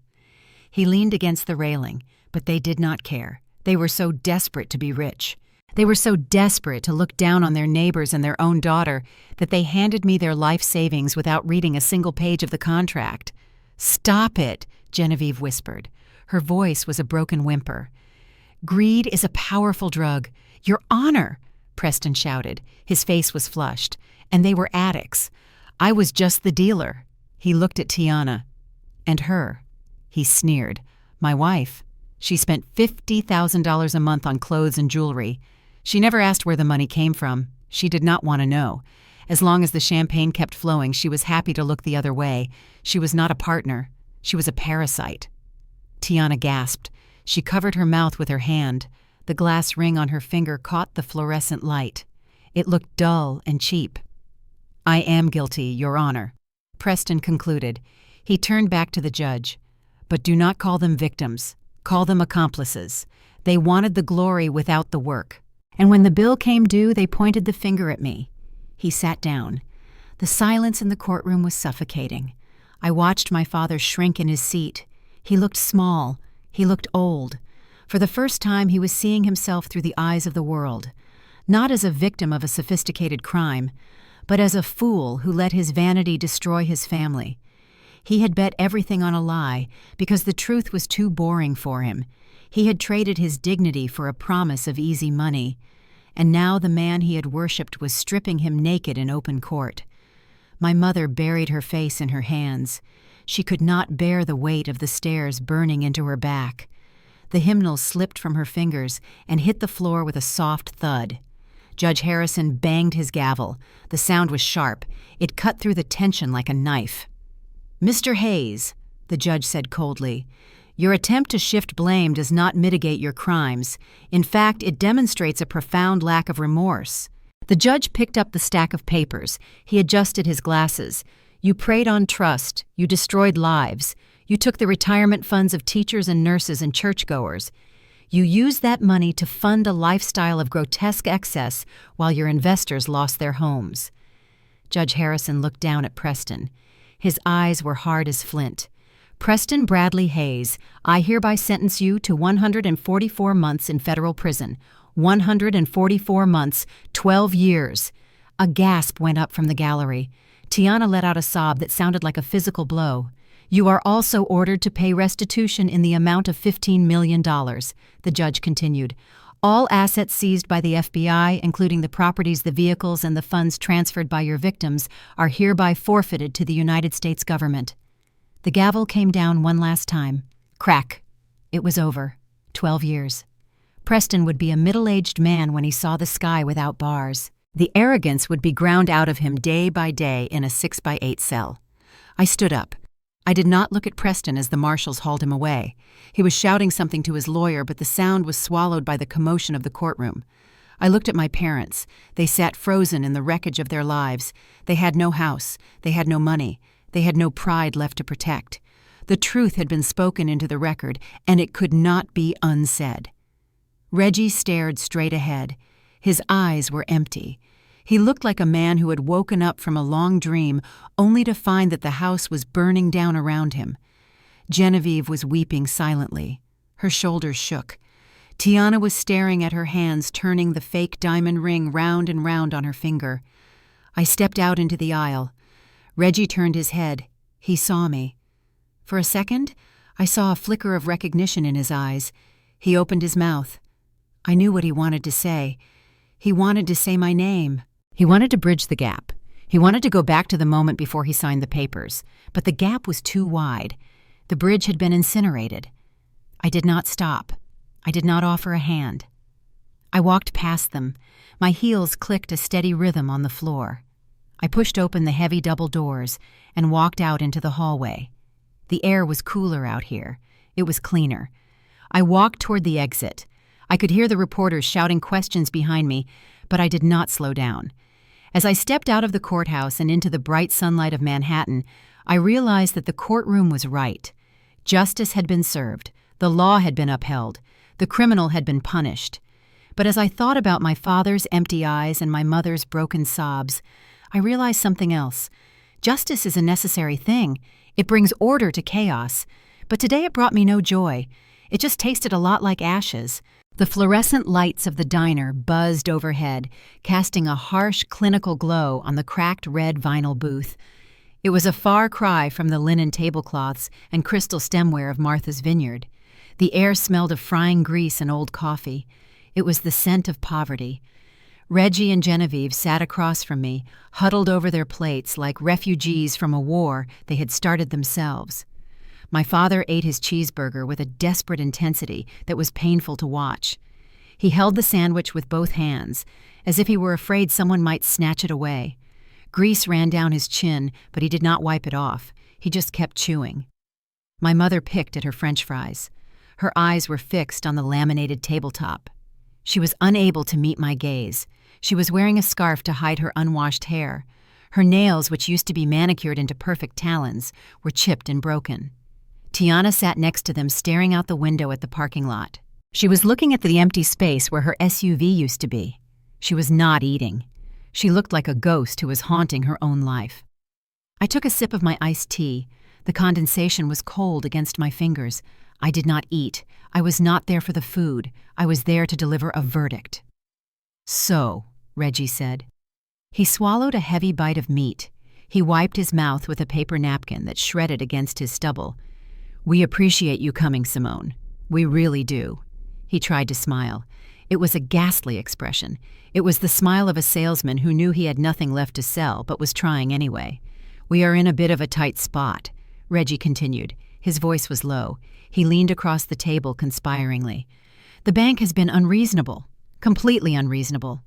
He leaned against the railing, but they did not care. They were so desperate to be rich. They were so desperate to look down on their neighbors and their own daughter that they handed me their life savings without reading a single page of the contract. "Stop it," Genevieve whispered. Her voice was a broken whimper. "Greed is a powerful drug. Your Honor," Preston shouted. His face was flushed. "And they were addicts. I was just the dealer." He looked at Tiana. "And her," he sneered. "My wife. She spent $50,000 a month on clothes and jewelry. She never asked where the money came from. She did not want to know. As long as the champagne kept flowing, she was happy to look the other way. She was not a partner. She was a parasite." Tiana gasped. She covered her mouth with her hand. The glass ring on her finger caught the fluorescent light. It looked dull and cheap. "I am guilty, Your Honor," Preston concluded. He turned back to the judge. "But do not call them victims. Call them accomplices. They wanted the glory without the work. And when the bill came due, they pointed the finger at me." He sat down. The silence in the courtroom was suffocating. I watched my father shrink in his seat. He looked small. He looked old. For the first time, he was seeing himself through the eyes of the world, not as a victim of a sophisticated crime, but as a fool who let his vanity destroy his family. He had bet everything on a lie because the truth was too boring for him. He had traded his dignity for a promise of easy money, and now the man he had worshipped was stripping him naked in open court. My mother buried her face in her hands. She could not bear the weight of the stairs burning into her back. The hymnal slipped from her fingers and hit the floor with a soft thud. Judge Harrison banged his gavel. The sound was sharp. It cut through the tension like a knife. "Mr. Hayes," the judge said coldly, Your attempt to shift blame does not mitigate your crimes. In fact, it demonstrates a profound lack of remorse. The judge picked up the stack of papers. He adjusted his glasses. You preyed on trust. You destroyed lives. You took the retirement funds of teachers and nurses and churchgoers. You used that money to fund a lifestyle of grotesque excess while your investors lost their homes. Judge Harrison looked down at Preston. His eyes were hard as flint. Preston Bradley Hayes, I hereby sentence you to 144 months in federal prison. 144 months, 12 years. A gasp went up from the gallery. Tiana let out a sob that sounded like a physical blow. You are also ordered to pay restitution in the amount of $15 million, the judge continued. All assets seized by the FBI, including the properties, the vehicles, and the funds transferred by your victims, are hereby forfeited to the United States government. The gavel came down one last time. Crack. It was over. 12 years. Preston would be a middle-aged man when he saw the sky without bars. The arrogance would be ground out of him day by day in a 6x8 cell. I stood up. I did not look at Preston as the marshals hauled him away. He was shouting something to his lawyer, but the sound was swallowed by the commotion of the courtroom. I looked at my parents. They sat frozen in the wreckage of their lives. They had no house. They had no money. They had no pride left to protect. The truth had been spoken into the record, and it could not be unsaid. Reggie stared straight ahead. His eyes were empty. He looked like a man who had woken up from a long dream, only to find that the house was burning down around him. Genevieve was weeping silently. Her shoulders shook. Tiana was staring at her hands, turning the fake diamond ring round and round on her finger. I stepped out into the aisle. Reggie turned his head. He saw me. For a second, I saw a flicker of recognition in his eyes. He opened his mouth. I knew what he wanted to say. He wanted to say my name. He wanted to bridge the gap. He wanted to go back to the moment before he signed the papers. But the gap was too wide. The bridge had been incinerated. I did not stop. I did not offer a hand. I walked past them. My heels clicked a steady rhythm on the floor. I pushed open the heavy double doors and walked out into the hallway. The air was cooler out here. It was cleaner. I walked toward the exit. I could hear the reporters shouting questions behind me, but I did not slow down. As I stepped out of the courthouse and into the bright sunlight of Manhattan, I realized that the courtroom was right. Justice had been served. The law had been upheld. The criminal had been punished. But as I thought about my father's empty eyes and my mother's broken sobs, I realized something else. Justice is a necessary thing. It brings order to chaos. But today it brought me no joy. It just tasted a lot like ashes. The fluorescent lights of the diner buzzed overhead, casting a harsh, clinical glow on the cracked red vinyl booth. It was a far cry from the linen tablecloths and crystal stemware of Martha's Vineyard. The air smelled of frying grease and old coffee. It was the scent of poverty. Reggie and Genevieve sat across from me, huddled over their plates like refugees from a war they had started themselves. My father ate his cheeseburger with a desperate intensity that was painful to watch. He held the sandwich with both hands, as if he were afraid someone might snatch it away. Grease ran down his chin, but he did not wipe it off. He just kept chewing. My mother picked at her French fries. Her eyes were fixed on the laminated tabletop. She was unable to meet my gaze. She was wearing a scarf to hide her unwashed hair. Her nails, which used to be manicured into perfect talons, were chipped and broken. Tiana sat next to them, staring out the window at the parking lot. She was looking at the empty space where her SUV used to be. She was not eating. She looked like a ghost who was haunting her own life. I took a sip of my iced tea. The condensation was cold against my fingers. I did not eat. I was not there for the food. I was there to deliver a verdict. So, Reggie said. He swallowed a heavy bite of meat. He wiped his mouth with a paper napkin that shredded against his stubble. We appreciate you coming, Simone. We really do. He tried to smile. It was a ghastly expression. It was the smile of a salesman who knew he had nothing left to sell but was trying anyway. We are in a bit of a tight spot, Reggie continued. His voice was low. He leaned across the table conspiringly. The bank has been unreasonable. Completely unreasonable.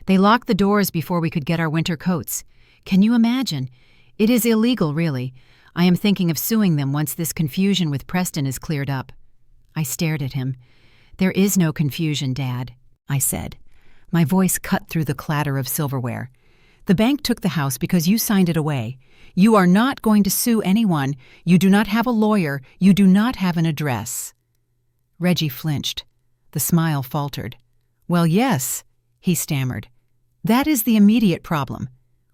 They locked the doors before we could get our winter coats. Can you imagine? It is illegal, really. I am thinking of suing them once this confusion with Preston is cleared up. I stared at him. There is no confusion, Dad, I said. My voice cut through the clatter of silverware. The bank took the house because you signed it away. You are not going to sue anyone. You do not have a lawyer. You do not have an address. Reggie flinched. The smile faltered. Well, yes, he stammered. That is the immediate problem.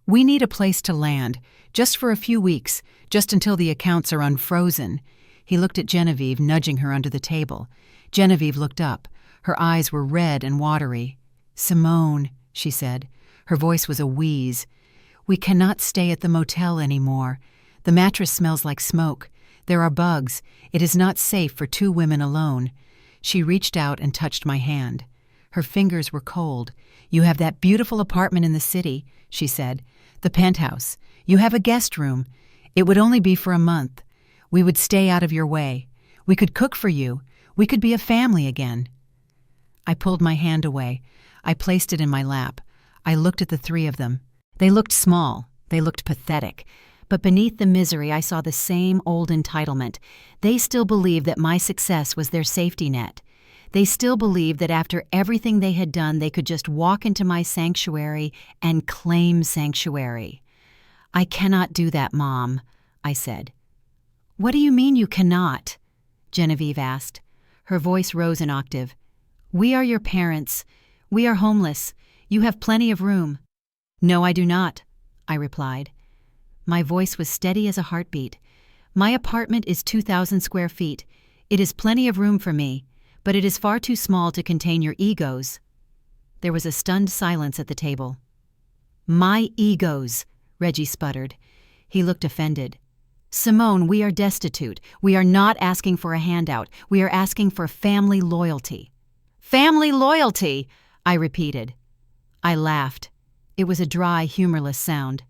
We need a place to land, just for a few weeks, just until the accounts are unfrozen. He looked at Genevieve, nudging her under the table. Genevieve looked up. Her eyes were red and watery. Simone, she said. Her voice was a wheeze. We cannot stay at the motel anymore. The mattress smells like smoke. There are bugs. It is not safe for two women alone. She reached out and touched my hand. Her fingers were cold. You have that beautiful apartment in the city, she said. The penthouse. You have a guest room. It would only be for a month. We would stay out of your way. We could cook for you. We could be a family again. I pulled my hand away. I placed it in my lap. I looked at the three of them. They looked small. They looked pathetic. But beneath the misery, I saw the same old entitlement. They still believed that my success was their safety net. They still believed that after everything they had done, they could just walk into my sanctuary and claim sanctuary. I cannot do that, Mom, I said. What do you mean you cannot? Genevieve asked. Her voice rose an octave. We are your parents. We are homeless. You have plenty of room. No, I do not, I replied. My voice was steady as a heartbeat. My apartment is 2,000 square feet. It is plenty of room for me, but it is far too small to contain your egos. There was a stunned silence at the table. My egos, Reggie sputtered. He looked offended. Simone, we are destitute. We are not asking for a handout. We are asking for family loyalty. Family loyalty, I repeated. I laughed. It was a dry, humorless sound.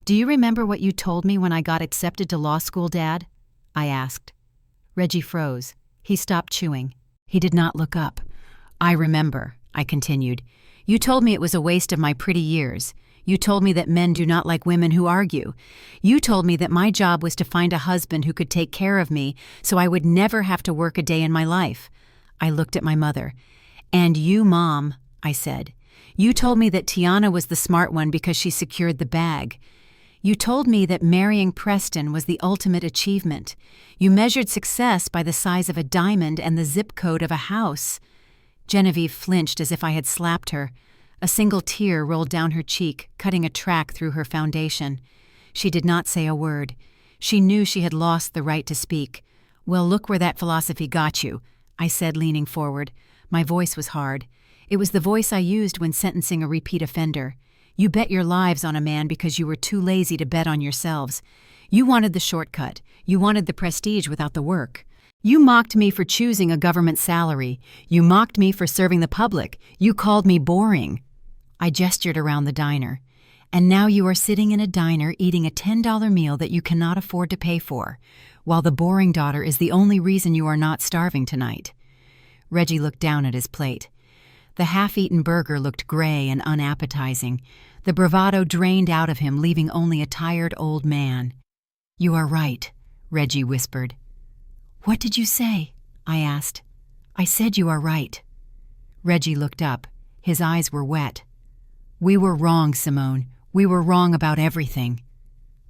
Do you remember what you told me when I got accepted to law school, Dad? I asked. Reggie froze. He stopped chewing. He did not look up. I remember, I continued. You told me it was a waste of my pretty years. You told me that men do not like women who argue. You told me that my job was to find a husband who could take care of me so I would never have to work a day in my life. I looked at my mother. And you, Mom, I said. You told me that Tiana was the smart one because she secured the bag. You told me that marrying Preston was the ultimate achievement. You measured success by the size of a diamond and the zip code of a house. Genevieve flinched as if I had slapped her. A single tear rolled down her cheek, cutting a track through her foundation. She did not say a word. She knew she had lost the right to speak. Well, look where that philosophy got you, I said, leaning forward. My voice was hard. It was the voice I used when sentencing a repeat offender. You bet your lives on a man because you were too lazy to bet on yourselves. You wanted the shortcut. You wanted the prestige without the work. You mocked me for choosing a government salary. You mocked me for serving the public. You called me boring. I gestured around the diner. And now you are sitting in a diner eating a $10 meal that you cannot afford to pay for, while the boring daughter is the only reason you are not starving tonight. Reggie looked down at his plate. The half-eaten burger looked gray and unappetizing. The bravado drained out of him, leaving only a tired old man. You are right, Reggie whispered. What did you say? I asked. I said you are right. Reggie looked up. His eyes were wet. We were wrong, Simone. We were wrong about everything.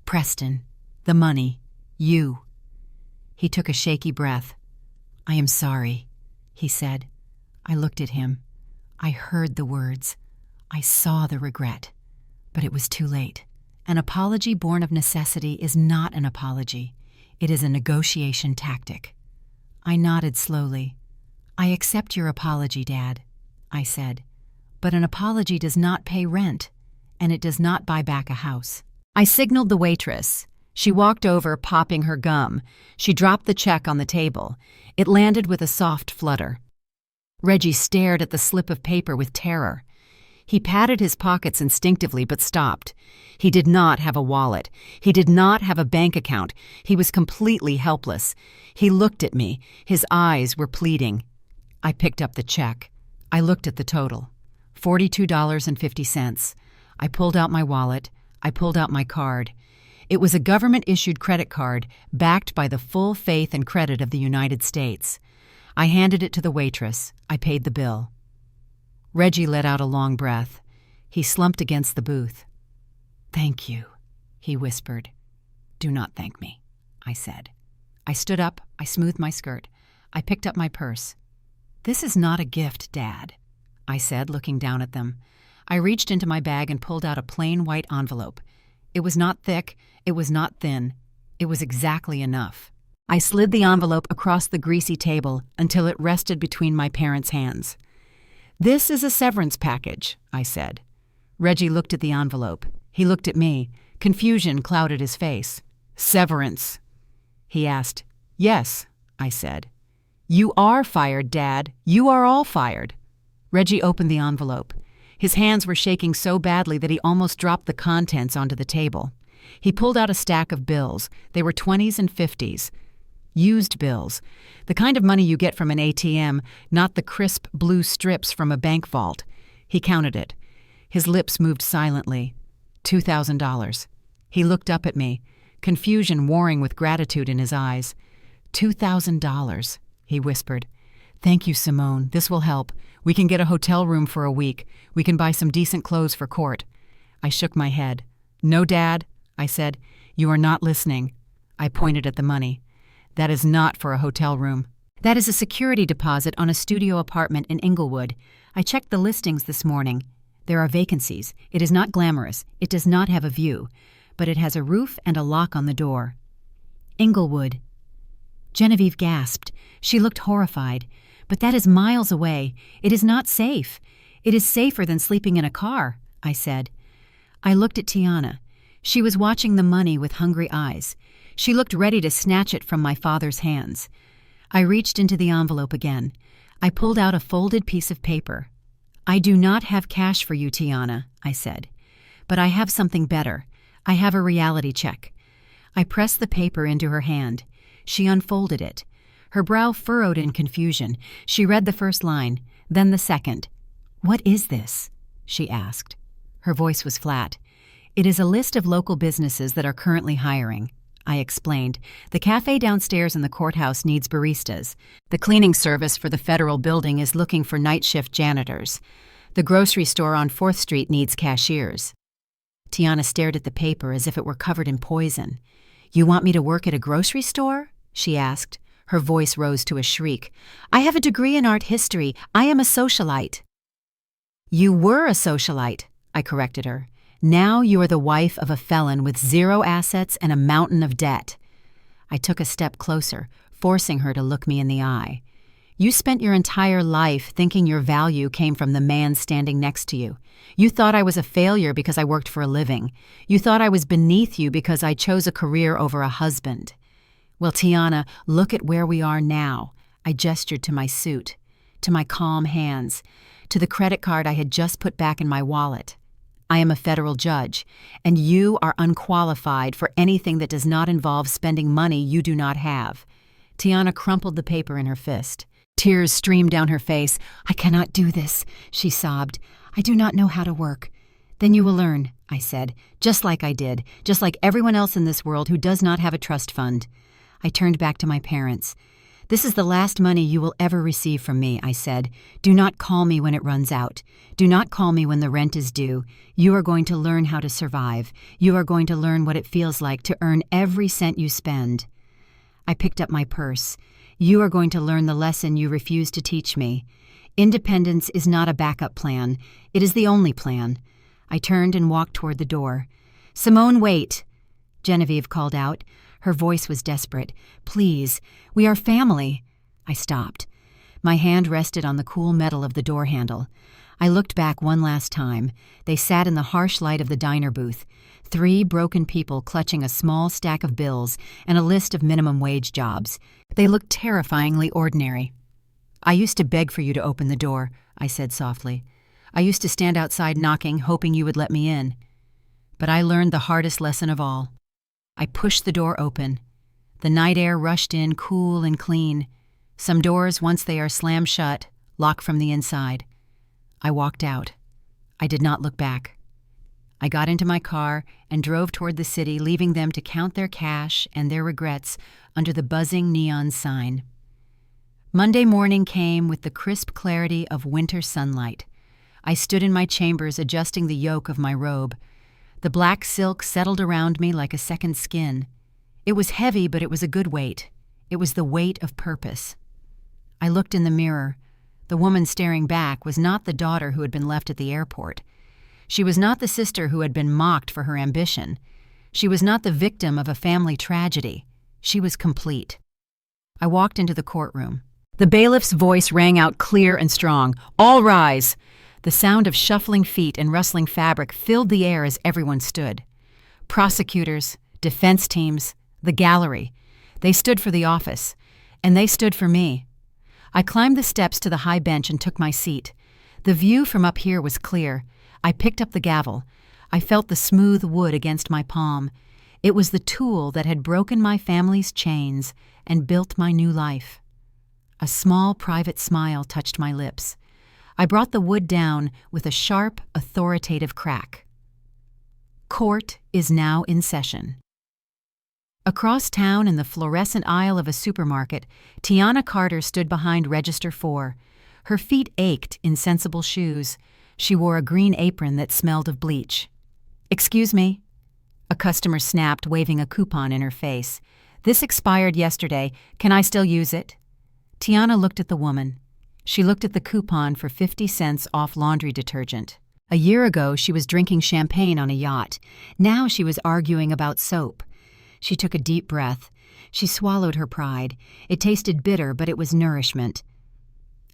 Preston, the money, you. He took a shaky breath. I am sorry, he said. I looked at him. I heard the words. I saw the regret. But it was too late. An apology born of necessity is not an apology. It is a negotiation tactic. I nodded slowly. I accept your apology, Dad, I said. But an apology does not pay rent, and it does not buy back a house. I signaled the waitress. She walked over, popping her gum. She dropped the check on the table. It landed with a soft flutter. Reggie stared at the slip of paper with terror. He patted his pockets instinctively but stopped. He did not have a wallet. He did not have a bank account. He was completely helpless. He looked at me. His eyes were pleading. I picked up the check. I looked at the total. $42.50. I pulled out my wallet. I pulled out my card. It was a government-issued credit card backed by the full faith and credit of the United States. I handed it to the waitress. I paid the bill. Reggie let out a long breath. He slumped against the booth. "Thank you," he whispered. "Do not thank me," I said. I stood up. I smoothed my skirt. I picked up my purse. "This is not a gift, Dad," I said, looking down at them. I reached into my bag and pulled out a plain white envelope. It was not thick. It was not thin. It was exactly enough. I slid the envelope across the greasy table until it rested between my parents' hands. "This is a severance package," I said. Reggie looked at the envelope. He looked at me. Confusion clouded his face. "Severance?" He asked. "Yes," I said. "You are fired, Dad. You are all fired." Reggie opened the envelope. His hands were shaking so badly that he almost dropped the contents onto the table. He pulled out a stack of bills. They were 20s and 50s. Used bills. The kind of money you get from an ATM, not the crisp blue strips from a bank vault. He counted it. His lips moved silently. $2,000. He looked up at me, confusion warring with gratitude in his eyes. $2,000, he whispered. "Thank you, Simone. This will help. We can get a hotel room for a week. We can buy some decent clothes for court." I shook my head. "No, Dad," I said. "You are not listening." I pointed at the money. "That is not for a hotel room. That is a security deposit on a studio apartment in Inglewood. I checked the listings this morning. There are vacancies. It is not glamorous. It does not have a view. But it has a roof and a lock on the door." Inglewood. Genevieve gasped. She looked horrified. "But that is miles away. It is not safe. It is safer than sleeping in a car," I said. I looked at Tiana. She was watching the money with hungry eyes. She looked ready to snatch it from my father's hands. I reached into the envelope again. I pulled out a folded piece of paper. "I do not have cash for you, Tiana," I said. "But I have something better. I have a reality check." I pressed the paper into her hand. She unfolded it. Her brow furrowed in confusion. She read the first line, then the second. "What is this?" she asked. Her voice was flat. "It is a list of local businesses that are currently hiring," I explained. "The cafe downstairs in the courthouse needs baristas. The cleaning service for the federal building is looking for night shift janitors. The grocery store on 4th Street needs cashiers." Tiana stared at the paper as if it were covered in poison. "You want me to work at a grocery store?" she asked. Her voice rose to a shriek. "I have a degree in art history. I am a socialite." "You were a socialite," I corrected her. "Now you are the wife of a felon with 0 assets and a mountain of debt." I took a step closer, forcing her to look me in the eye. "You spent your entire life thinking your value came from the man standing next to you. You thought I was a failure because I worked for a living. You thought I was beneath you because I chose a career over a husband. Well, Tiana, look at where we are now." I gestured to my suit, to my calm hands, to the credit card I had just put back in my wallet. "I am a federal judge, and you are unqualified for anything that does not involve spending money you do not have." Tiana crumpled the paper in her fist. Tears streamed down her face. "I cannot do this," she sobbed. "I do not know how to work." "Then you will learn," I said, "just like I did, just like everyone else in this world who does not have a trust fund." I turned back to my parents. "This is the last money you will ever receive from me," I said. "Do not call me when it runs out. Do not call me when the rent is due. You are going to learn how to survive. You are going to learn what it feels like to earn every cent you spend." I picked up my purse. "You are going to learn the lesson you refuse to teach me. Independence is not a backup plan. It is the only plan." I turned and walked toward the door. "Simone, wait!" Genevieve called out. Her voice was desperate. "Please, we are family." I stopped. My hand rested on the cool metal of the door handle. I looked back one last time. They sat in the harsh light of the diner booth. 3 broken people clutching a small stack of bills and a list of minimum wage jobs. They looked terrifyingly ordinary. "I used to beg for you to open the door," I said softly. "I used to stand outside knocking, hoping you would let me in. But I learned the hardest lesson of all." I pushed the door open. The night air rushed in cool and clean. Some doors, once they are slammed shut, lock from the inside. I walked out. I did not look back. I got into my car and drove toward the city, leaving them to count their cash and their regrets under the buzzing neon sign. Monday morning came with the crisp clarity of winter sunlight. I stood in my chambers adjusting the yoke of my robe. The black silk settled around me like a second skin. It was heavy, but it was a good weight. It was the weight of purpose. I looked in the mirror. The woman staring back was not the daughter who had been left at the airport. She was not the sister who had been mocked for her ambition. She was not the victim of a family tragedy. She was complete. I walked into the courtroom. The bailiff's voice rang out clear and strong. "All rise!" The sound of shuffling feet and rustling fabric filled the air as everyone stood. Prosecutors, defense teams, the gallery. They stood for the office, and they stood for me. I climbed the steps to the high bench and took my seat. The view from up here was clear. I picked up the gavel. I felt the smooth wood against my palm. It was the tool that had broken my family's chains and built my new life. A small, private smile touched my lips. I brought the wood down with a sharp, authoritative crack. Court is now in session. Across town in the fluorescent aisle of a supermarket, Tiana Carter stood behind Register 4. Her feet ached in sensible shoes. She wore a green apron that smelled of bleach. "Excuse me?" A customer snapped, waving a coupon in her face. "This expired yesterday. Can I still use it?" Tiana looked at the woman. She looked at the coupon for 50 cents off laundry detergent. A year ago, she was drinking champagne on a yacht. Now she was arguing about soap. She took a deep breath. She swallowed her pride. It tasted bitter, but it was nourishment.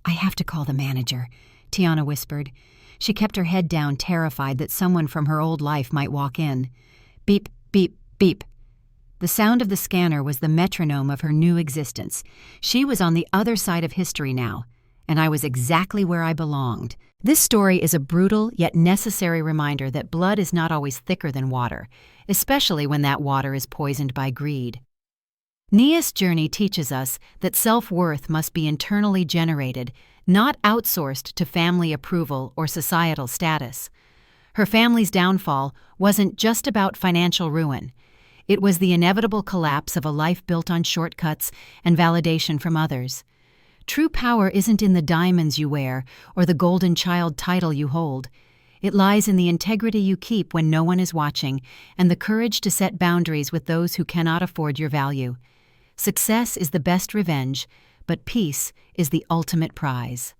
"I have to call the manager," Tiana whispered. She kept her head down, terrified that someone from her old life might walk in. Beep, beep, beep. The sound of the scanner was the metronome of her new existence. She was on the other side of history now, and I was exactly where I belonged. This story is a brutal yet necessary reminder that blood is not always thicker than water, especially when that water is poisoned by greed. Nia's journey teaches us that self-worth must be internally generated, not outsourced to family approval or societal status. Her family's downfall wasn't just about financial ruin. It was the inevitable collapse of a life built on shortcuts and validation from others. True power isn't in the diamonds you wear or the golden child title you hold. It lies in the integrity you keep when no one is watching and the courage to set boundaries with those who cannot afford your value. Success is the best revenge, but peace is the ultimate prize.